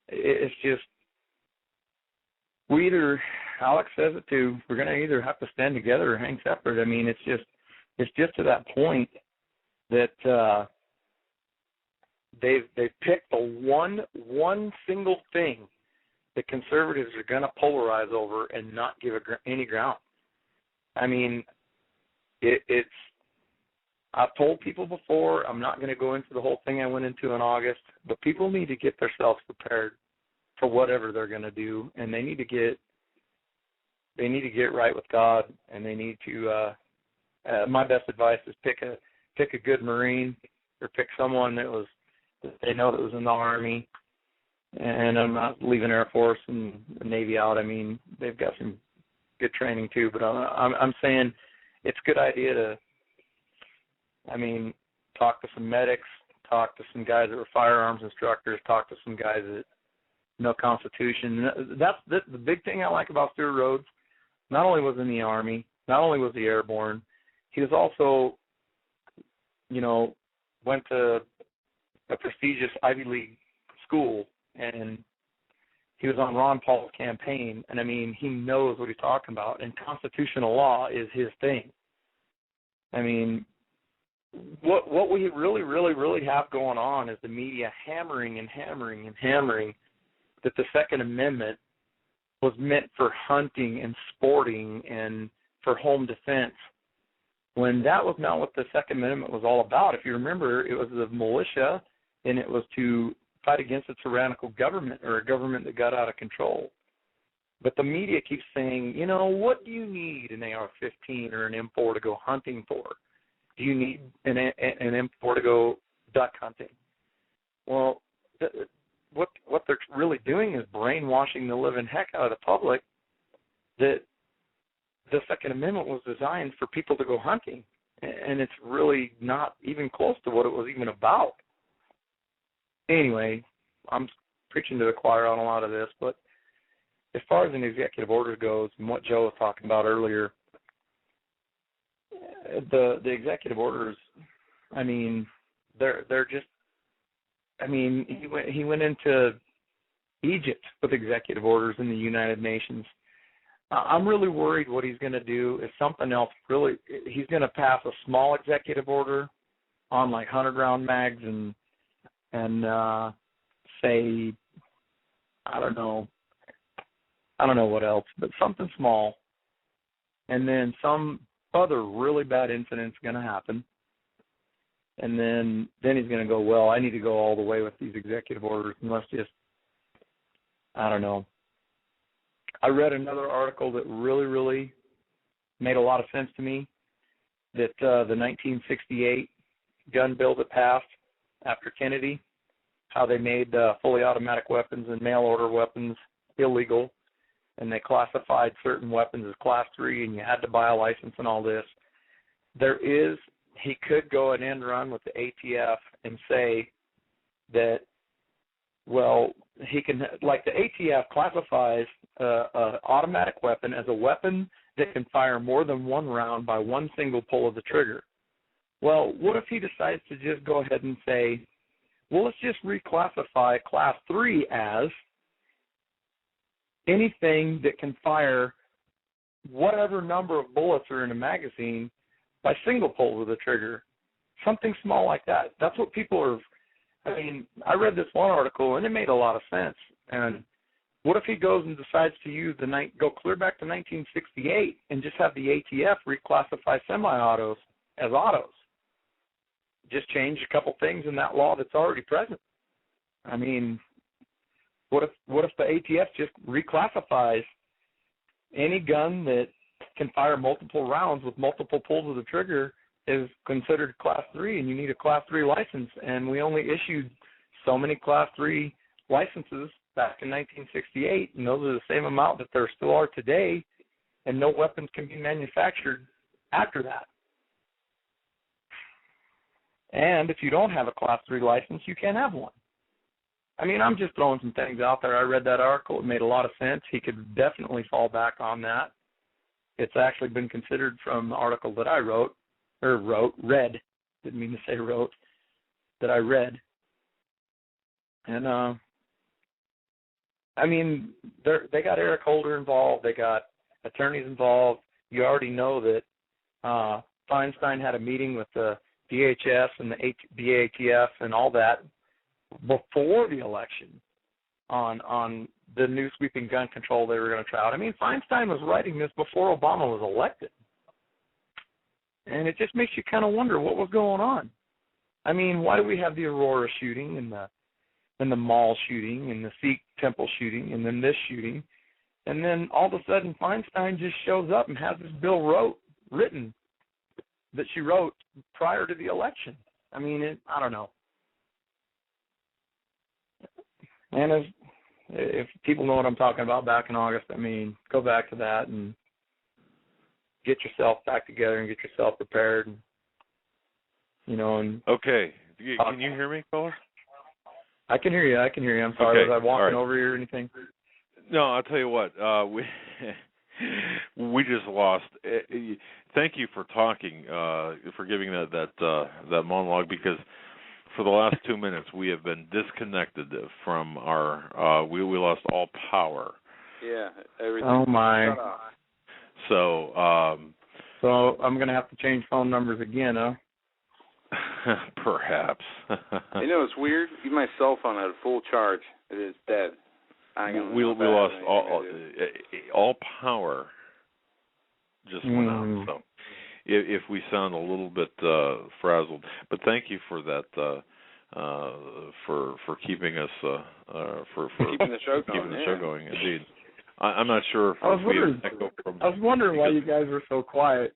It's just, Alex says it too, we're going to either have to stand together or hang separate. I mean, it's just to that point that they've picked the one single thing that conservatives are going to polarize over and not give any ground. I mean, it's. I've told people before, I'm not going to go into the whole thing I went into in August, but people need to get themselves prepared for whatever they're going to do, and they need to get right with God, and they need to. My best advice is pick a good Marine, or pick someone that they know that was in the Army, and I'm not leaving Air Force and the Navy out. I mean, they've got some good training too, but I'm saying it's a good idea to, talk to some medics, talked to some guys that were firearms instructors, talked to some guys that know Constitution. That's the big thing I like about Stuart Rhodes. Not only was in the Army, not only was he airborne, he was also, went to a prestigious Ivy League school, and he was on Ron Paul's campaign, and I mean, he knows what he's talking about, and constitutional law is his thing. I mean, what we really, really, really have going on is the media hammering and hammering and hammering that the Second Amendment was meant for hunting and sporting and for home defense, when that was not what the Second Amendment was all about. If you remember, it was the militia, and it was to fight against a tyrannical government or a government that got out of control. But the media keeps saying, what do you need an AR-15 or an M4 to go hunting for? Do you need an M4 to go duck hunting? Well, what they're really doing is brainwashing the living heck out of the public that the Second Amendment was designed for people to go hunting, and it's really not even close to what it was even about. Anyway, I'm preaching to the choir on a lot of this, but as far as an executive order goes and what Joe was talking about earlier, the executive orders, I mean, they're just, I mean, he went into Egypt with executive orders in the United Nations. I'm really worried what he's going to do is something else. Really, he's going to pass a small executive order on like 100-round mags and say, I don't know what else, but something small, and then some other really bad incident's going to happen, and then he's going to go, well, I need to go all the way with these executive orders, and let's just, I don't know. I read another article that really, really made a lot of sense to me, that the 1968 gun bill that passed after Kennedy, how they made fully automatic weapons and mail-order weapons illegal, and they classified certain weapons as Class 3, and you had to buy a license and all this. He could go an end run with the ATF and say that, well, he can, like the ATF classifies an automatic weapon as a weapon that can fire more than one round by one single pull of the trigger. Well, what if he decides to just go ahead and say, well, let's just reclassify Class 3 as anything that can fire whatever number of bullets are in a magazine by single pull of the trigger, something small like that. That's what people are. I mean, I read this one article, and it made a lot of sense. And what if he goes and decides to use go clear back to 1968 and just have the ATF reclassify semi-autos as autos? Just change a couple things in that law that's already present. I mean, what if the ATF just reclassifies any gun that can fire multiple rounds with multiple pulls of the trigger is considered Class 3, and you need a Class 3 license, and we only issued so many Class 3 licenses back in 1968, and those are the same amount that there still are today, and no weapons can be manufactured after that. And if you don't have a Class 3 license, you can't have one. I mean, I'm just throwing some things out there. I read that article. It made a lot of sense. He could definitely fall back on that. It's actually been considered from the article that I read, didn't mean to say wrote, that I read. And, I mean, they got Eric Holder involved. They got attorneys involved. You already know that Feinstein had a meeting with the DHS and the ATF and all that before the election on the new sweeping gun control they were going to try out. I mean, Feinstein was writing this before Obama was elected. And it just makes you kind of wonder what was going on. I mean, why do we have the Aurora shooting and the mall shooting and the Sikh temple shooting and then this shooting? And then all of a sudden Feinstein just shows up and has this bill written that she wrote prior to the election. I mean, I don't know. And if people know what I'm talking about back in August, I mean, go back to that and get yourself back together and get yourself prepared. And, Okay. Can you hear me, caller? I can hear you. I'm sorry. Okay. Was I walking right. over you or anything? No, I'll tell you what. We just lost. Thank you for talking, for giving that monologue, because for the last 2 minutes we have been disconnected from our. We lost all power. Yeah, everything. Oh my. So. So I'm gonna have to change phone numbers again, huh? Perhaps. You know, it's weird. Even my cell phone had a full charge. It is dead. We lost all power. Just went out. So if we sound a little bit frazzled, but thank you for that. For keeping us for keeping the show going. Keeping the show going, indeed. I'm not sure if we have echo from. I was wondering why you guys were so quiet.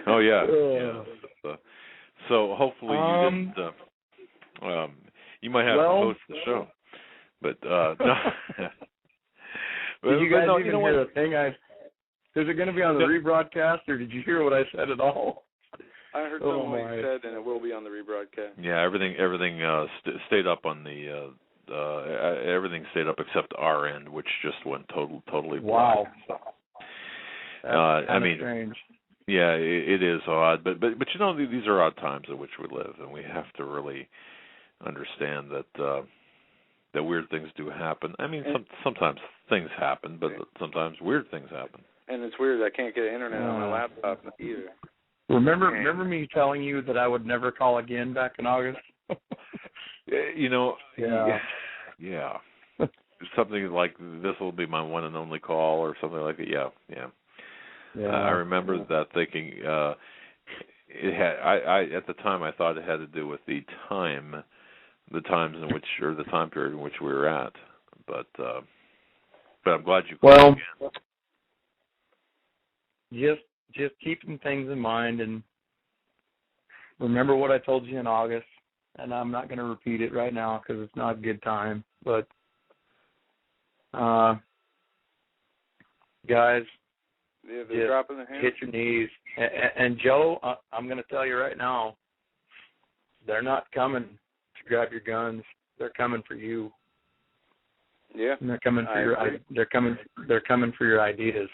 Oh yeah. Yeah. So hopefully you didn't. You might have to host the show, but no. Did you guys even hear the thing? Is it going to be on the rebroadcast, or did you hear what I said at all? I heard some of what you said, and it will be on the rebroadcast. Yeah, everything stayed up on the. Everything stayed up except our end, which just went totally wow. Black. I mean, strange. Yeah, it is odd, but you know, these are odd times in which we live, and we have to really understand that that weird things do happen. I mean, sometimes things happen, but sometimes weird things happen. And it's weird, I can't get internet on my laptop either. Remember me telling you that I would never call again back in August? You know, yeah. Something like this will be my one and only call, or something like that. Yeah. I remember that thinking. It had. I at the time I thought it had to do with the times in which, or the time period in which we were at. But I'm glad you called again. Just keeping things in mind, and remember what I told you in August. And I'm not going to repeat it right now because it's not a good time. But guys, they're dropping their hands. Hit your knees. And Joe, I'm going to tell you right now, they're not coming to grab your guns. They're coming for you. Yeah. And they're coming for they're coming for your ideas.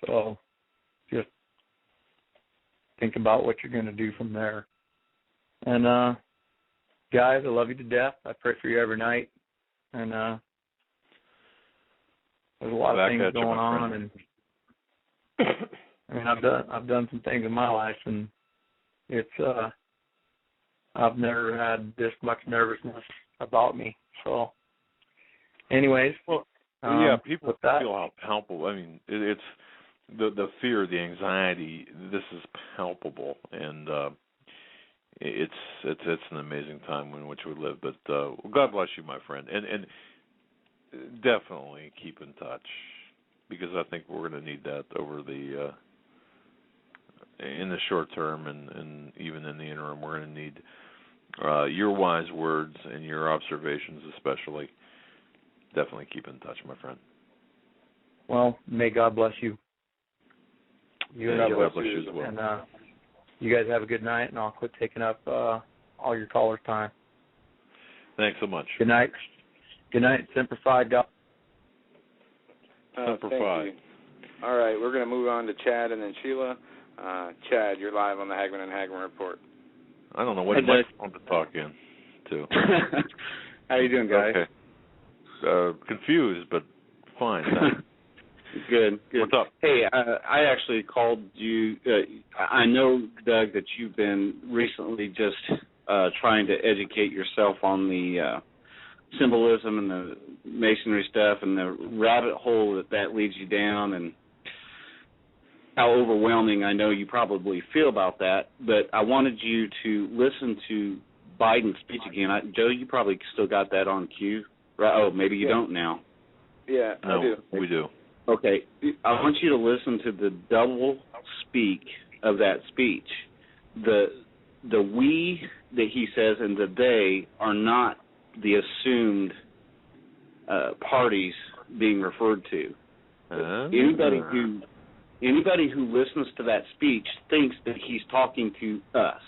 So just think about what you're going to do from there. And guys, I love you to death. I pray for you every night. And there's a lot of things going on, and I mean, I've done some things in my life, and it's I've never had this much nervousness about me. So, anyways, people feel how palpable. I mean, it's the fear, the anxiety. This is palpable, and it's an amazing time in which we live. But God bless you, my friend, and definitely keep in touch, because I think we're going to need that over the in the short term, and even in the interim. We're going to need your wise words and your observations, especially. Definitely keep in touch, my friend. Well, may God bless you. God bless you as well. And you guys have a good night, and I'll quit taking up all your callers' time. Thanks so much. Good night. Good night. Semper Fi, God. Semper Fi. All right, we're going to move on to Chad and then Sheila. Chad, you're live on the Hagmann and Hagmann Report. I don't know what microphone to talk in to. How you doing, guys? Okay. Confused, but fine. Good. What's up? Hey, I actually called you. I know, Doug, that you've been recently just trying to educate yourself on the symbolism and the masonry stuff and the rabbit hole that leads you down, and how overwhelming I know you probably feel about that. But I wanted you to listen to Biden's speech again. Joe, you probably still got that on cue, right? Oh, maybe you don't now. Yeah, no, I do. We do. Okay, I want you to listen to the double speak of that speech. The we that he says and the they are not the assumed parties being referred to. Anybody who listens to that speech thinks that he's talking to us.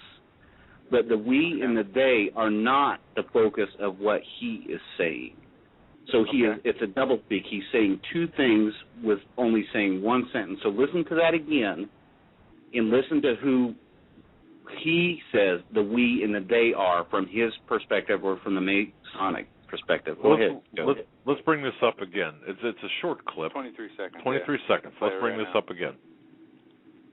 but the we and the they are not the focus of what he is saying. So it's a double speak. He's saying two things with only saying one sentence. So listen to that again, and listen to who he says the we and the they are from his perspective or from the Masonic perspective. Go ahead. Let's bring this up again. It's a short clip. 23 seconds. 23 seconds. Let's bring this up again.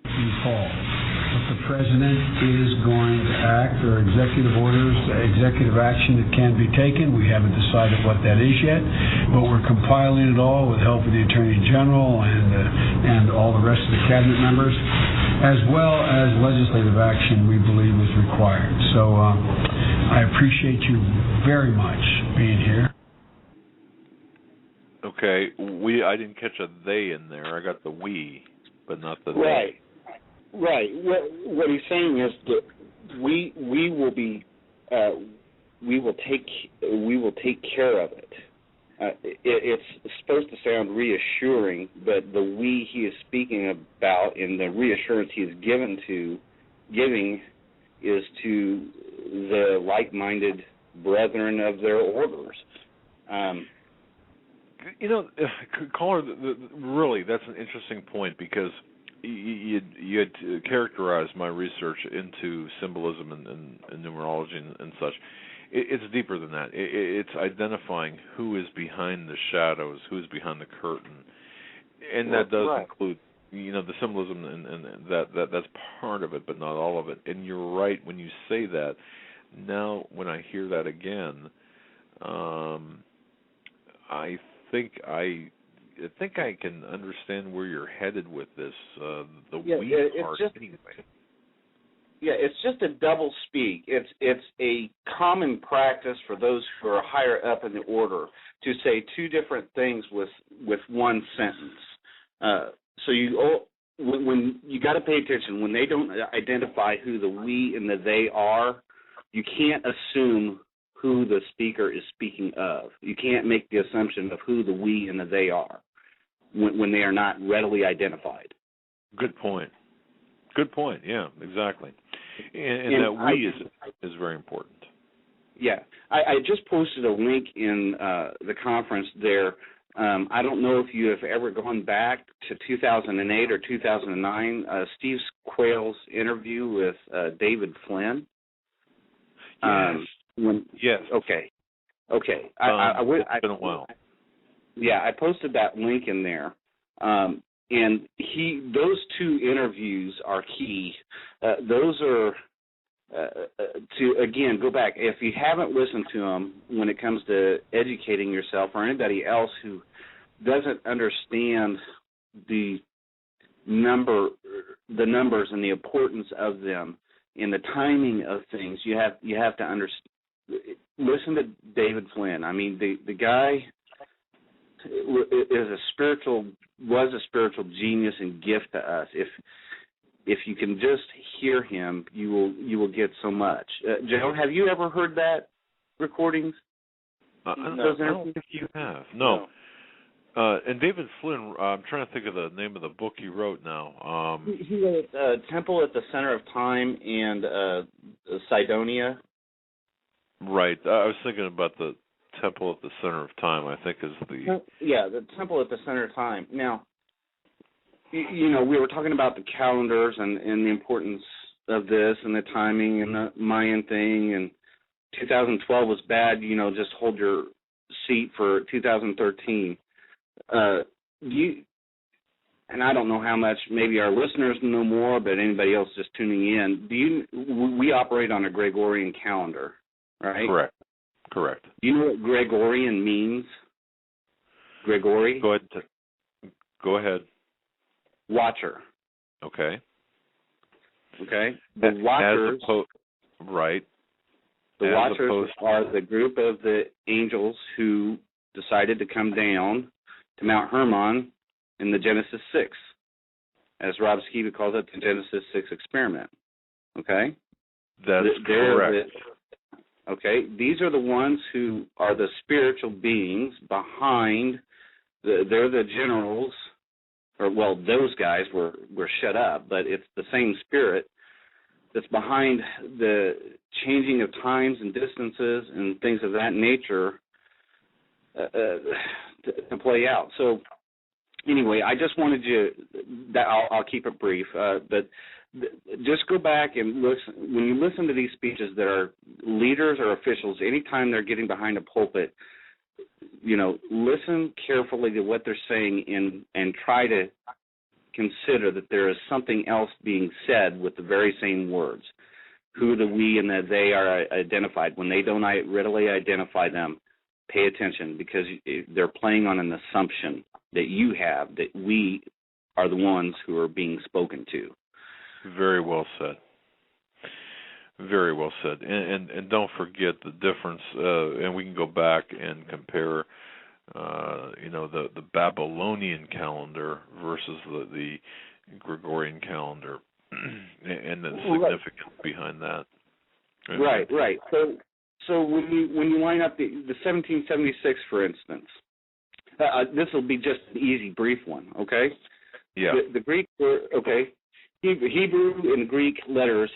The president is going to act, or executive orders, executive action that can be taken. We haven't decided what that is yet, but we're compiling it all with help of the Attorney General and all the rest of the cabinet members, as well as legislative action we believe is required. So I appreciate you very much being here. Okay, I didn't catch a they in there. I got the we, but not the they. Right. What he's saying is that we will take care of it. It's supposed to sound reassuring, but the we he is speaking about and the reassurance he is giving is to the like-minded brethren of their orders. Caller, really, that's an interesting point because you had characterized my research into symbolism and numerology and such. It's deeper than that. It's identifying who is behind the shadows, who is behind the curtain, and that does include, the symbolism and that's part of it, but not all of it. And you're right when you say that. Now, when I hear that again, I think I can understand where you're headed with this. The we part, anyway. Yeah, it's just a double speak. It's a common practice for those who are higher up in the order to say two different things with one sentence. So when you got to pay attention when they don't identify who the we and the they are. You can't assume who the speaker is speaking of. You can't make the assumption of who the we and the they are when they are not readily identified. Good point. Yeah, exactly. And that we is very important. Yeah. I just posted a link in the conference there. I don't know if you have ever gone back to 2008 or 2009, Steve Quayle's interview with David Flynn. Yes. Okay. It's been a while. Yeah, I posted that link in there, and those two interviews are key. Those are to again go back. If you haven't listened to them when it comes to educating yourself or anybody else who doesn't understand the numbers and the importance of them. In the timing of things, you have to understand. Listen to David Flynn. I mean, the guy was a spiritual genius and gift to us. If you can just hear him, you will get so much. Joe, have you ever heard that recordings? No, I don't think you have. No. And David Flynn, I'm trying to think of the name of the book he wrote now. He wrote Temple at the Center of Time and Sidonia. Right. I was thinking about the Temple at the Center of Time, I think is the... Yeah, the Temple at the Center of Time. Now, we were talking about the calendars and the importance of this and the timing and the Mayan thing, and 2012 was bad, just hold your seat for 2013. And I don't know how much maybe our listeners know more, but anybody else just tuning in, we operate on a Gregorian calendar, right? Correct. Do you know what Gregorian means? Gregory? Go ahead. Watcher. Okay. The Watchers. Right. The Watchers are the group of the angels who decided to come down to Mount Hermon in the Genesis 6, as Rob Skiba calls it, the Genesis 6 experiment. Okay? That's correct. Okay? These are the ones who are the spiritual beings behind, they're the generals, those guys were shut up, but it's the same spirit that's behind the changing of times and distances and things of that nature to play out. So anyway, I just wanted you that I'll keep it brief, but just go back and listen. When you listen to these speeches that are leaders or officials, anytime they're getting behind a pulpit, listen carefully to what they're saying and try to consider that there is something else being said with the very same words. Who the we and the they are identified. When they don't readily identify them, pay attention, because they're playing on an assumption that you have, that we are the ones who are being spoken to. Very well said. Very well said. And don't forget the difference, and we can go back and compare, the Babylonian calendar versus the Gregorian calendar, and the significance behind that. Right. So when you line up the 1776, for instance, this will be just an easy, brief one, okay? Yeah. The Greek word, okay. Hebrew and Greek letters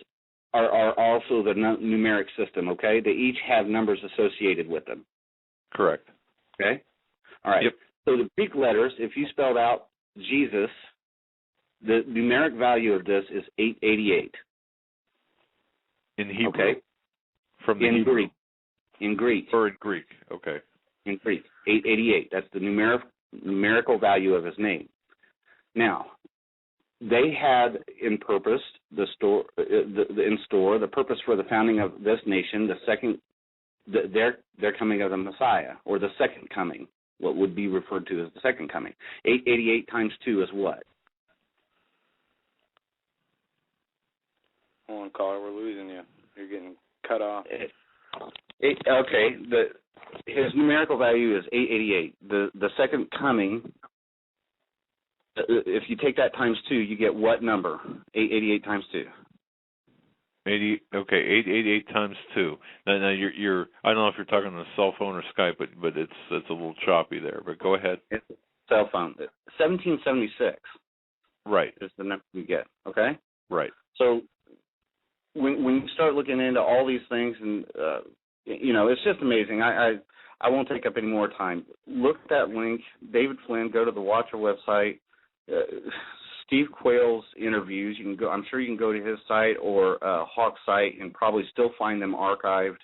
are also the numeric system, okay? They each have numbers associated with them. Correct. Okay? All right. Yep. So the Greek letters, if you spelled out Jesus, the numeric value of this is 888. In Hebrew? Okay. From the in Hebrew? Greek. In Greek. Or in Greek, okay. In Greek, 888. That's the numerical value of his name. Now, they had in purpose the purpose for the founding of this nation, their coming of the Messiah, or the second coming, what would be referred to as the second coming. 888 times 2 is what? Hold on, caller, we're losing you. You're getting cut off. His numerical value is 888. The second coming, if you take that times 2, you get what number? 888 times 2. 888 times 2. Now you're I don't know if you're talking on a cell phone or Skype, but it's a little choppy there. But go ahead. It's a cell phone. 1776. Right. Is the number you get. Okay. Right. So when you start looking into all these things, and it's just amazing. I won't take up any more time. Look at that link, David Flynn. Go to the Watcher website. Steve Quayle's interviews. You can go. I'm sure you can go to his site or Hawk's site and probably still find them archived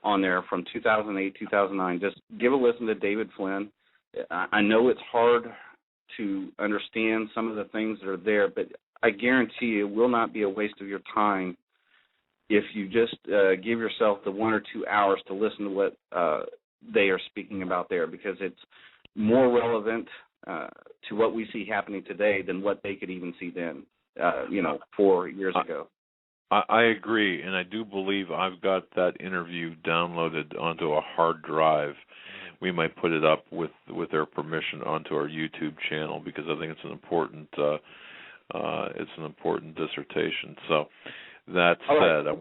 on there from 2008, 2009. Just give a listen to David Flynn. I know it's hard to understand some of the things that are there, but I guarantee you it will not be a waste of your time if you just give yourself the 1 or 2 hours to listen to what they are speaking about there, because it's more relevant to what we see happening today than what they could even see then, 4 years ago. I agree, and I do believe I've got that interview downloaded onto a hard drive. We might put it up with their permission onto our YouTube channel, because I think it's an important dissertation. So that said, I'm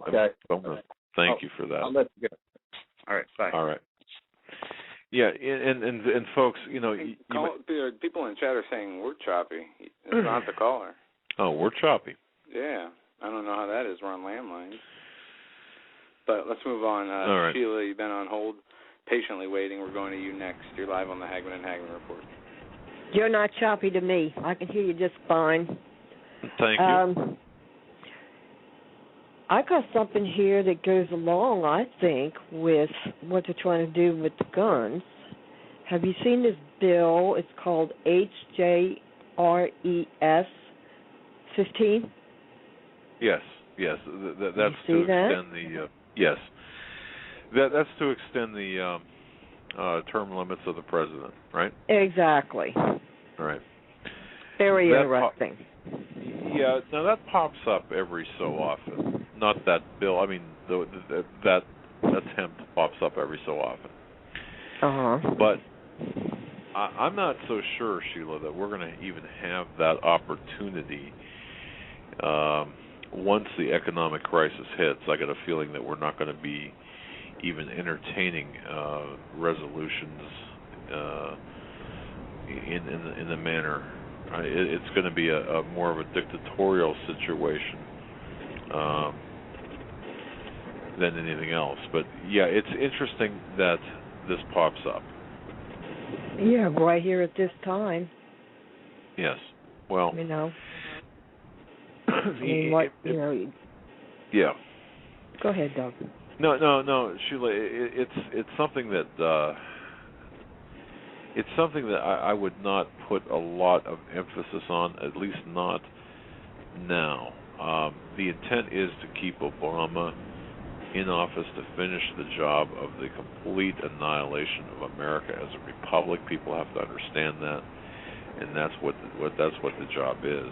going to thank you for that. I'll let you go. All right, bye. All right. Yeah, and folks, people in chat are saying we're choppy. It's not the caller. Oh, we're choppy. Yeah, I don't know how that is. We're on landlines. But let's move on. All right. Sheila, you've been on hold, patiently waiting. We're going to you next. You're live on the Hagmann and Hagmann Report. You're not choppy to me. I can hear you just fine. Thank you. I got something here that goes along, I think, with what they're trying to do with the guns. Have you seen this bill? It's called HJRES 15. Yes. That's to extend the yes. That's to extend the term limits of the president, right? Exactly. All right. Very interesting. Yeah. Now that pops up every so often. Not that bill. I mean, that attempt pops up every so often. But I'm not so sure, Sheila, that we're going to even have that opportunity once the economic crisis hits. I got a feeling that we're not going to be even entertaining resolutions in the manner. It's going to be a more of a dictatorial situation. than anything else. But yeah, it's interesting that this pops up. Yeah, right here at this time. Yes. Well, you know. I mean, what, you know. Yeah. Go ahead, Doug. No, Sheila. It's something that I would not put a lot of emphasis on, at least not now. The intent is to keep Obama in office to finish the job of the complete annihilation of America as a republic. People have to understand that, and that's what the job is.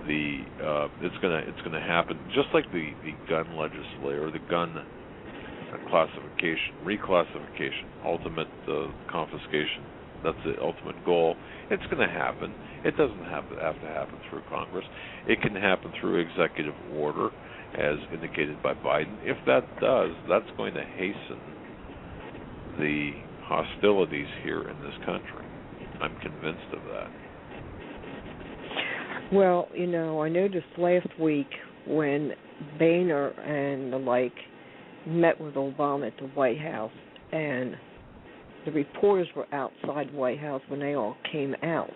It's gonna happen just like the gun legislation or the gun reclassification, ultimate confiscation. That's the ultimate goal. It's going to happen. It doesn't have to happen through Congress. It can happen through executive order, as indicated by Biden. If that does, that's going to hasten the hostilities here in this country. I'm convinced of that. Well, you know, I noticed last week when Boehner and the like met with Obama at the White House, and the reporters were outside the White House when they all came out.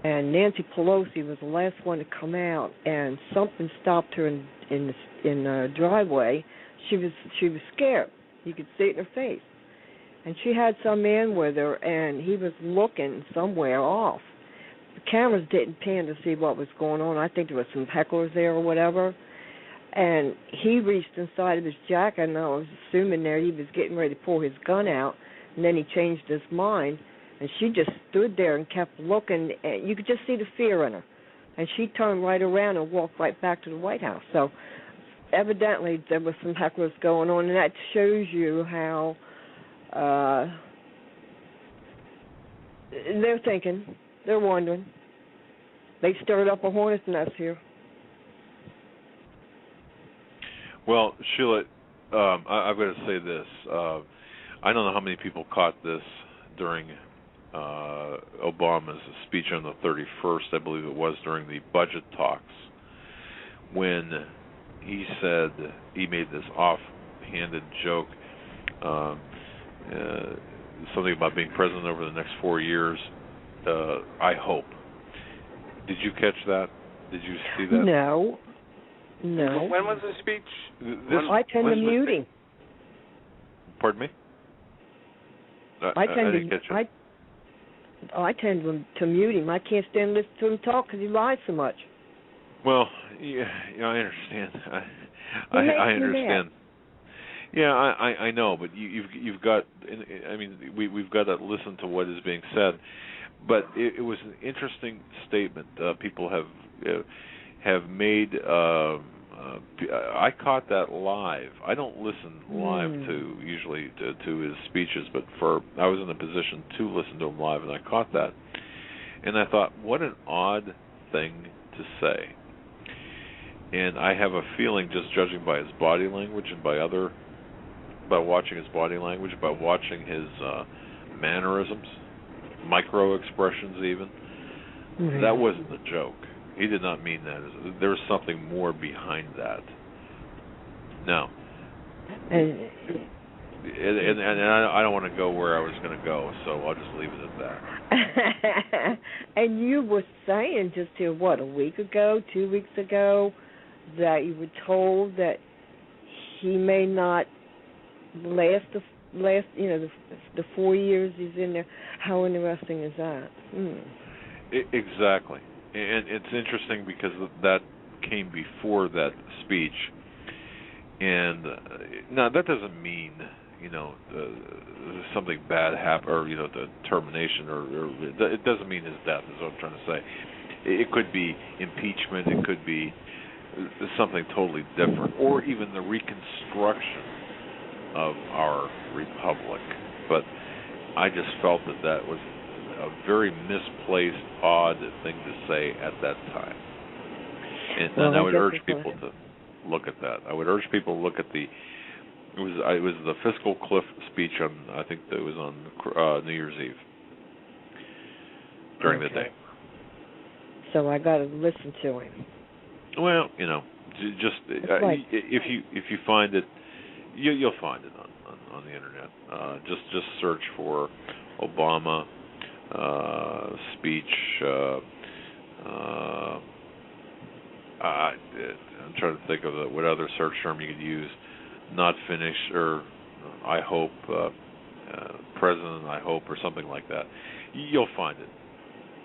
And Nancy Pelosi was the last one to come out, and something stopped her in the driveway. She was scared. You could see it in her face. And she had some man with her, and he was looking somewhere off. The cameras didn't pan to see what was going on. I think there were some hecklers there or whatever. And he reached inside of his jacket, and I was assuming there he was getting ready to pull his gun out, and then he changed his mind, and she just stood there and kept looking, and you could just see the fear in her. And she turned right around and walked right back to the White House. So evidently there was some hecklers going on, and that shows you how they're thinking, they're wondering. They stirred up a hornet's nest here. Well, Sheila, I've got to say this. I don't know how many people caught this during Obama's speech on the 31st, I believe it was, during the budget talks, when he said, he made this offhanded joke, something about being president over the next 4 years, I hope. Did you catch that? Did you see that? No. When was the speech? I tend to mute him. Pardon me? I didn't catch it. I tend to mute him. I can't stand listening to him talk because he lies so much. Well, yeah, I understand. I understand. Yeah, I know, but you've got. I mean, we've got to listen to what is being said. But it was an interesting statement. People have made. I caught that live. I don't listen live usually to his speeches, but I was in a position to listen to him live, and I caught that. And I thought, what an odd thing to say. And I have a feeling, just judging by his body language and by watching his body language, by watching his mannerisms, micro expressions even, that wasn't a joke. He did not mean that. There was something more behind that. No. And I don't want to go where I was going to go, so I'll just leave it at that. And you were saying just here, a week ago, 2 weeks ago, that you were told that he may not last the 4 years he's in there. How interesting is that? Exactly. And it's interesting because that came before that speech. And now that doesn't mean, something bad happened, or, the termination, or it doesn't mean his death, is what I'm trying to say. It could be impeachment, it could be something totally different, or even the reconstruction of our republic. But I just felt that was a very misplaced, odd thing to say at that time. And I would urge people to look at that. I would urge people to look at it was the fiscal cliff speech on, I think that was on New Year's Eve during the day. So I got to listen to him. Well, Just if you find it, you'll find it on the internet. Just search for Obama speech. I'm trying to think of what other search term you could use. Not finished, or I hope, President, I hope, or something like that. You'll find it.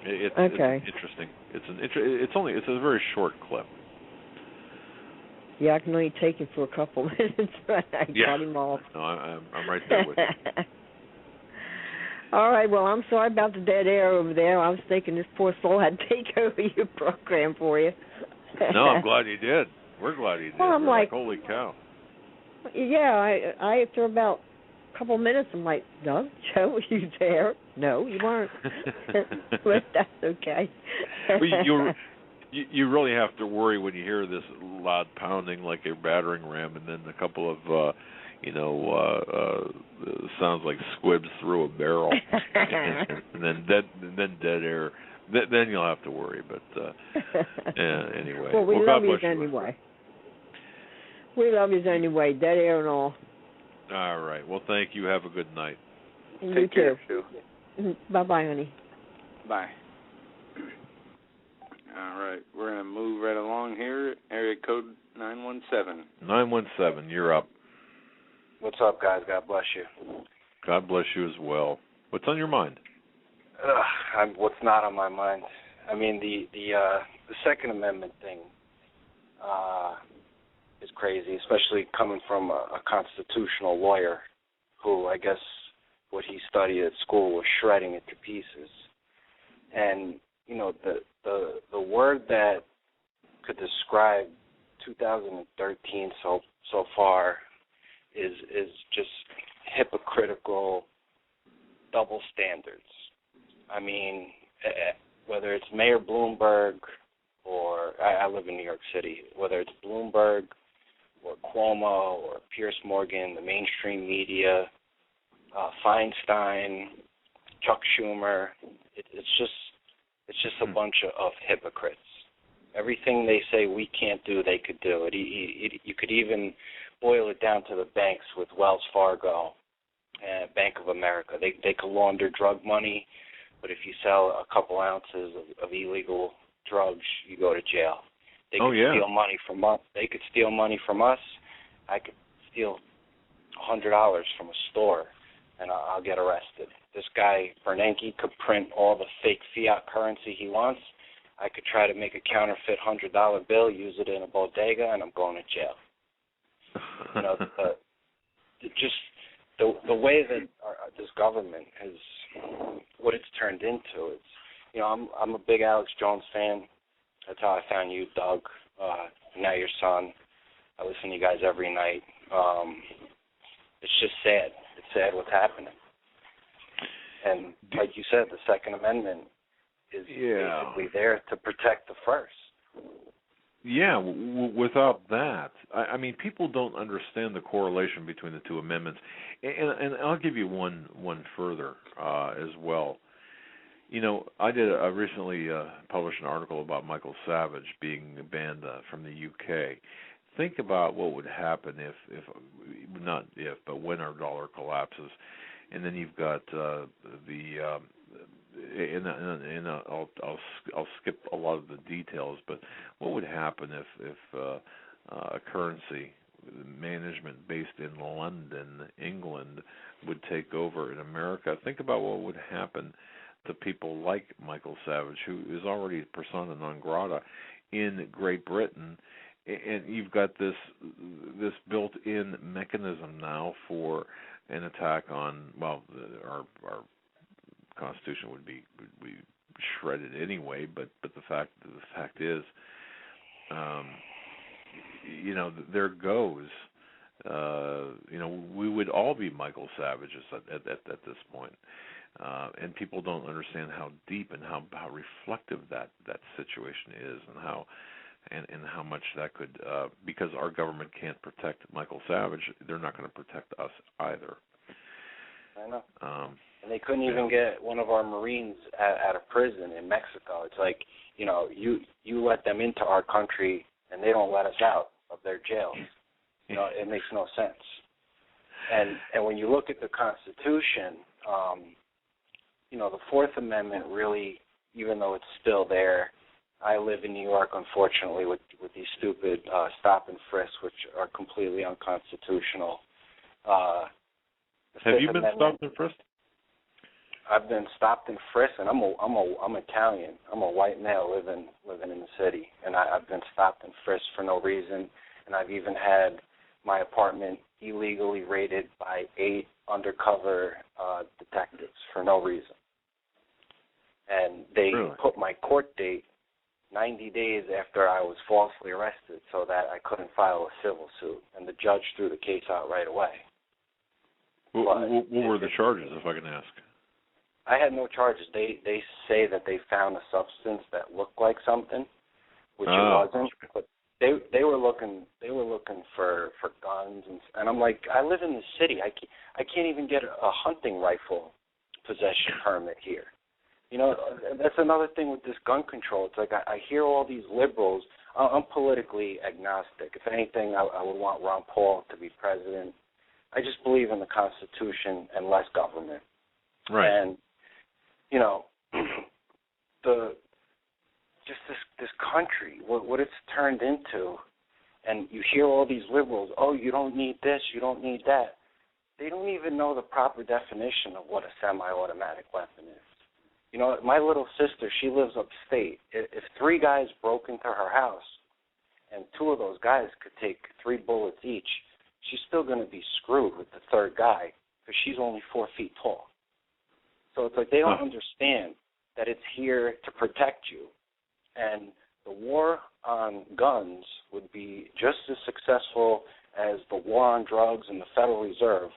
It's interesting. It's a very short clip. Yeah, I can only take it for a couple minutes, but I cut him off. No, I'm right there with you. All right, well, I'm sorry about the dead air over there. I was thinking this poor soul had to take over your program for you. No, I'm glad he did. We're glad he did. Well, I'm like, holy cow. Yeah, I after about a couple minutes, I'm like, Doug, Joe, were you there? No, you weren't. But that's okay. Well, you really have to worry when you hear this loud pounding like a battering ram, and then a couple of sounds like squibs through a barrel, and then dead air. Then you'll have to worry. But anyway, well, we love you bless anyway. We love you anyway, dead air and all. All right. Well, thank you. Have a good night. Take care, Sue. Bye-bye, honey. Bye. All right. We're going to move right along here. Area code 917. 917, you're up. What's up, guys? God bless you. God bless you as well. What's on your mind? What's not on my mind? I mean, the Second Amendment thing is crazy, especially coming from a constitutional lawyer who, I guess, what he studied at school was shredding it to pieces. And the word that could describe 2013 so far is just hypocritical double standards. I mean, whether it's Mayor Bloomberg or I live in New York City, whether it's Bloomberg or Cuomo or Piers Morgan, the mainstream media, Feinstein, Chuck Schumer, it's just a bunch of hypocrites. Everything they say we can't do, they could do. You could even boil it down to the banks with Wells Fargo and Bank of America. They could launder drug money, but if you sell a couple ounces of illegal drugs, you go to jail. They could steal money from us. They could steal money from us. I could steal $100 from a store, and I'll get arrested. This guy, Bernanke, could print all the fake fiat currency he wants. I could try to make a counterfeit $100 bill, use it in a bodega, and I'm going to jail. Just the way that this government has, what it's turned into. It's, I'm a big Alex Jones fan. That's how I found you, Doug. Now your son. I listen to you guys every night. It's just sad. It's sad what's happening. And like you said, the Second Amendment is basically there to protect the First. Yeah, without that, I mean, people don't understand the correlation between the two amendments. And I'll give you one further as well. I recently published an article about Michael Savage being banned from the UK. Think about what would happen but when our dollar collapses, and then you've got I'll skip a lot of the details, but what would happen if a currency management based in London, England, would take over in America? Think about what would happen to people like Michael Savage, who is already persona non grata in Great Britain, and you've got this built-in mechanism now for an attack on, our Constitution would be shredded anyway, but the fact is, there goes. We would all be Michael Savages at this point. And people don't understand how deep and how reflective that situation is, and how much that could, because our government can't protect Michael Savage, they're not going to protect us either. I know. And they couldn't even get one of our Marines out of prison in Mexico. It's like, you let them into our country and they don't let us out of their jails. You know, it makes no sense. And when you look at the Constitution, you know, the Fourth Amendment really, even though it's still there, I live in New York, unfortunately, with these stupid stop and frisks, which are completely unconstitutional. Have you been stopped and frisked? I've been stopped and frisked, and I'm Italian. I'm a white male living in the city, and I've been stopped and frisked for no reason, and I've even had my apartment illegally raided by 8 undercover detectives for no reason. And they put my court date 90 days after I was falsely arrested so that I couldn't file a civil suit, and the judge threw the case out right away. What were the charges, if I can ask? I had no charges. They say that they found a substance that looked like something, which it wasn't. But they were looking for guns, and I'm like, I live in the city. I can't even get a hunting rifle possession permit here. You know, that's another thing with this gun control. It's like I hear all these liberals. I'm politically agnostic. If anything, I would want Ron Paul to be president. I just believe in the Constitution and less government. Right. And, you know, this country, what it's turned into, and you hear all these liberals, oh, you don't need this, you don't need that. They don't even know the proper definition of what a semi-automatic weapon is. You know, my little sister, she lives upstate. If 3 guys broke into her house and 2 of those guys could take 3 bullets each, she's still going to be screwed with the 3rd guy because she's only 4 feet tall. So it's like they don't understand that it's here to protect you. And the war on guns would be just as successful as the war on drugs and the Federal Reserve,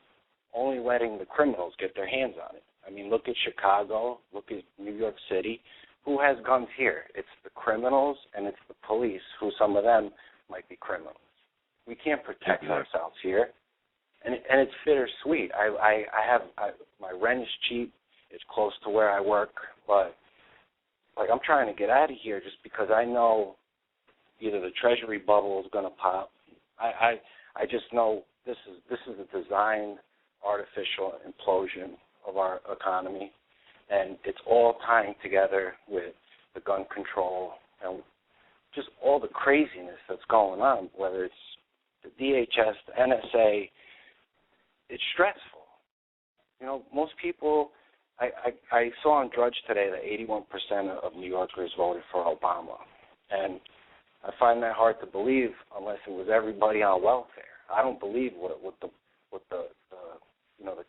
only letting the criminals get their hands on it. I mean, look at Chicago, look at New York City. Who has guns here? It's the criminals and it's the police, who some of them might be criminals. We can't protect ourselves here. And it's bittersweet. My rent is cheap. It's close to where I work, but like I'm trying to get out of here just because I know either the Treasury bubble is going to pop. I just know this is a designed artificial implosion of our economy, and it's all tying together with the gun control and just all the craziness that's going on, whether it's the DHS, the NSA. It's stressful. You know, most people, I saw on Drudge today that 81% of New Yorkers voted for Obama, and I find that hard to believe unless it was everybody on welfare. I don't believe what the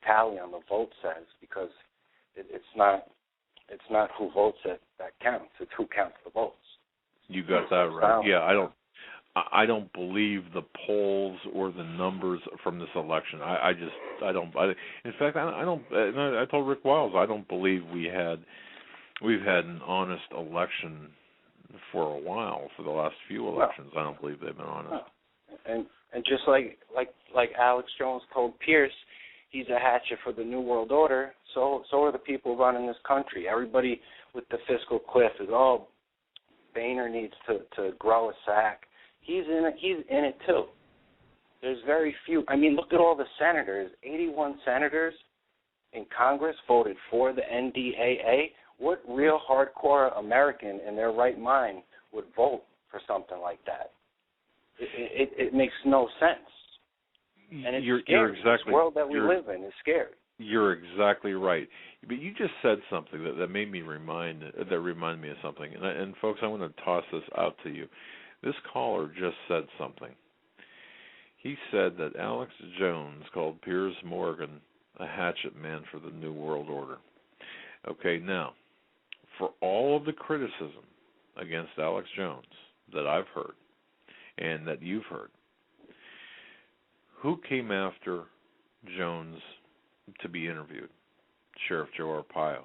tally on the vote says, because it's not who votes that counts. It's who counts the votes. You got that right. Yeah, I don't believe the polls or the numbers from this election. I don't. In fact, I don't. I told Rick Wiles I don't believe we've had an honest election for a while. For the last few elections, I don't believe they've been honest. And just like Alex Jones told Pierce, he's a hatchet for the New World Order. So are the people running this country. Everybody with the fiscal cliff is, oh, Boehner needs to grow a sack. He's in it too. There's very few. I mean, look at all the senators. 81 senators in Congress voted for the NDAA. What real hardcore American in their right mind would vote for something like that? It makes no sense. And it's scary. This world that we live in is scary. You're exactly right. But you just said something that made me reminded me of something. And folks, I want to toss this out to you. This caller just said something. He said that Alex Jones called Piers Morgan a hatchet man for the New World Order. Okay, now, for all of the criticism against Alex Jones that I've heard and that you've heard, who came after Jones to be interviewed? Sheriff Joe Arpaio.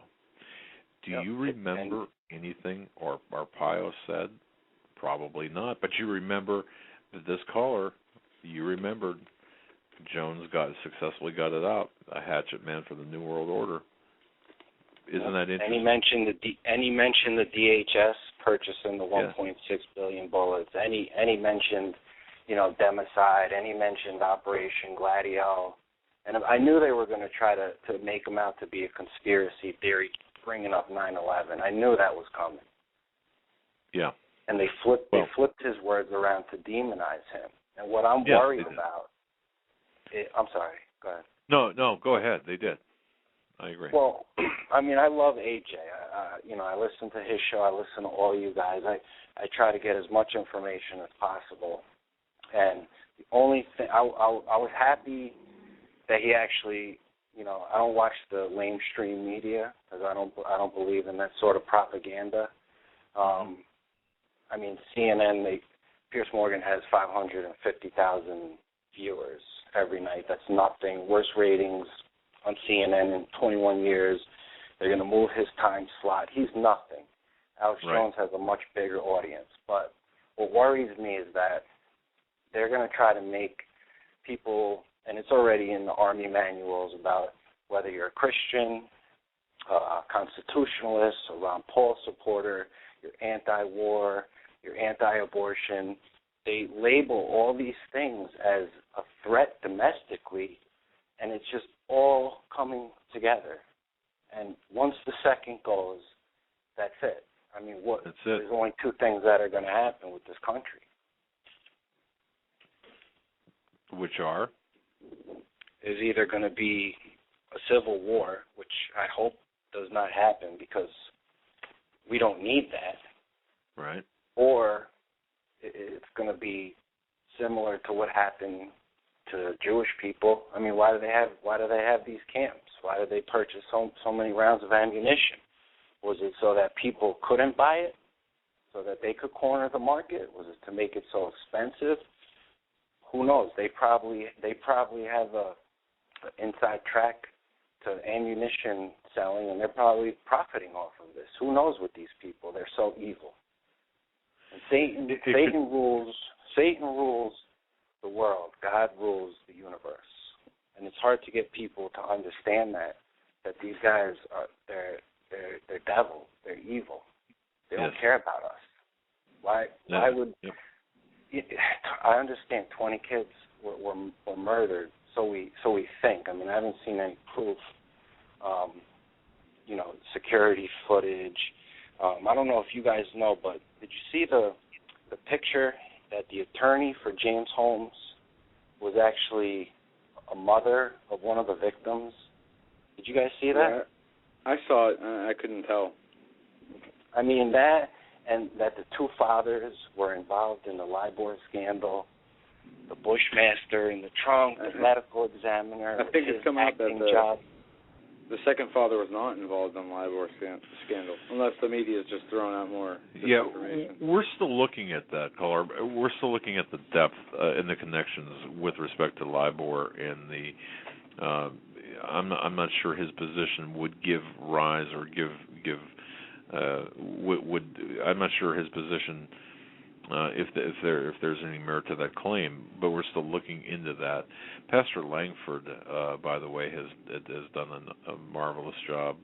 Do you remember anything Arpaio said? Probably not. But you remember that this caller, you remembered Jones successfully got it out, a hatchet man for the New World Order. Isn't that interesting? And he mentioned the DHS purchasing the 1.6 billion bullets. And he mentioned, democide, and he mentioned Operation Gladio. And I knew they were going to try to make him out to be a conspiracy theory, bringing up 9/11. I knew that was coming. Yeah. And they flipped his words around to demonize him. And what I'm worried about, I'm sorry, go ahead. No, go ahead. They did. I agree. Well, I mean, I love AJ. I listen to his show. I listen to all you guys. I try to get as much information as possible. And the only thing, I was happy that he actually, I don't watch the mainstream media because I don't believe in that sort of propaganda. I mean, CNN, Piers Morgan has 550,000 viewers every night. That's nothing. Worst ratings on CNN in 21 years. They're going to move his time slot. He's nothing. Alex Jones has a much bigger audience. But what worries me is that they're going to try to make people, and it's already in the Army manuals about whether you're a Christian, a constitutionalist, a Ron Paul supporter, you're anti-war, you're anti-abortion. They label all these things as a threat domestically, and it's just all coming together. And once the second goes, that's it. I mean, there's only two things that are going to happen with this country. Which are? Is either going to be a civil war, which I hope does not happen because we don't need that. Right. Or it's going to be similar to what happened to Jewish people. I mean, why do they have these camps? Why did they purchase so many rounds of ammunition? Was it so that people couldn't buy it, so that they could corner the market? Was it to make it so expensive? Who knows? They probably have an inside track to ammunition selling, and they're probably profiting off of this. Who knows with these people? They're so evil. And Satan rules the world. God rules the universe. And it's hard to get people to understand that these guys they're devil. They're evil. They don't care about us. Why would I understand 20 kids were murdered, so we think. I mean, I haven't seen any proof. Security footage. I don't know if you guys know, but did you see the picture that the attorney for James Holmes was actually a mother of one of the victims? Did you guys see that? Yeah, I saw it. I couldn't tell. I mean, that the two fathers were involved in the LIBOR scandal, the Bushmaster in the trunk, the medical examiner, I think it's come out that job. The second father was not involved in the LIBOR scandal, unless the media is just throwing out more information. We're still looking at that, caller. We're still looking at the depth and the connections with respect to LIBOR and the. I'm not sure his position would give rise or give. I'm not sure his position if there's any merit to that claim, but we're still looking into that. Pastor Langford, by the way, has done a marvelous job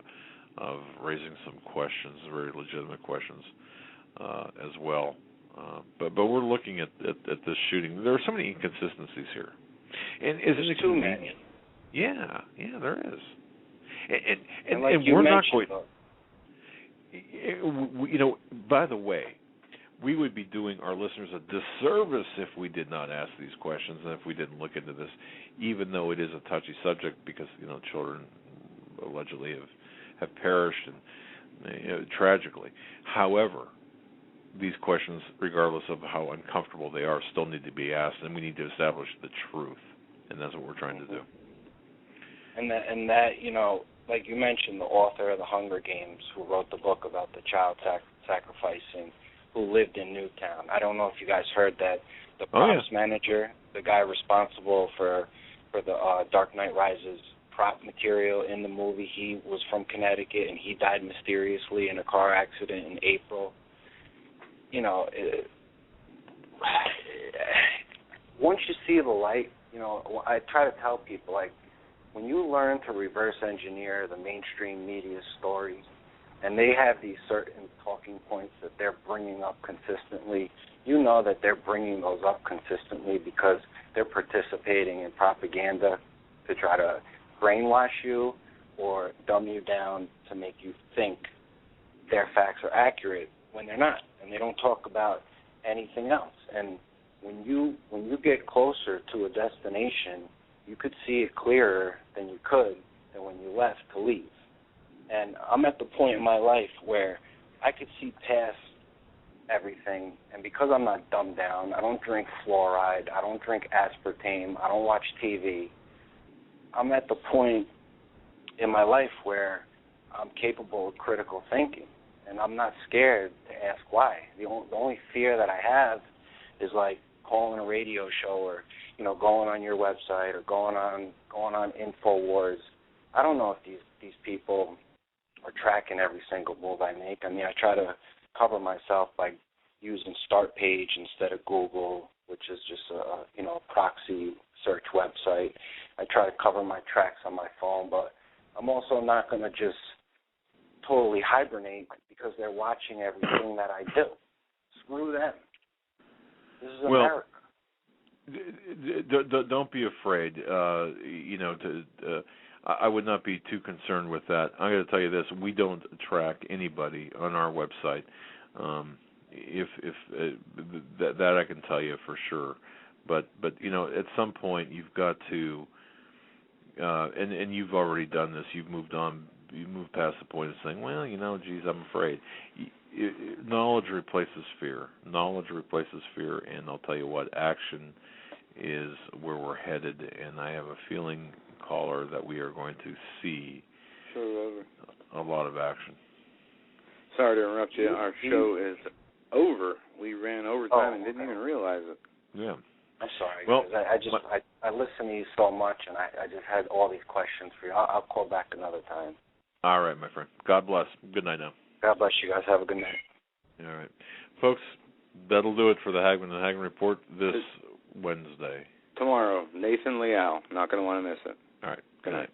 of raising some questions, very legitimate questions, as well. But we're looking at this shooting. There are so many inconsistencies here, and isn't it convenient? Yeah, there is, and like we're not going. By the way, we would be doing our listeners a disservice if we did not ask these questions and if we didn't look into this, even though it is a touchy subject because, children allegedly have perished and tragically. However, these questions, regardless of how uncomfortable they are, still need to be asked, and we need to establish the truth, and that's what we're trying to do. And that like you mentioned, the author of The Hunger Games, who wrote the book about the child sacrificing, who lived in Newtown. I don't know if you guys heard that the props manager, the guy responsible for the Dark Knight Rises prop material in the movie, he was from Connecticut, and he died mysteriously in a car accident in April. Once you see the light, I try to tell people, like, when you learn to reverse engineer the mainstream media stories, and they have these certain talking points that they're bringing up consistently, you know that they're bringing those up consistently because they're participating in propaganda to try to brainwash you or dumb you down to make you think their facts are accurate when they're not, and they don't talk about anything else. And when you get closer to a destination, you could see it clearer than you could than when you left to leave. And I'm at the point in my life where I could see past everything, and because I'm not dumbed down, I don't drink fluoride, I don't drink aspartame, I don't watch TV, I'm at the point in my life where I'm capable of critical thinking, and I'm not scared to ask why. The only fear that I have is like calling a radio show or, you know, going on your website or going on InfoWars. I don't know if these people are tracking every single move I make. I mean, I try to cover myself by using Start Page instead of Google, which is just a proxy search website. I try to cover my tracks on my phone, but I'm also not going to just totally hibernate because they're watching everything that I do. Screw them. This is America. Don't be afraid. I would not be too concerned with that. I'm going to tell you this: we don't track anybody on our website. That I can tell you for sure. But you know, at some point you've got to, and you've already done this. You've moved on. You moved past the point of saying, well, you know, geez, I'm afraid. Knowledge replaces fear. Knowledge replaces fear, and I'll tell you what, action is where we're headed. And I have a feeling, caller, that we are going to see a lot of action. Sorry to interrupt you. Our show is over. We ran overtime and didn't even realize it. Yeah. I'm sorry. Well, I listen to you so much, and I just had all these questions for you. I'll call back another time. All right, my friend. God bless. Good night now. God bless you guys. Have a good night. All right. Folks, that'll do it for the Hagmann and Hagmann Report this Wednesday. Tomorrow, Nathan Liao. Not going to want to miss it. All right. Good night.